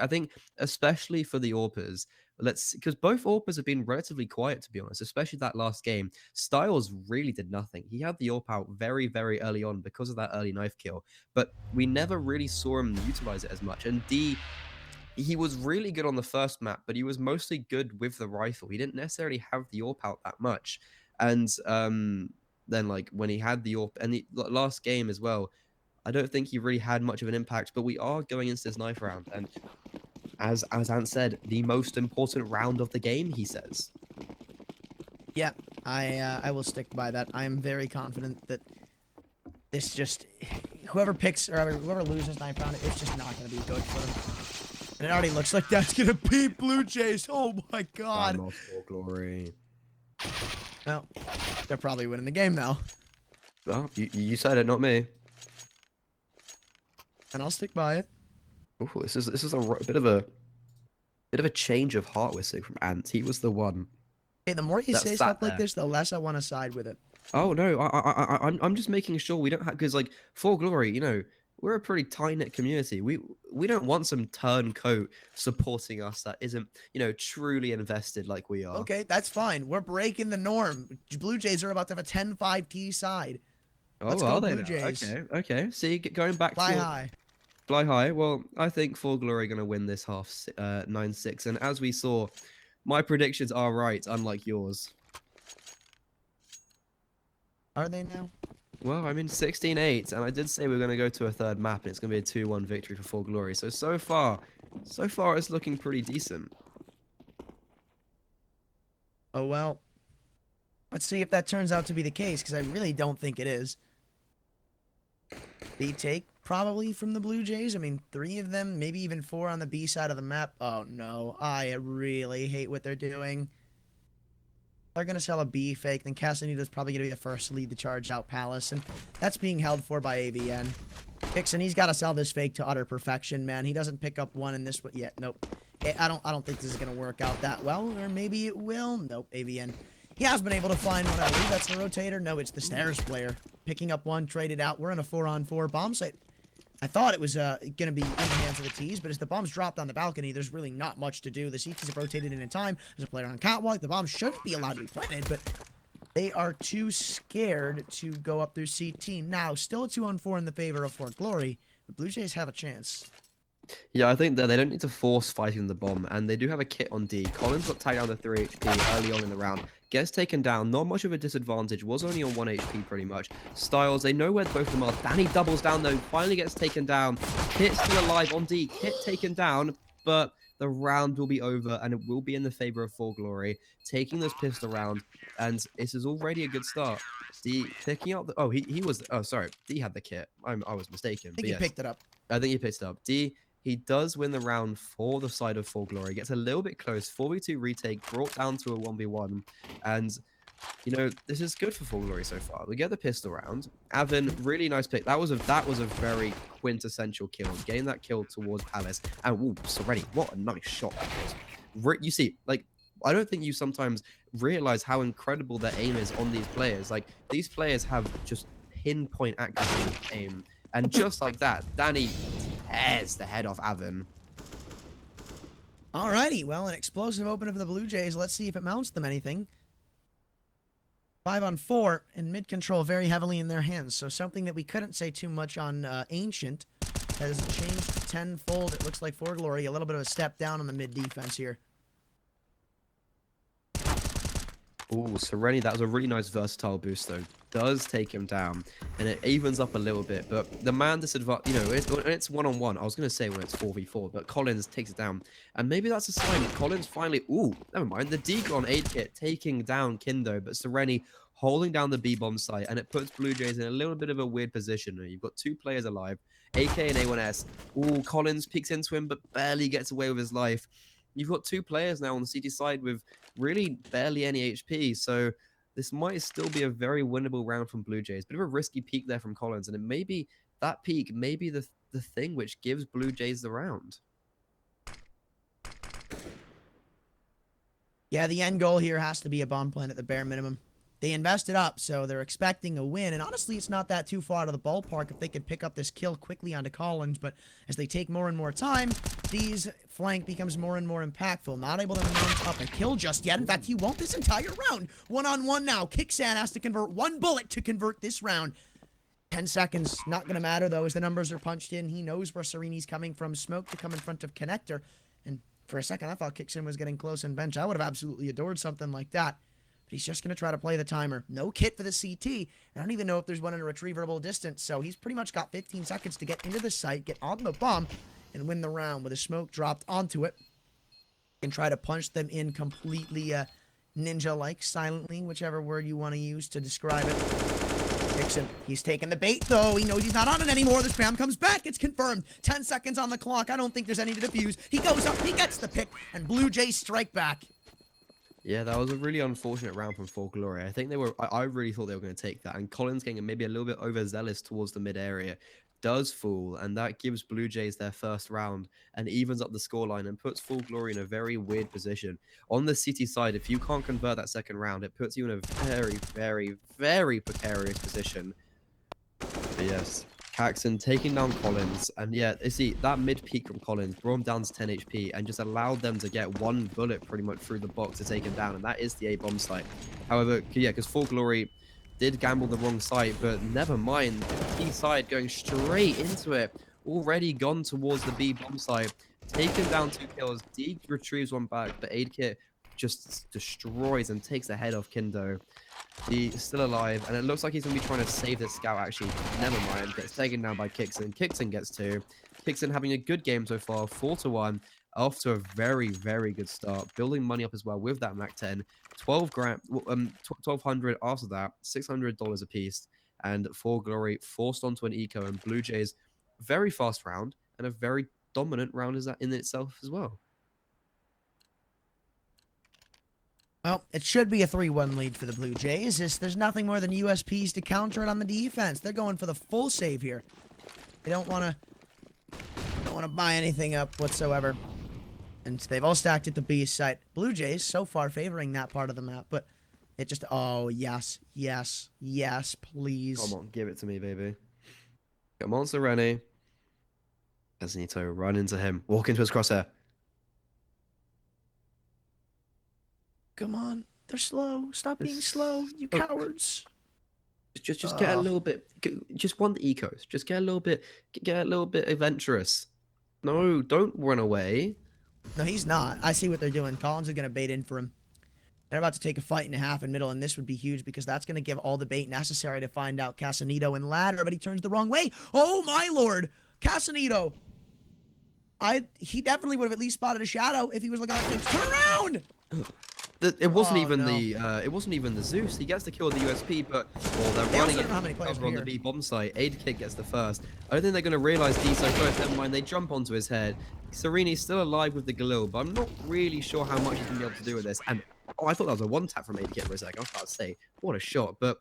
I think, especially for the AWPers, because both AWPers have been relatively quiet, to be honest, especially that last game. Styles really did nothing. He had the AWP out very, very early on because of that early knife kill, but we never really saw him utilize it as much. And D, he was really good on the first map, but he was mostly good with the rifle. He didn't necessarily have the AWP out that much. And then, like, when he had the AWP, and the last game as well, I don't think he really had much of an impact, but we are going into this knife round, and as Ant said, the most important round of the game, he says. Yeah, I will stick by that. I am very confident that this just, whoever picks or whoever loses knife round, it's just not going to be good for them. And it already looks like that's going to beat Blue Jays. Oh my god. 4Glory. Well, they're probably winning the game now. Well, you said it, not me. And I'll stick by it. Ooh, this is a bit of a change of heart we're seeing from Ant. He was the one. Hey, the more you say stuff like this, the less I want to side with it. Oh no, I'm just making sure we don't have, because like 4Glory, we're a pretty tight-knit community. We don't want some turncoat supporting us that isn't, truly invested like we are. Okay, that's fine. We're breaking the norm. Blue Jays are about to have a 10-5 T side. Let's Oh, go are they Blue now? Jays. Okay, okay. See, going back to Fly your high. fly high. Well, I think 4Glory going to win this half 9-6. And as we saw, my predictions are right, unlike yours. Are they now? Well, I'm in 16-8, and I did say we are going to go to a third map, and it's going to be a 2-1 victory for 4Glory. So far it's looking pretty decent. Oh, well. Let's see if that turns out to be the case, because I really don't think it is. B take probably from the Blue Jays. I mean, 3 of them, maybe even 4 on the B side of the map. Oh, no. I really hate what they're doing. They're going to sell a B fake, then Castaneda's probably going to be the first to lead the charge out Palace, and that's being held for by AVN. Dixon, he's got to sell this fake to utter perfection, man. He doesn't pick up one in this one yet. Nope. I don't think this is going to work out that well, or maybe it will. Nope, AVN. He has been able to find one. I believe that's the rotator. No, it's the stairs player. Picking up one, traded out. We're in a 4-on-4 bomb site. I thought it was going to be in the hands of the T's, but as the bombs dropped on the balcony, there's really not much to do. The CTs have rotated in time. There's a player on catwalk. The bomb shouldn't be allowed to be planted, but they are too scared to go up through CT. Now, still a 2-on-4 in the favor of 4Glory. The Blue Jays have a chance. Yeah, I think that they don't need to force fighting the bomb, and they do have a kit on D. Collins got tagged down to 3 HP early on in the round. Gets taken down, not much of a disadvantage, was only on 1 HP pretty much. Styles, they know where both of them are. Danny doubles down though, finally gets taken down. Kit still alive on D, Kit taken down, but the round will be over, and it will be in the favor of 4Glory, taking this pistol round, and this is already a good start. D picking up the... Oh, he was... Oh, sorry. D had the kit. I was mistaken. I think he picked it up. I think he picked it up. D... He does win the round for the side of 4Glory. Gets a little bit close. 4v2 retake, brought down to a 1v1. And, you know, this is good for 4Glory so far. We get the pistol round. Avin, really nice pick. That was a very quintessential kill. Getting that kill towards Palace. And, ooh, Serenity, what a nice shot that was. You see, like, I don't think you sometimes realize how incredible their aim is on these players. Like, these players have just pinpoint accuracy with aim. And just like that, Danny tears the head off Avin. Alrighty, well, an explosive opener for the Blue Jays. Let's see if it mounts them anything. 5-on-4, and mid-control very heavily in their hands. So something that we couldn't say too much on Ancient has changed tenfold. It looks like 4Glory, a little bit of a step down on the mid-defense here. Ooh, Serenity, that was a really nice versatile boost, though. Does take him down, and it evens up a little bit. But the man disadvantage, you know, it's 1-on-1. I was going to say when it's 4v4, but Collins takes it down. And maybe that's a sign that Collins finally... Ooh, never mind. The Deagron aid kit taking down Kindo, but Serenity holding down the B-bomb site, and it puts Blue Jays in a little bit of a weird position. You've got 2 players alive, AK and A1S. Ooh, Collins peeks into him, but barely gets away with his life. You've got 2 players now on the CT side with really barely any HP, so this might still be a very winnable round from Blue Jays. Bit of a risky peek there from Collins, and it may be that peak, maybe the thing which gives Blue Jays the round. Yeah, the end goal here has to be a bomb plant at the bare minimum. They invested up, so they're expecting a win. And honestly, it's not that too far out of the ballpark if they could pick up this kill quickly onto Collins. But as they take more and more time, D's flank becomes more and more impactful. Not able to mount up a kill just yet. In fact, he won't this entire round. 1-on-1 now. Kicksan has to convert 1 bullet to convert this round. 10 seconds. Not going to matter, though, as the numbers are punched in. He knows where Sereni's coming from. Smoke to come in front of Connector. And for a second, I thought Kicksan was getting close and bench. I would have absolutely adored something like that. But he's just going to try to play the timer. No kit for the CT. I don't even know if there's one in a retrievable distance. So he's pretty much got 15 seconds to get into the site, get on the bomb, and win the round with a smoke dropped onto it. And try to punch them in completely ninja-like, silently, whichever word you want to use to describe it. Dixon, he's taking the bait, though. He knows he's not on it anymore. The spam comes back. It's confirmed. 10 seconds on the clock. I don't think there's any to defuse. He goes up. He gets the pick. And Blue Jays strike back. Yeah, that was a really unfortunate round from 4Glory. I think they were... I really thought they were going to take that. And Collins getting maybe a little bit overzealous towards the mid area does fool. And that gives Blue Jays their first round and evens up the scoreline and puts 4Glory in a very weird position. On the City side, if you can't convert that second round, it puts you in a very, very, very precarious position. But yes, Caxton taking down Collins, and yeah, you see that mid peak from Collins brought him down to 10 HP and just allowed them to get 1 bullet pretty much through the box to take him down, and that is the A bomb site. However, yeah, because 4Glory Did gamble the wrong side, but never mind. T side going straight into it. Already gone towards the B bomb site. Taken down 2 kills. D retrieves one back, but Aid Kit just destroys and takes the head off Kindo. He's still alive, and it looks like he's going to be trying to save this scout, actually. Never mind. Gets taken down by Kixon. Kixon gets 2. Kixon having a good game so far, 4-1. Off to a very, very good start. Building money up as well with that Mac 10. 12 grand, 1200 after that, $600 a piece. And 4Glory forced onto an eco, and Blue Jays, very fast round, and a very dominant round is that in itself as well. Well, it should be a 3-1 lead for the Blue Jays. There's nothing more than USPs to counter it on the defense. They're going for the full save here. They don't want to buy anything up whatsoever. And they've all stacked at the B site. Blue Jays so far favoring that part of the map, but it just, oh, yes, yes, yes, please. Come on, give it to me, baby. Come on, Sereni. Casanito, run into him. Walk into his crosshair. Come on. They're slow. Stop being slow, you cowards. Just get a little bit, just want the ecos. Just get a little bit adventurous. No, don't run away. No, he's not. I see what they're doing. Collins is going to bait in for him. They're about to take a fight and a half in middle, and this would be huge because that's going to give all the bait necessary to find out Casanito and Ladder, but he turns the wrong way. Oh, my lord. Casanito. He definitely would have at least spotted a shadow if he was looking at things. Turn around! It wasn't even no. it wasn't even the Zeus. He gets to kill the USP, but they're running it over on the B bomb site. Aid Kit gets the first. I don't think they're going to realize D so close. Never mind, they jump onto his head. Sereni's still alive with the Galil, but I'm not really sure how much he's going to be able to do with this. And oh, I thought that was a one tap from Aid Kit for a second. I was about to say, what a shot. But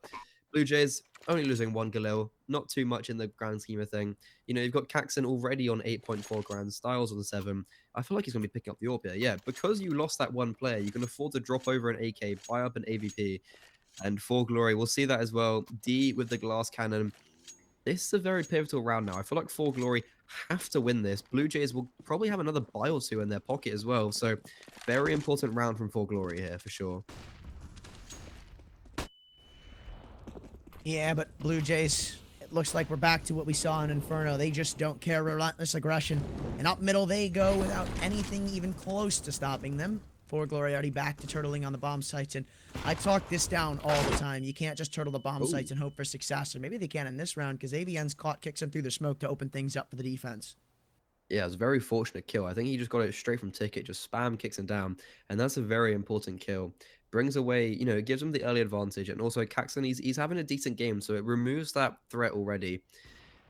Blue Jays only losing 1 Galil, not too much in the grand scheme of thing. You know, you've got Caxon already on 8.4 grand, Styles on 7. I feel like he's going to be picking up the AWP here. Yeah, because you lost that one player, you can afford to drop over an AK, buy up an AVP, and 4Glory. We'll see that as well. D with the glass cannon. This is a very pivotal round now. I feel like 4Glory have to win this. Blue Jays will probably have another buy or 2 in their pocket as well. So, very important round from 4Glory here for sure. Yeah, but Blue Jays, it looks like we're back to what we saw in Inferno. They just don't care. Relentless aggression. And up middle they go without anything even close to stopping them. 4Glory already back to turtling on the bomb sites. And I talk this down all the time. You can't just turtle the bomb sites and hope for success. Or maybe they can in this round because AVN's caught kicks him through the smoke to open things up for the defense. Yeah, it was a very fortunate kill. I think he just got it straight from Ticket, just spam kicks him down. And that's a very important kill. Brings away, you know, it gives him the early advantage. And also, Caxon, he's having a decent game, so it removes that threat already.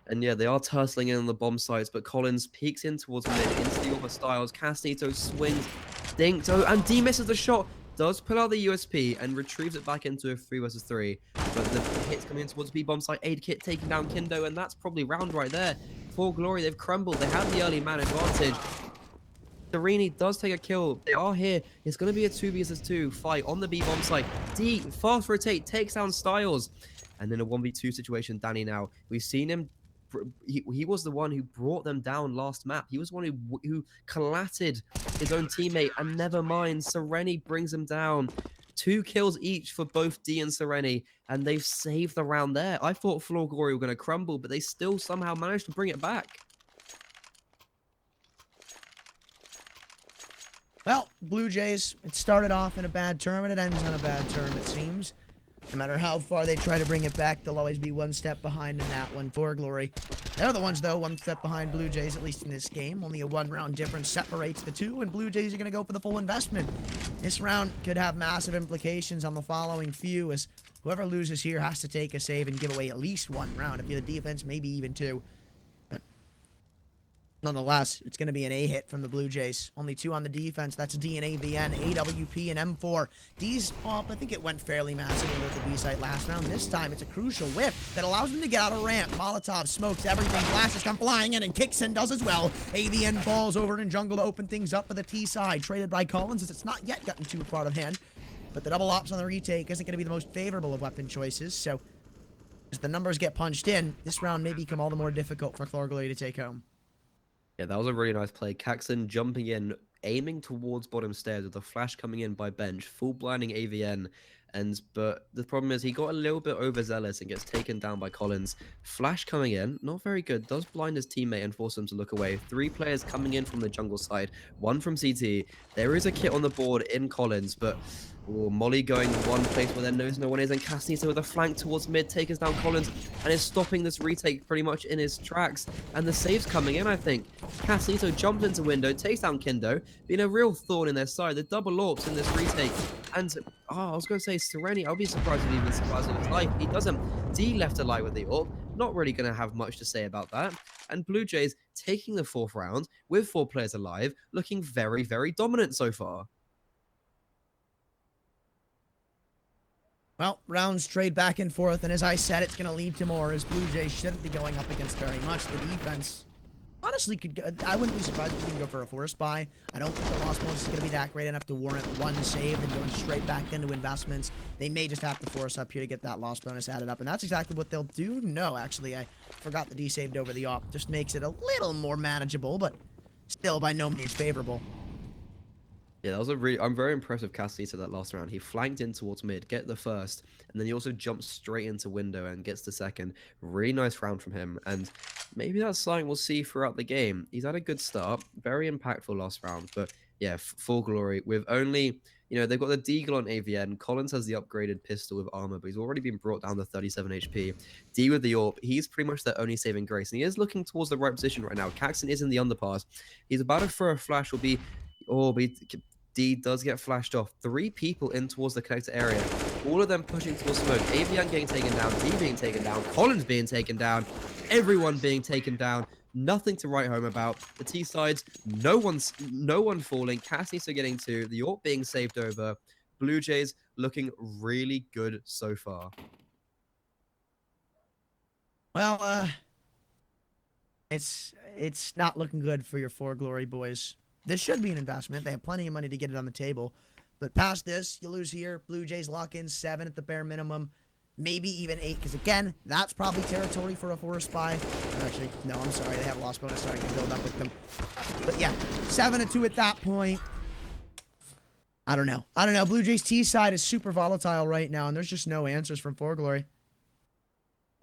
And yeah, they are tussling in on the bomb sites, but Collins peeks in towards mid, into the other Styles. Castanito swings, dinks, oh, and D misses the shot. Does pull out the USP and retrieves it back into a 3 versus 3. But the hits coming in towards B bomb site. Aid Kit taking down Kindo, and that's probably round right there. 4Glory, they've crumbled. They have the early man advantage. Sereni does take a kill. They are here. It's going to be a 2 versus 2 fight on the B bomb site. D, fast rotate, takes down Styles. And then a 1v2 situation, Danny now. We've seen him. He was the one who brought them down last map. He was the one who collatted his own teammate. And never mind, Sereni brings him down. 2 kills each for both D and Sereni. And they've saved the round there. I thought 4Glory were going to crumble, but they still somehow managed to bring it back. Well, Blue Jays, it started off in a bad term, and it ends on a bad term, it seems. No matter how far they try to bring it back, they'll always be one step behind in that one. 4Glory. They're the ones, though, one step behind Blue Jays, at least in this game. Only a 1-round difference separates the two, and Blue Jays are going to go for the full investment. This round could have massive implications on the following few, as whoever loses here has to take a save and give away at least 1 round. If you're the defense, maybe even 2. Nonetheless, it's going to be an A hit from the Blue Jays. Only 2 on the defense. That's D and AVN, AWP, and M4. D's off. I think it went fairly massively with the B site last round. This time, it's a crucial whiff that allows them to get out of ramp. Molotov smokes everything. Flashes come flying in, and Kixon does as well. AVN falls over in jungle to open things up for the T side. Traded by Collins, as it's not yet gotten too far of hand. But the double ops on the retake isn't going to be the most favorable of weapon choices. So, as the numbers get punched in, this round may become all the more difficult for 4Glory to take home. Yeah, that was a really nice play. Caxon jumping in, aiming towards bottom stairs with a flash coming in by bench, full blinding AVN, But the problem is he got a little bit overzealous and gets taken down by Collins. Flash coming in, not very good. Does blind his teammate and force him to look away. 3 players coming in from the jungle side, 1 from CT. There is a kit on the board in Collins, but Molly going one place where there knows no one is, and Casnito with a flank towards mid, takes down Collins, and is stopping this retake pretty much in his tracks. And the save's coming in, I think. Casnito jumps into window, takes down Kindo, being a real thorn in their side. The double AWPs in this retake. And, I was going to say, Sereni, I'll be surprised if he even survives with his life. He doesn't. D left alive with the AWP. Not really going to have much to say about that. And Blue Jays taking the 4th round with 4 players alive, looking very, very dominant so far. Well, rounds trade back and forth, and as I said, it's going to lead to more, as Blue Jays shouldn't be going up against very much. The defense honestly could go, I wouldn't be surprised if we can go for a forest buy. I don't think the loss bonus is going to be that great enough to warrant 1 save and going straight back into investments. They may just have to force up here to get that loss bonus added up, and that's exactly what they'll do. No, actually, I forgot the D saved over the op. Just makes it a little more manageable, but still by no means favorable. Yeah, that was a really... I'm very impressed with Casnito that last round. He flanked in towards mid, get the first, and then he also jumps straight into window and gets the second. Really nice round from him, and maybe that's something we'll see throughout the game. He's had a good start, very impactful last round, but yeah, 4Glory with only... You know, they've got the Deagle on AVN. Collins has the upgraded pistol with armor, but he's already been brought down to 37 HP. D with the AWP, he's pretty much their only saving grace, and he is looking towards the right position right now. Caxton is in the underpass. He's about to throw a flash, will be... D does get flashed off. 3 people in towards the connector area. All of them pushing towards smoke. AVN getting taken down. D being taken down. Collins being taken down. Everyone being taken down. Nothing to write home about. The T sides, no one falling. Casnito getting 2. The AWP being saved over. Blue Jays looking really good so far. Well, it's not looking good for your 4Glory boys. This should be an investment. They have plenty of money to get it on the table. But past this, you lose here. Blue Jays lock in 7 at the bare minimum. Maybe even 8. Because, again, that's probably territory for a forest buy. Actually, no, I'm sorry. They have a loss bonus, so I can build up with them. But, yeah, 7-2 at that point. I don't know. Blue Jays T side is super volatile right now, and there's just no answers from 4Glory.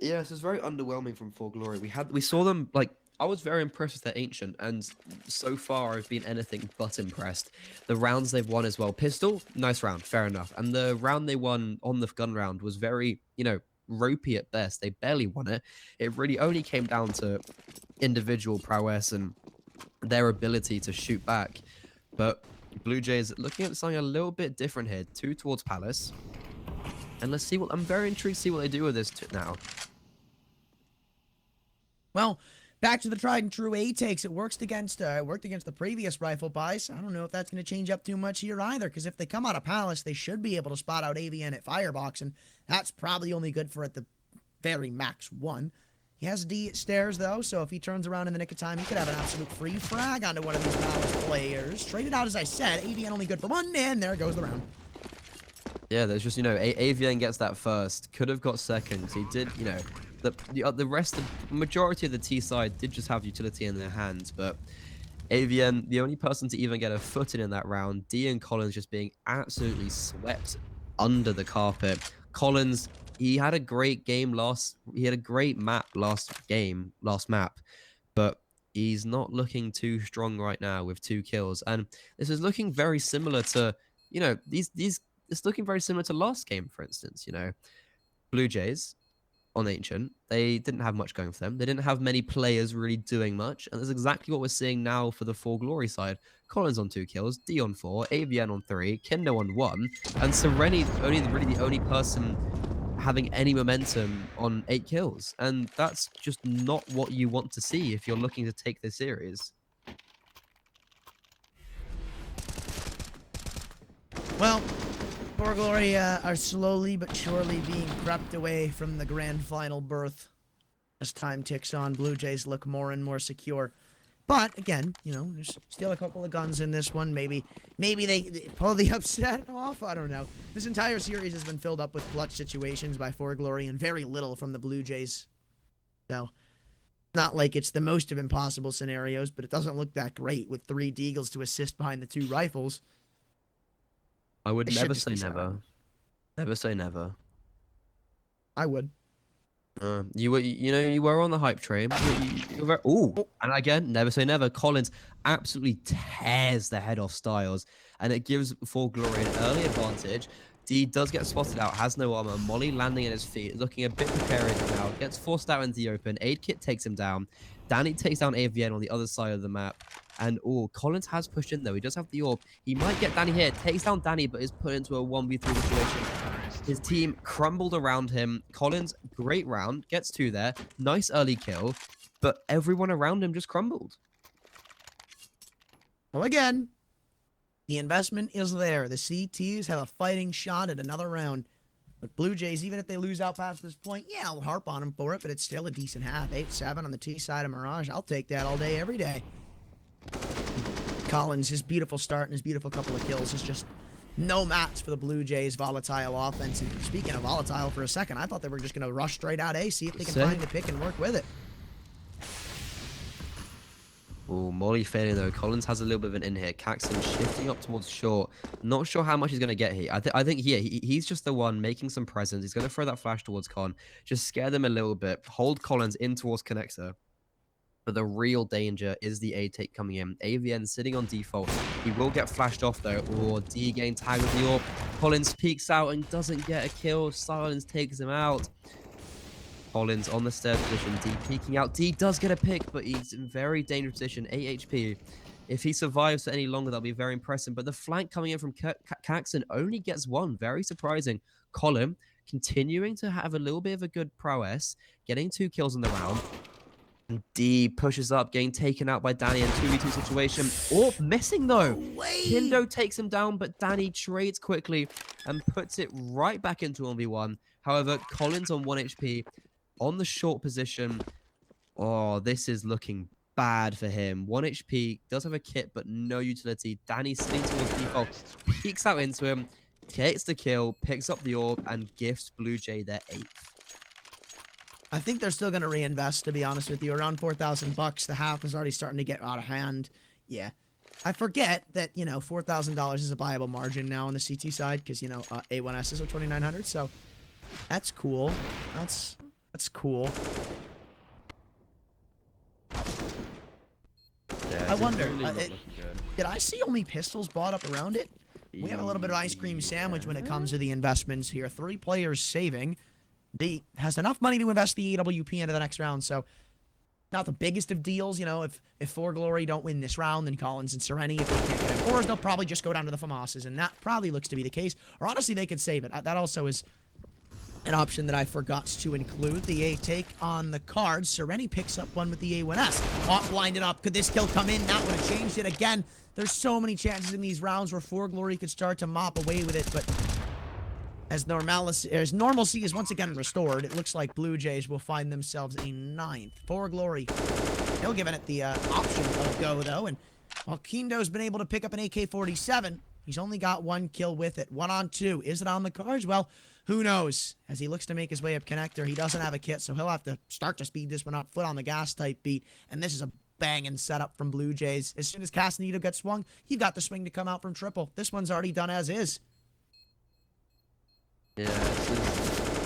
Yeah, this is very underwhelming from 4Glory. We saw them, like... I was very impressed with their Ancient, and so far I've been anything but impressed. The rounds they've won as well. Pistol, nice round, fair enough. And the round they won on the gun round was very, you know, ropey at best. They barely won it. It really only came down to individual prowess and their ability to shoot back. But Blue Jays looking at something a little bit different here. 2 towards Palace. And let's see what... I'm very intrigued to see what they do with this now. Well... Back to the tried and true A takes. It worked against the previous rifle buys. I don't know if that's going to change up too much here either, because if they come out of Palace, they should be able to spot out AVN at Firebox, and that's probably only good for at the very max 1. He has D at stairs, though, so if he turns around in the nick of time, he could have an absolute free frag onto one of these Palace players. Traded out, as I said, AVN only good for 1, and there goes the round. Yeah, there's just, you know, AVN gets that first. Could have got second. He did, you know... The rest, the majority of the T side did just have utility in their hands, but AVN, the only person to even get a foot in that round, D and Collins just being absolutely swept under the carpet. Collins, he had a great game he had a great map last map, but he's not looking too strong right now with 2 kills. And this is looking very similar to, you know, it's looking very similar to last game, for instance, you know. Blue Jays, on Ancient, they didn't have much going for them. They didn't have many players really doing much, and that's exactly what we're seeing now for the 4Glory side. Collins on 2 kills, D on 4, AVN on 3, Kindo on 1, and Sereni really the only person having any momentum on 8 kills, and that's just not what you want to see if you're looking to take this series. Well, 4Glory are slowly but surely being crept away from the grand final berth. As time ticks on, Blue Jays look more and more secure. But, again, you know, there's still a couple of guns in this one. Maybe they pull the upset off. I don't know. This entire series has been filled up with clutch situations by 4Glory and very little from the Blue Jays. So, not like it's the most of impossible scenarios, but it doesn't look that great with 3 Deagles to assist behind the 2 rifles. I would never say never. Never say never. I would. You were on the hype train. Oh, Oh, and again, never say never. Collins absolutely tears the head off Styles, and it gives 4Glory an early advantage. D does get spotted out, has no armor. Molly landing at his feet, looking a bit precarious now. Gets forced out into the open. Aid Kit takes him down. Danny takes down AVN on the other side of the map. And Collins has pushed in though. He does have the orb. He might get Danny here. Takes down Danny, but is put into a 1v3 situation. His team crumbled around him. Collins, great round, gets two there. Nice early kill, but everyone around him just crumbled. well, again, the investment is there. The CTs have a fighting shot at another round. But Blue Jays, even if they lose out past this point, yeah, I'll harp on them for it, but it's still a decent half. 8-7 on the T side of Mirage. I'll take that all day, every day. Collins, his beautiful start and his beautiful couple of kills is just no match for the Blue Jays' volatile offense. And speaking of volatile for a second, I thought they were just going to rush straight out A, see if they can find the pick and work with it. Oh, Molly failing though. Collins has a little bit of an in here. Caxton shifting up towards short. Not sure how much he's going to get here. I think he's just the one making some presence. He's going to throw that flash towards Con. Just scare them a little bit. Hold Collins in towards Connector. But the real danger is the A take coming in. AVN sitting on default. He will get flashed off though. Or D getting tagged with the orb. Collins peeks out and doesn't get a kill. Silence takes him out. Collins on the stairs position. D peeking out. D does get a pick, but he's in very dangerous position. 8 HP. If he survives for any longer, that'll be very impressive. But the flank coming in from Caxton only gets one. Very surprising. Colin continuing to have a little bit of a good prowess. Getting 2 kills in the round. D pushes up, getting taken out by Danny in 2v2 situation. Orb missing though. Kindo takes him down, but Danny trades quickly and puts it right back into 1v1. However, Collins on 1 HP on the short position. Oh, this is looking bad for him. 1 HP, does have a kit, but no utility. Danny sitting towards default, peeks out into him, gets the kill, picks up the orb, and gifts Blue Jay their 8th. I think they're still going to reinvest, to be honest with you. Around $4,000. The half is already starting to get out of hand. Yeah. I forget that, you know, $4,000 is a viable margin now on the CT side because, you know, A1S is at 2,900. So that's cool. That's cool. Yeah, I wonder, really did I see only pistols bought up around it? We have a little bit of ice cream sandwich when it comes to the investments here. 3 players saving. D has enough money to invest the AWP into the next round, so not the biggest of deals. You know, if 4Glory don't win this round, then Collins and Sereni, if they can't get it, or they'll probably just go down to the FAMASs, and that probably looks to be the case. Or honestly, they could save it. That also is an option that I forgot to include. The A take on the cards. Sereni picks up one with the A1S. Hot blinded up. Could this kill come in? That would have changed it again. There's so many chances in these rounds where 4Glory could start to mop away with it, but as normalcy is once again restored, it looks like Blue Jays will find themselves a 9th. 4Glory, still giving it the option of go, though. And while Kindo's been able to pick up an AK-47, he's only got 1 kill with it. 1 on 2. Is it on the cards? Well, who knows? As he looks to make his way up connector, he doesn't have a kit, so he'll have to start to speed this one up. Foot on the gas type beat. And this is a banging setup from Blue Jays. As soon as Castaneda gets swung, you've got the swing to come out from triple. This one's already done as is. Yeah,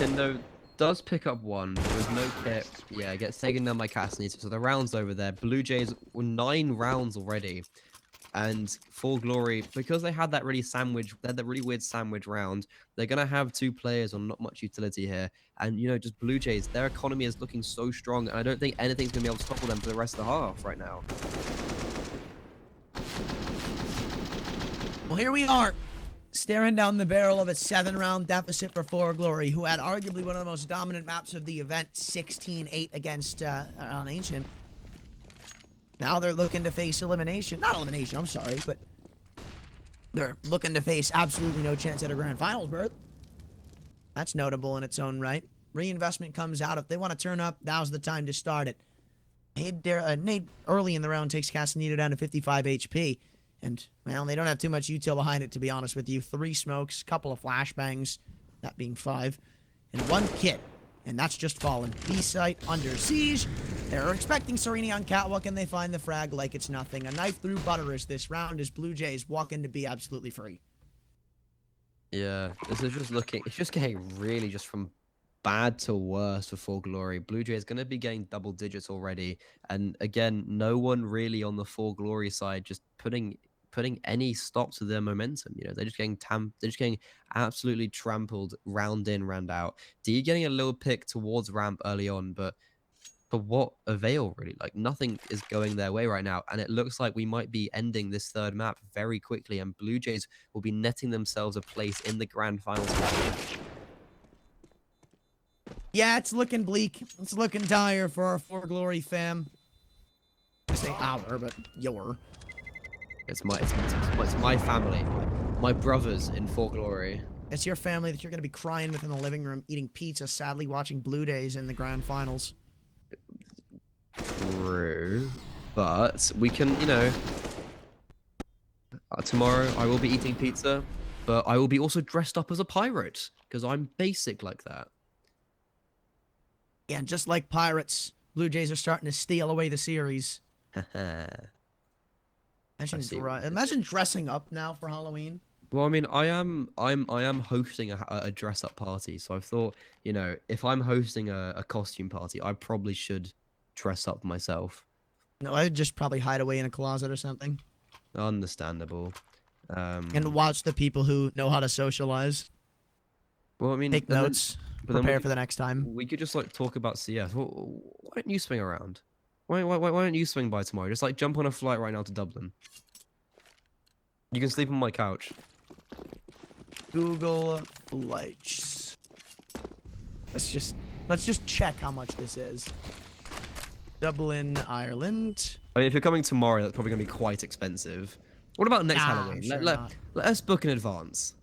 Kindo does pick up 1, but with no kit. Yeah, gets taken down by Castaneda. So the round's over there. Blue Jays were 9 rounds already. And 4Glory, because they had that really weird sandwich round, they're going to have 2 players on not much utility here. And, you know, just Blue Jays, their economy is looking so strong. And I don't think anything's going to be able to topple them for the rest of the half right now. Well, here we are, staring down the barrel of a 7-round deficit for 4Glory, who had arguably one of the most dominant maps of the event, 16-8 against on Ancient. Now they're looking to face elimination. Not elimination, I'm sorry, but they're looking to face absolutely no chance at a grand finals berth. That's notable in its own right. Reinvestment comes out. If they want to turn up, now's the time to start it. Nate early in the round takes Castaneda down to 55 HP. And, well, they don't have too much util behind it, to be honest with you. 3 smokes, couple of flashbangs, that being 5, and 1 kit. And that's just fallen. B-site under siege. They're expecting Sereni on catwalk, and they find the frag like it's nothing. A knife through butter as this round as Blue Jays walk into B absolutely free. Yeah, this is just looking. It's just getting really just from bad to worse for 4Glory. Blue Jay is going to be getting double digits already, and again, no one really on the 4Glory side just putting any stop to their momentum. You know, they're just getting they're just getting absolutely trampled round in, round out. D getting a little pick towards ramp early on, but for what avail really? Like nothing is going their way right now, and it looks like we might be ending this third map very quickly, and Blue Jays will be netting themselves a place in the grand finals. Yeah, it's looking bleak. It's looking dire for our 4Glory fam. I say our, but your. It's my family, my brothers in 4Glory. It's your family that you're going to be crying with in the living room, eating pizza, sadly watching Blue Jays in the grand finals. True, but we can, you know, tomorrow I will be eating pizza, but I will be also dressed up as a pirate because I'm basic like that. Yeah, just like Pirates, Blue Jays are starting to steal away the series. Imagine dressing up now for Halloween. Well, I mean, I am hosting a dress up party, so I thought, you know, if I'm hosting a costume party, I probably should dress up myself. No, I'd just probably hide away in a closet or something. Understandable. And watch the people who know how to socialize. Well, I mean, Take notes. Prepare for the next time. We could just like talk about CS. Well, why don't you swing around? Why don't you swing by tomorrow? Just like jump on a flight right now to Dublin. You can sleep on my couch. Google flights. Let's just check how much this is. Dublin, Ireland. I mean, if you're coming tomorrow, that's probably gonna be quite expensive. What about next Halloween? Sure Let us book in advance.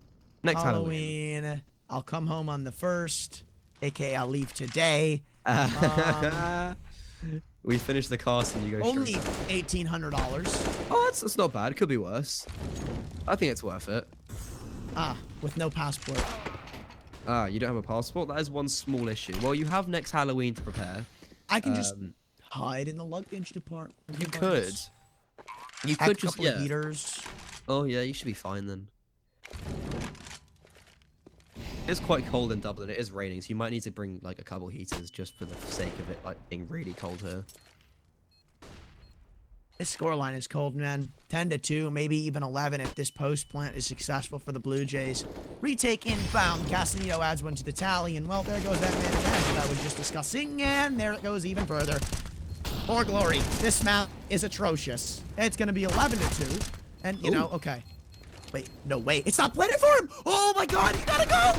Next Halloween. I'll come home on the 1st, aka I'll leave today. We finish the cast and you go Only straight. $1,800. Oh, that's not bad. Could be worse. I think it's worth it. With no passport. You don't have a passport? That is one small issue. Well, you have next Halloween to prepare. I can just hide in the luggage department. You could. You could just, couple of heaters. Oh, yeah, you should be fine then. It's quite cold in Dublin. It is raining, so you might need to bring like a couple heaters just for the sake of it like being really cold here. This scoreline is cold, man. 10-2, maybe even 11 if this post plant is successful for the Blue Jays. Retake inbound. Castanito adds one to the tally, and well, there goes that man advantage that I was just discussing, and there it goes even further. 4Glory. This map is atrocious. It's gonna be 11-2, and you know, okay. Wait, no, wait. It's not planted for him! Oh my god, he gotta go!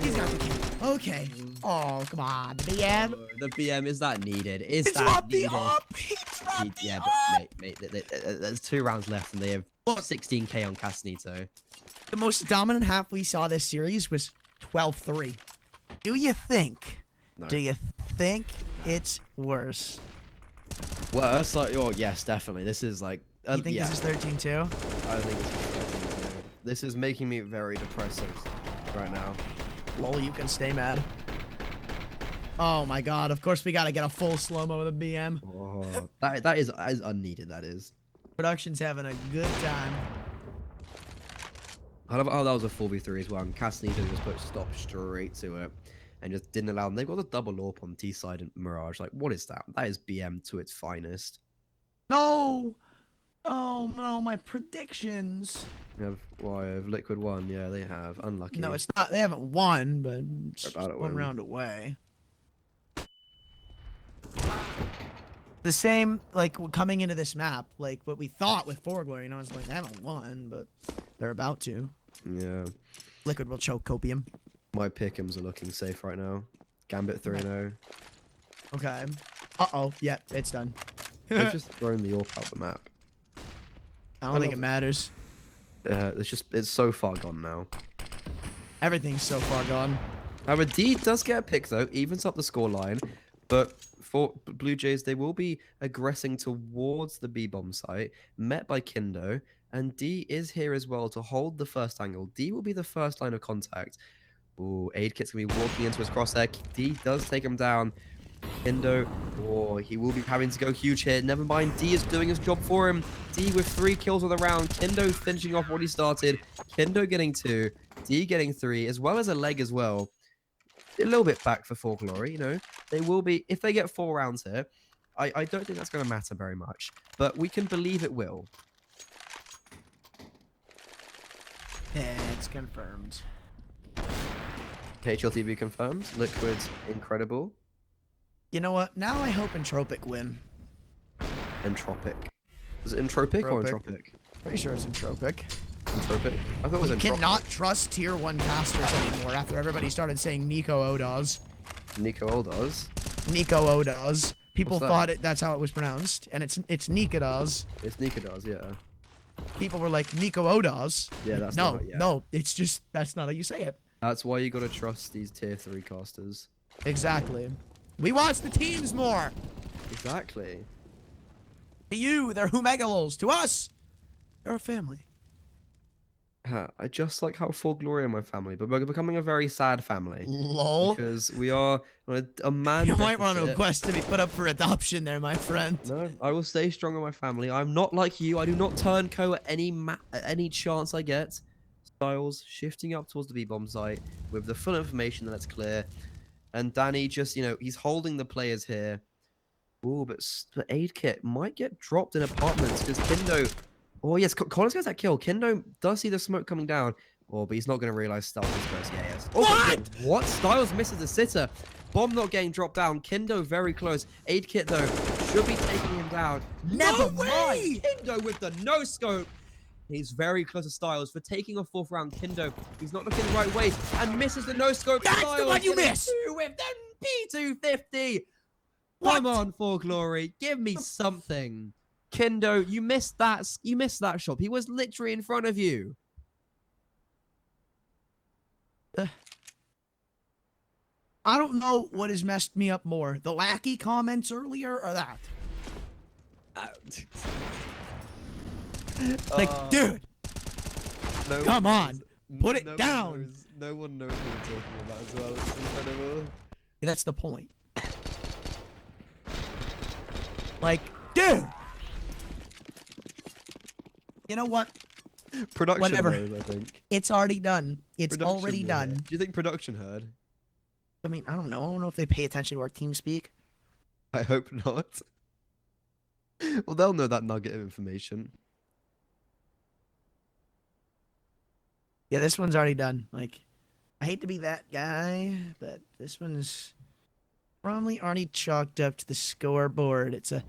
He's got the kill. Okay. Oh, come on. The BM? The BM, is that needed? Is It's that dropped the needed? up! He dropped the Yeah, up! but mate, there's 2 rounds left and they have 16k on Castanito. The most dominant half we saw this series was 12-3. Do you think? No. Do you think it's worse? Worse? Like, oh, yes, definitely. This is like... You think yeah. this is 13-2? I think this is 13-2. This is making me very depressive right now. Lol, you can stay mad. Oh my god, of course we gotta get a full slow-mo of the BM. Oh, that is unneeded, that is. Production's having a good time. I love how that was a 4v3 as well, and Castanito just put stop straight to it and just didn't allow them. They've got a double AWP on T-side and Mirage. Like, what is that? That is BM to its finest. No! Oh no, my predictions. They have Liquid won. Yeah, they have. Unlucky. No, it's not. They haven't won, but it's About it, one win. round away. The same, like, coming into this map, like, what we thought with 4Glory, you know, it's like, they haven't won, but they're about to. Yeah. Liquid will choke Copium. My pick'ems are looking safe right now. Gambit 3-0. Okay. Uh-oh. Yeah, it's done. They've just thrown the AWP out the map. I don't think it matters. It's so far gone now. Everything's so far gone. However, D does get a pick though, evens up the scoreline, but for Blue Jays, they will be aggressing towards the B-bomb site, met by Kindo, and D is here as well to hold the first angle. D will be the first line of contact. Ooh, Aid Kit's gonna be walking into his crosshair. D does take him down. Kindo, he will be having to go huge here. Never mind, D is doing his job for him. D with 3 kills of the round. Kindo finishing off what he started. Kindo getting 2. D getting 3, as well as a leg as well. A little bit back for 4Glory, you know. They will be, if they get 4 rounds here, I don't think that's going to matter very much. But we can believe it will. Yeah, it's confirmed. HLTV confirmed. Liquid, incredible. You know what? Now I hope Entropic win. Entropic. Was it Entropic or Entropic? Pretty sure it's Entropic. Entropic? I thought it was We Entropic. cannot trust tier 1 casters anymore after everybody started saying Nico Odas. Nico Oldos. Nico Odas. People What's that? thought that's how it was pronounced, and it's Nikodas. It's Nikodas, yeah. People were like Nico Odas. Yeah, that's no, not, yeah. no. It's just that's not how you say it. That's why you gotta trust these tier 3 casters. Exactly. We watch the teams more. Exactly. To you, they're Humegalols. To us, they're a family. I just like how 4Glory are my family, but we're becoming a very sad family. Lol. Because we are on a man. You might want to deficit. request to be put up for adoption there, my friend. No, I will stay strong on my family. I'm not like you. I do not turn co at any chance I get. Styles shifting up towards the B-bomb site with the full information that's clear. And Danny just, you know, he's holding the players here. Ooh, but the aid kit might get dropped in apartments because Kindo... Oh, yes, Collins gets that kill. Kindo does see the smoke coming down. Oh, but he's not going to realize Styles is first. Yeah, yes. Oh, What? What? Styles misses the sitter. Bomb not getting dropped down. Kindo very close. Aid kit, though, should be taking him down. Never mind. Kindo with the no-scope. He's very close to Styles for taking a 4th round. Kindo, he's not looking the right way and misses the no-scope. That's Styles the one you getting missed. 2 with them P250. What? Come on, 4Glory. Give me something. Kindo, you missed that. You missed that shot. He was literally in front of you. I don't know what has messed me up more. The lackey comments earlier or that? Like, dude, No come one on. knows- Put it no one down. knows- No one knows what we're talking about as well. It's incredible. that's the point. Like, dude. You know what? Production Whatever. knows, I think. It's already done. It's Production already knows. done. Do you think production heard? I mean, I don't know. I don't know if they pay attention to our team speak. I hope not. Well, they'll know that nugget of information. Yeah, this one's already done. Like, I hate to be that guy, but this one's probably already chalked up to the scoreboard. It's a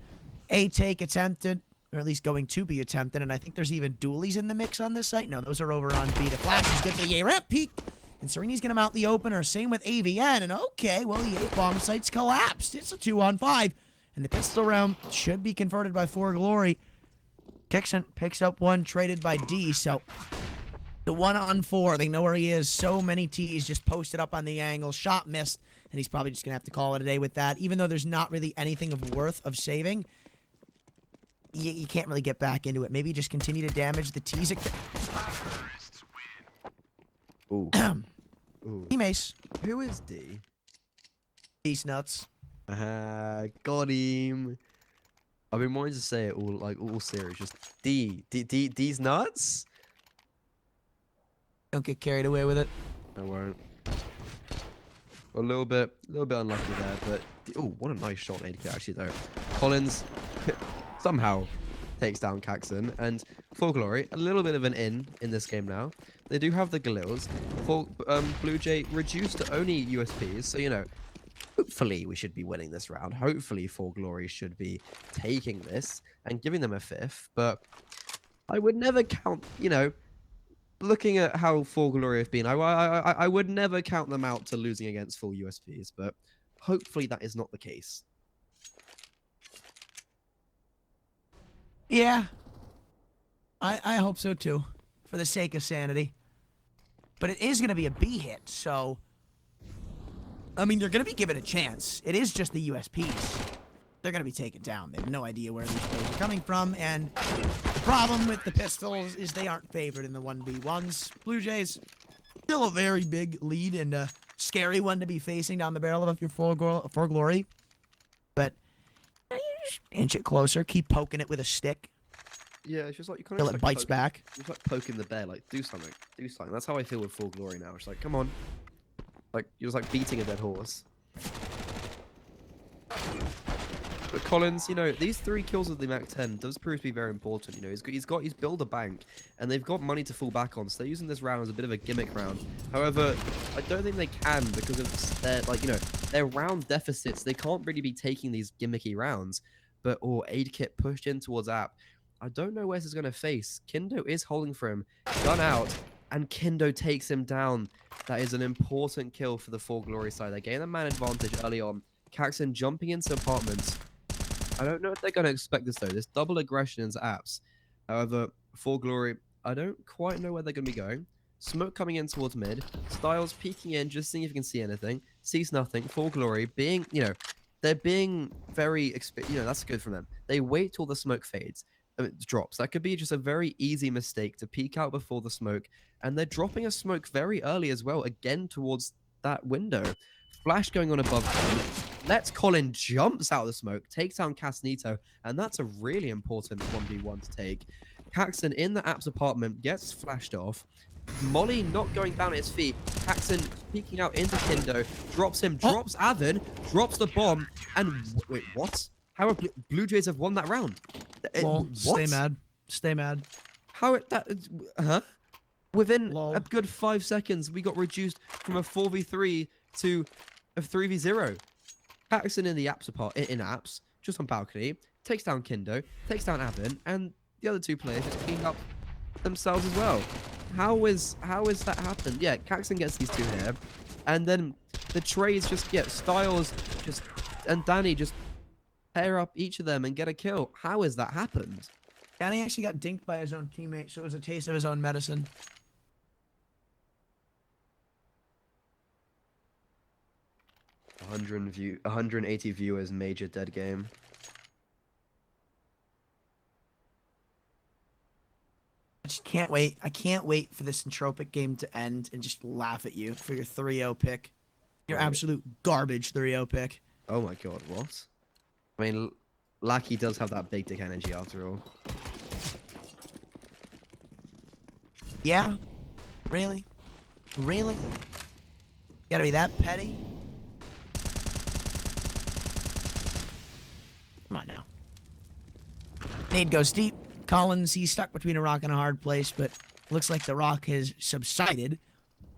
take attempted, or at least going to be attempted, and I think there's even dualies in the mix on this site. No, those are over on B. The flashes get the A-ramp peak, and Sereni's going to mount the opener. Same with AVN, and okay, well, the A-bomb site's collapsed. It's a 2-on-5, and the pistol round should be converted by 4Glory. Kixon picks up one, traded by D, so... The 1-on-4, they know where he is. So many T's just posted up on the angle. Shot missed, and he's probably just going to have to call it a day with that. Even though there's not really anything of worth of saving, you can't really get back into it. Maybe just continue to damage the T's. Ooh. Ooh. Teammates. Who is D? Peace nuts. Got him. I've been wanting to say it all serious. Just D's nuts? Don't get carried away with it. I won't. A little bit unlucky there, but oh, what a nice shot, ADK actually though. Collins somehow takes down Caxton, and 4Glory a little bit of an in this game now. They do have the Galils. For Blue Jay reduced to only USPs, so you know, hopefully we should be winning this round. Hopefully 4Glory should be taking this and giving them a 5th, but I would never count, you know. Looking at how 4Glory have been, I would never count them out to losing against full USPs, but hopefully that is not the case. Yeah. I hope so too, for the sake of sanity. But it is going to be a B hit, so... I mean, they're going to be given a chance. It is just the USPs. They're going to be taken down. They have no idea where these players are coming from, and the problem with the pistols is they aren't favored in the 1v1s. Blue Jays, still a very big lead and a scary one to be facing down the barrel of your 4Glory. But you just inch it closer, keep poking it with a stick. Yeah, it's just like you kind Till of it bites back. It's like poking the bear, like do something, do something. That's how I feel with 4Glory now. It's like, come on, like you're just like beating a dead horse. But Collins, you know, these 3 kills with the Mac 10 does prove to be very important. You know, he's built a bank, and they've got money to fall back on. So they're using this round as a bit of a gimmick round. However, I don't think they can because of their their round deficits. They can't really be taking these gimmicky rounds. But aid kit pushed in towards App. I don't know where this is going to face. Kindo is holding for him, gun out, and Kindo takes him down. That is an important kill for the 4Glory side. They gain a man advantage early on. Caxton jumping into apartments. I don't know if they're going to expect this, though. There's double aggression into apps. However, 4Glory, I don't quite know where they're going to be going. Smoke coming in towards mid. Styles peeking in, just seeing if you can see anything. Sees nothing. 4Glory being, they're being very, that's good from them. They wait till the smoke fades. Drops. That could be just a very easy mistake to peek out before the smoke. And they're dropping a smoke very early as well, again towards that window. Flash going on above them. Let's Colin jumps out of the smoke, takes down Casnito, and that's a really important 1v1 to take. Caxton in the app's apartment gets flashed off. Molly not going down at his feet. Caxton peeking out into Kindo, drops him, drops Avon, drops the bomb, and wait, what? How are Blue Jays have won that round? Well, stay mad. Stay mad. How it that? Huh? Within Lol. a good 5 seconds, we got reduced from a 4v3 to a 3v0. Paxton in the apps in apps, just on balcony, takes down Kindo, takes down Avon, and the other 2 players just clean up themselves as well. How is that happened? Yeah, Caxton gets these 2 here, and then the trades just get Styles and Danny just pair up each of them and get a kill. How has that happened? Danny actually got dinked by his own teammate, so it was a taste of his own medicine. 180 viewers, major dead game. I just can't wait. I can't wait for this entropic game to end and just laugh at you for your 3-0 pick. Your absolute garbage 3-0 pick. Oh my god, what? I mean, Lackey does have that big dick energy after all. Yeah? Really? Really? You gotta be that petty? Come on now. Nade goes deep. Collins, he's stuck between a rock and a hard place, but looks like the rock has subsided.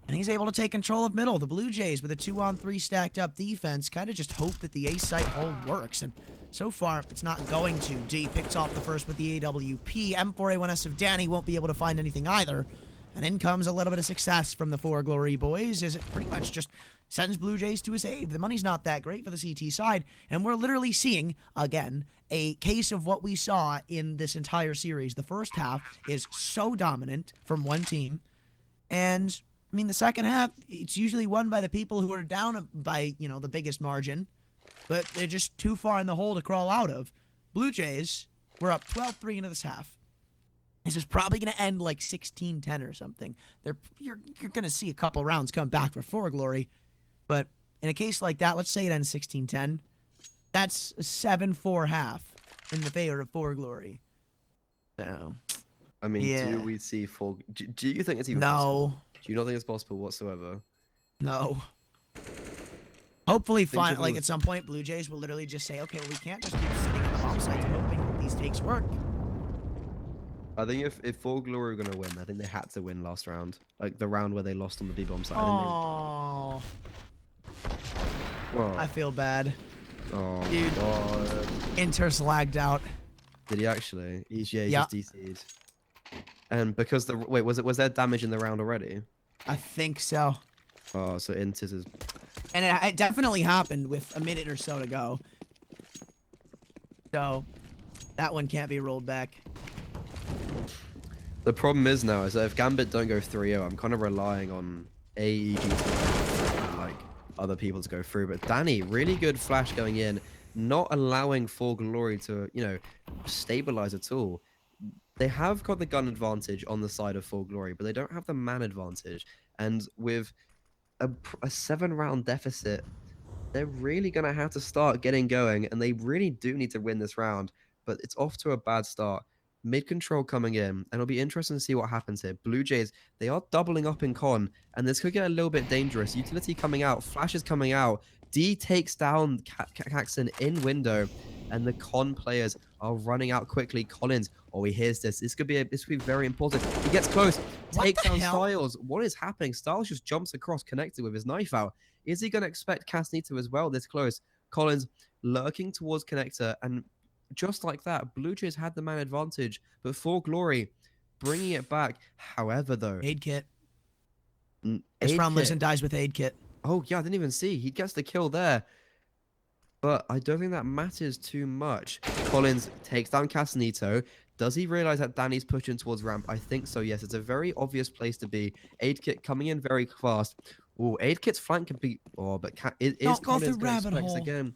And he's able to take control of middle. The Blue Jays with a 2-on-3 stacked up defense kind of just hope that the A site hold works. And so far, it's not going to. D picks off the first with the AWP. M4A1S of Danny won't be able to find anything either. And in comes a little bit of success from the 4Glory boys, as it pretty much just sends Blue Jays to a save. The money's not that great for the CT side, and we're literally seeing, again, a case of what we saw in this entire series. The first half is so dominant from one team, and, I mean, the second half, it's usually won by the people who are down by, the biggest margin, but they're just too far in the hole to crawl out of. Blue Jays were up 12-3 into this half. This is probably going to end like 16-10 or something. You're going to see a couple rounds come back for 4Glory. But in a case like that, let's say it ends 16-10. That's a 7-4 half in the favor of 4Glory. So, I mean, yeah. do we see 4... Do you think it's even No. possible? Do you not think it's possible whatsoever? No. Hopefully, at some point, Blue Jays will literally just say, okay, well, we can't just keep sitting on the bomb sites and hoping that these takes work. I think if 4Glory were going to win, I think they had to win last round. Like, the round where they lost on the B-bomb side. Oh. I feel bad. Oh, dude. God. Inter's lagged out. Did he actually? He's just DC'd. And because was there damage in the round already? I think so. Oh, so Inter's is... And it definitely happened with a minute or so to go. So, that one can't be rolled back. The problem is now is that if Gambit don't go 3-0, I'm kind of relying on AEG and like other people to go through. But Danny, really good flash going in, not allowing 4Glory to, stabilize at all. They have got the gun advantage on the side of 4Glory, but they don't have the man advantage. And with a 7-round deficit, they're really going to have to start getting going, and they really do need to win this round. But it's off to a bad start. Mid control coming in, and it'll be interesting to see what happens here. Blue Jays, they are doubling up in con, and this could get a little bit dangerous. Utility coming out, Flash is coming out. D takes down Caxton in window, and the con players are running out quickly. Collins, oh, he hears this. This could be very important. He gets close, takes down Styles. What is happening? Styles just jumps across, connected with his knife out. Is he going to expect Castanito as well this close? Collins lurking towards connector, and just like that, Blue Jays had the man advantage, but 4Glory bringing it back. However, though, Aid kit. This round lives and dies with aid kit. Oh yeah, I didn't even see. He gets the kill there, but I don't think that matters too much. Collins takes down Castanito. Does he realize that Danny's pushing towards ramp? I think so, yes. It's a very obvious place to be. Aid kit coming in very fast. Oh, Aid kit's flank can be. Oh, but is Collins going to specs again?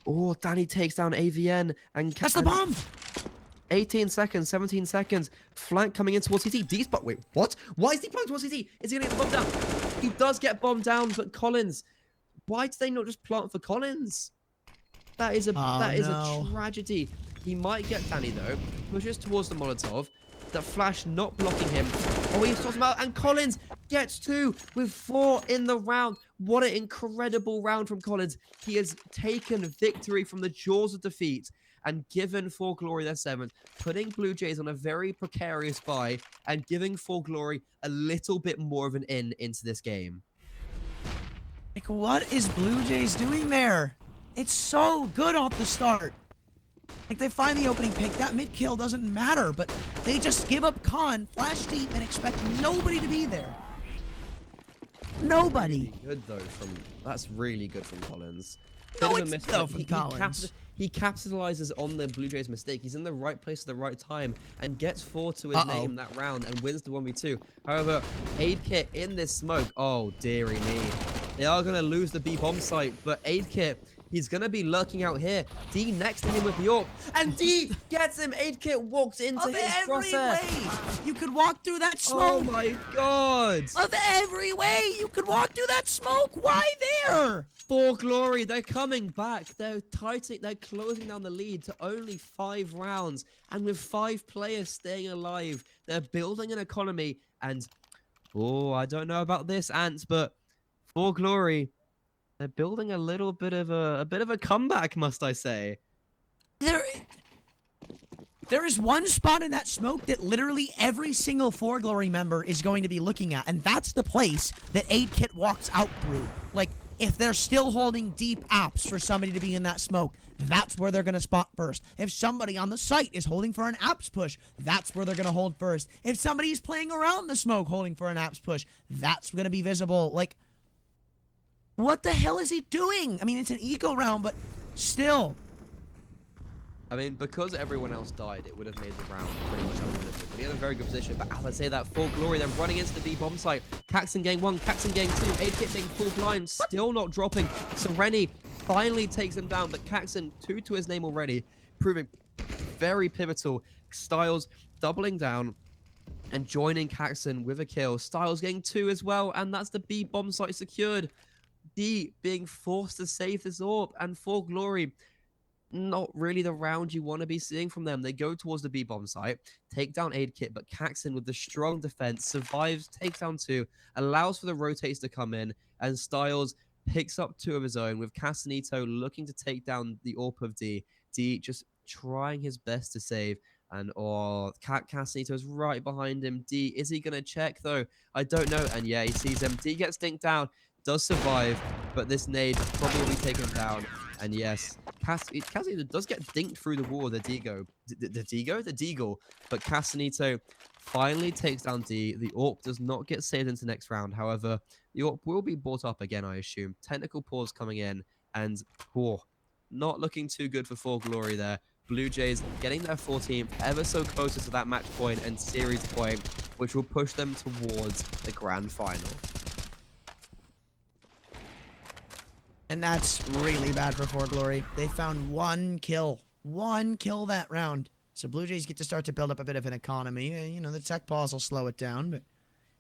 Oh, Danny takes down AVN and that's the bomb. 18 seconds, 17 seconds. Flank coming in towards CT. D's but wait, what? Why is he playing towards CT? Is he gonna get the bomb down? He does get bombed down, but Collins. Why did they not just plant for Collins? That is a a tragedy. He might get Danny though. Pushes towards the Molotov. The Flash not blocking him. Oh, he sorts him out, and Collins gets 2 with 4 in the round. What an incredible round from Collins. He has taken victory from the jaws of defeat and given 4Glory their 7th, putting Blue Jays on a very precarious bye and giving 4Glory a little bit more of an into this game. Like, what is Blue Jays doing there? It's so good off the start. Like, they find the opening pick. That mid kill doesn't matter, but they just give up con, flash deep, and expect nobody to be there. Nobody. Good though that's really good from Collins. No, it's though from Collins. He capitalizes on the Blue Jays' mistake. He's in the right place at the right time and gets 4 to his name that round and wins the 1v2. However, Aid Kit in this smoke. Oh, dearie me. They are going to lose the B bomb site, but Aid Kit, he's going to be lurking out here. D next to him with York, and D gets him. Aid Kit walks into his crosshair. You could walk through that smoke. Oh my god. Of every way you could walk through that smoke. Why there? 4Glory, they're coming back. They're closing down the lead to only 5 rounds. And with 5 players staying alive, they're building an economy. And, oh, I don't know about this, Ants, but 4Glory, they're building a little bit of a comeback, must I say. There is one spot in that smoke that literally every single 4Glory member is going to be looking at, and that's the place that Aid Kit walks out through. Like, if they're still holding deep apps for somebody to be in that smoke, that's where they're going to spot first. If somebody on the site is holding for an apps push, that's where they're going to hold first. If somebody's playing around the smoke holding for an apps push, that's going to be visible. Like, what the hell is he doing? I mean, it's an eco round, but still. I mean, because everyone else died, it would have made the round pretty much unwinnable. But he had a very good position. But as I say that, 4Glory, they're running into the B bomb site. Caxton gang 1, Caxton gang 2, Aid Kit being full blind, still not dropping. Sereni finally takes him down, but Caxton 2 to his name already, proving very pivotal. Styles doubling down and joining Caxton with a kill. Styles getting 2 as well, and that's the B bomb site secured. D being forced to save this orb, and 4Glory, not really the round you want to be seeing from them. They go towards the B bomb site, take down Aid Kit, but Caxton with the strong defense survives, takes down 2, allows for the rotates to come in, and Styles picks up 2 of his own with Castanito looking to take down the AWP of D. D just trying his best to save, and Castanito is right behind him. D, is he gonna check though? I don't know. And yeah, he sees him. D gets dinked down, does survive, but this nade probably will be taken down. And yes, Castanito does get dinked through the wall of the Deagle. The Deagle. But Castanito finally takes down D. The AWP does not get saved into the next round. However, the AWP will be brought up again, I assume. Technical pause coming in. And not looking too good for 4Glory there. Blue Jays getting their 14th, ever so closer to that match point and series point, which will push them towards the grand final. And that's really bad for 4Glory. They found 1 kill. 1 kill that round. So Blue Jays get to start to build up a bit of an economy. You know, the tech pause will slow it down, but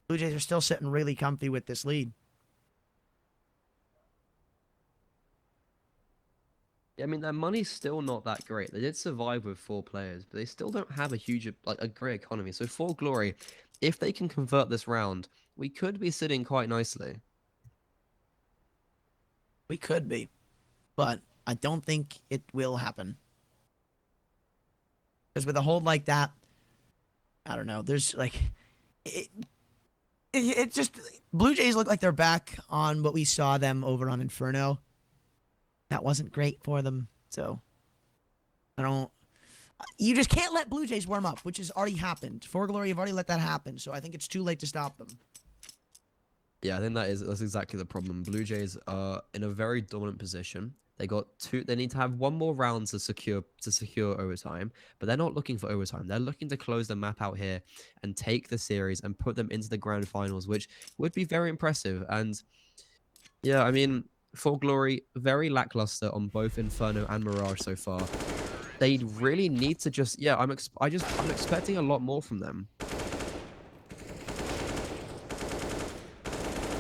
Blue Jays are still sitting really comfy with this lead. Yeah, I mean, their money's still not that great. They did survive with 4 players, but they still don't have a huge, like, a great economy. So 4Glory, if they can convert this round, we could be sitting quite nicely. We could be, but I don't think it will happen. Because with a hold like that, I don't know. There's like, it, it just Blue Jays look like they're back on what we saw them over on Inferno. That wasn't great for them, so I don't. You just can't let Blue Jays warm up, which has already happened. 4Glory have already let that happen, so I think it's too late to stop them. Yeah, I think that's exactly the problem. Blue Jays are in a very dominant position. They need to have one more round to secure overtime, but they're not looking for overtime. They're looking to close the map out here and take the series and put them into the grand finals, which would be very impressive. And yeah, I mean, 4Glory very lackluster on both Inferno and Mirage so far. They really need to just I'm expecting a lot more from them.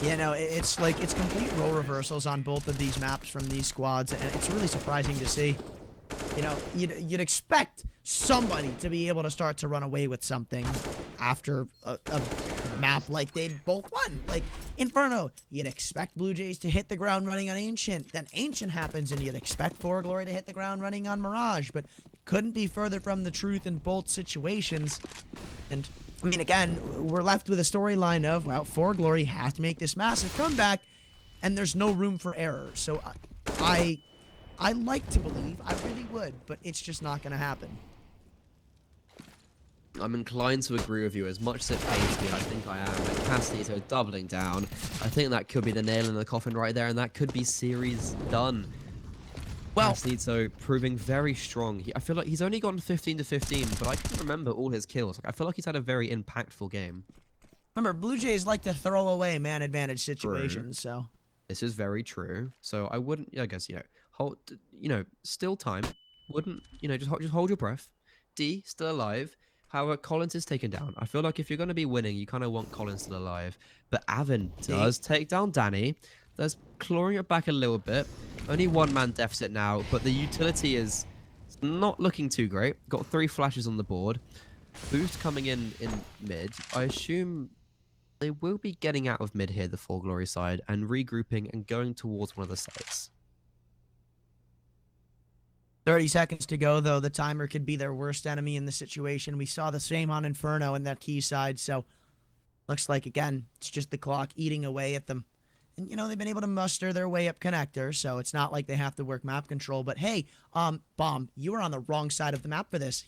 Yeah, no, it's complete role reversals on both of these maps from these squads, and it's really surprising to see. You know, you'd expect somebody to be able to start to run away with something after a map like they both won. Like Inferno, you'd expect Blue Jays to hit the ground running on Ancient. Then Ancient happens, and you'd expect 4Glory to hit the ground running on Mirage, but couldn't be further from the truth in both situations. And I mean, again, we're left with a storyline of, well, 4Glory has to make this massive comeback, and there's no room for error. So I like to believe, I really would, but it's just not going to happen. I'm inclined to agree with you. As much as it pains me, I think I am. And Castanito doubling down. I think that could be the nail in the coffin right there, and that could be series done. Well, Castanito proving very strong. I feel like he's only gotten 15 to 15, but I can remember all his kills. Like, I feel like he's had a very impactful game. Remember, Blue Jays like to throw away man advantage situations, so. This is very true. So I wouldn't, I guess, hold, still time. Wouldn't, just hold your breath. D, still alive. However, Collins is taken down. I feel like if you're going to be winning, you kind of want Collins still alive. But Avin does take down Danny. There's clawing it back a little bit. Only 1-man deficit now, but the utility is not looking too great. Got 3 flashes on the board. Boost coming in mid. I assume they will be getting out of mid here, the 4Glory side, and regrouping and going towards one of the sites. 30 seconds to go, though. The timer could be their worst enemy in the situation. We saw the same on Inferno in that key side, so looks like, again, it's just the clock eating away at them. And, they've been able to muster their way up connector, so it's not like they have to work map control. But, hey, Bomb, you were on the wrong side of the map for this.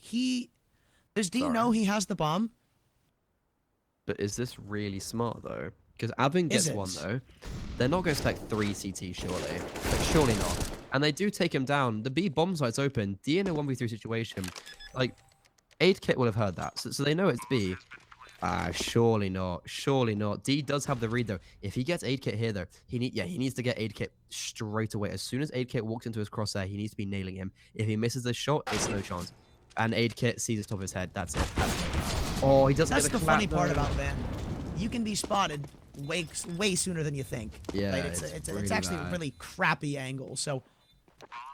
Does D know he has the bomb? But is this really smart, though? Because Avin gets one, though. They're not going to expect 3 CT, surely. But surely not. And they do take him down. The B bomb site's open. D in a 1v3 situation. Like, 8kit will have heard that. So they know it's B. Surely not. Surely not. D does have the read, though. If he gets 8kit here, though, he needs to get 8kit straight away. As soon as 8kit walks into his crosshair, he needs to be nailing him. If he misses the shot, it's no chance. And 8kit sees the top of his head. That's it. Oh, he doesn't get the funny part about Van. You can be spotted way sooner than you think. Yeah, right? it's really actually a really crappy angle. So,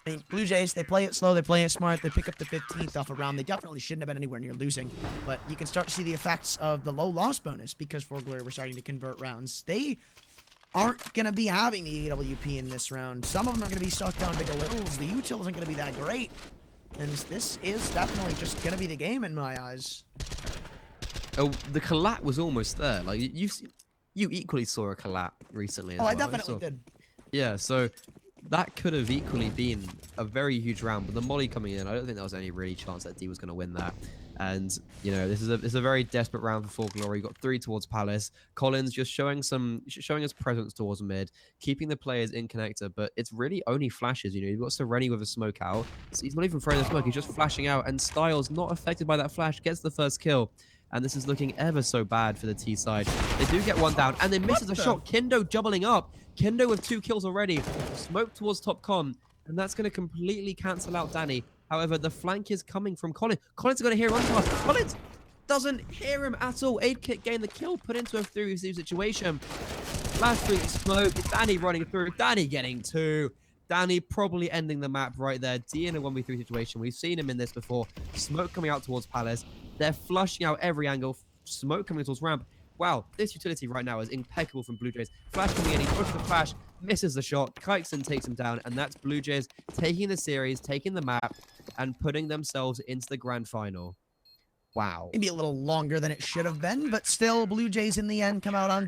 I mean, Blue Jays, they play it slow, they play it smart, they pick up the 15th off a round. They definitely shouldn't have been anywhere near losing. But you can start to see the effects of the low loss bonus because 4Glory were starting to convert rounds. They aren't going to be having the AWP in this round. Some of them are going to be sucked down big littles. The util isn't going to be that great. And this is definitely just going to be the game in my eyes. Oh, the collat was almost there. Like, you equally saw a collat recently as well. I definitely did. Yeah, so that could have equally been a very huge round, but the molly coming in, I don't think there was any really chance that D was going to win that. And, this is a very desperate round for 4Glory. Got 3 towards Palace. Collins just showing his presence towards mid, keeping the players in connector, but it's really only flashes. You've got Sereni with a smoke out. So he's not even throwing the smoke, he's just flashing out, and Styles, not affected by that flash, gets the first kill. And this is looking ever so bad for the T side. They do get one down, and they misses a shot. Kendo doubling up. Kendo with 2 kills already. Smoke towards top con, and that's going to completely cancel out Danny. However, the flank is coming from Collins. Collins is going to hear onto us. Collins doesn't hear him at all. 8kit gained the kill, put into a 3v2 situation. Flash through the smoke. Danny running through. Danny getting 2. Danny probably ending the map right there. D in a 1v3 situation. We've seen him in this before. Smoke coming out towards Palace. They're flushing out every angle. Smoke coming towards ramp. Wow, this utility right now is impeccable from Blue Jays. Flash coming in, he pushes the flash, misses the shot. Kykson takes him down, and that's Blue Jays taking the series, taking the map, and putting themselves into the grand final. Wow. Maybe a little longer than it should have been, but still, Blue Jays in the end come out on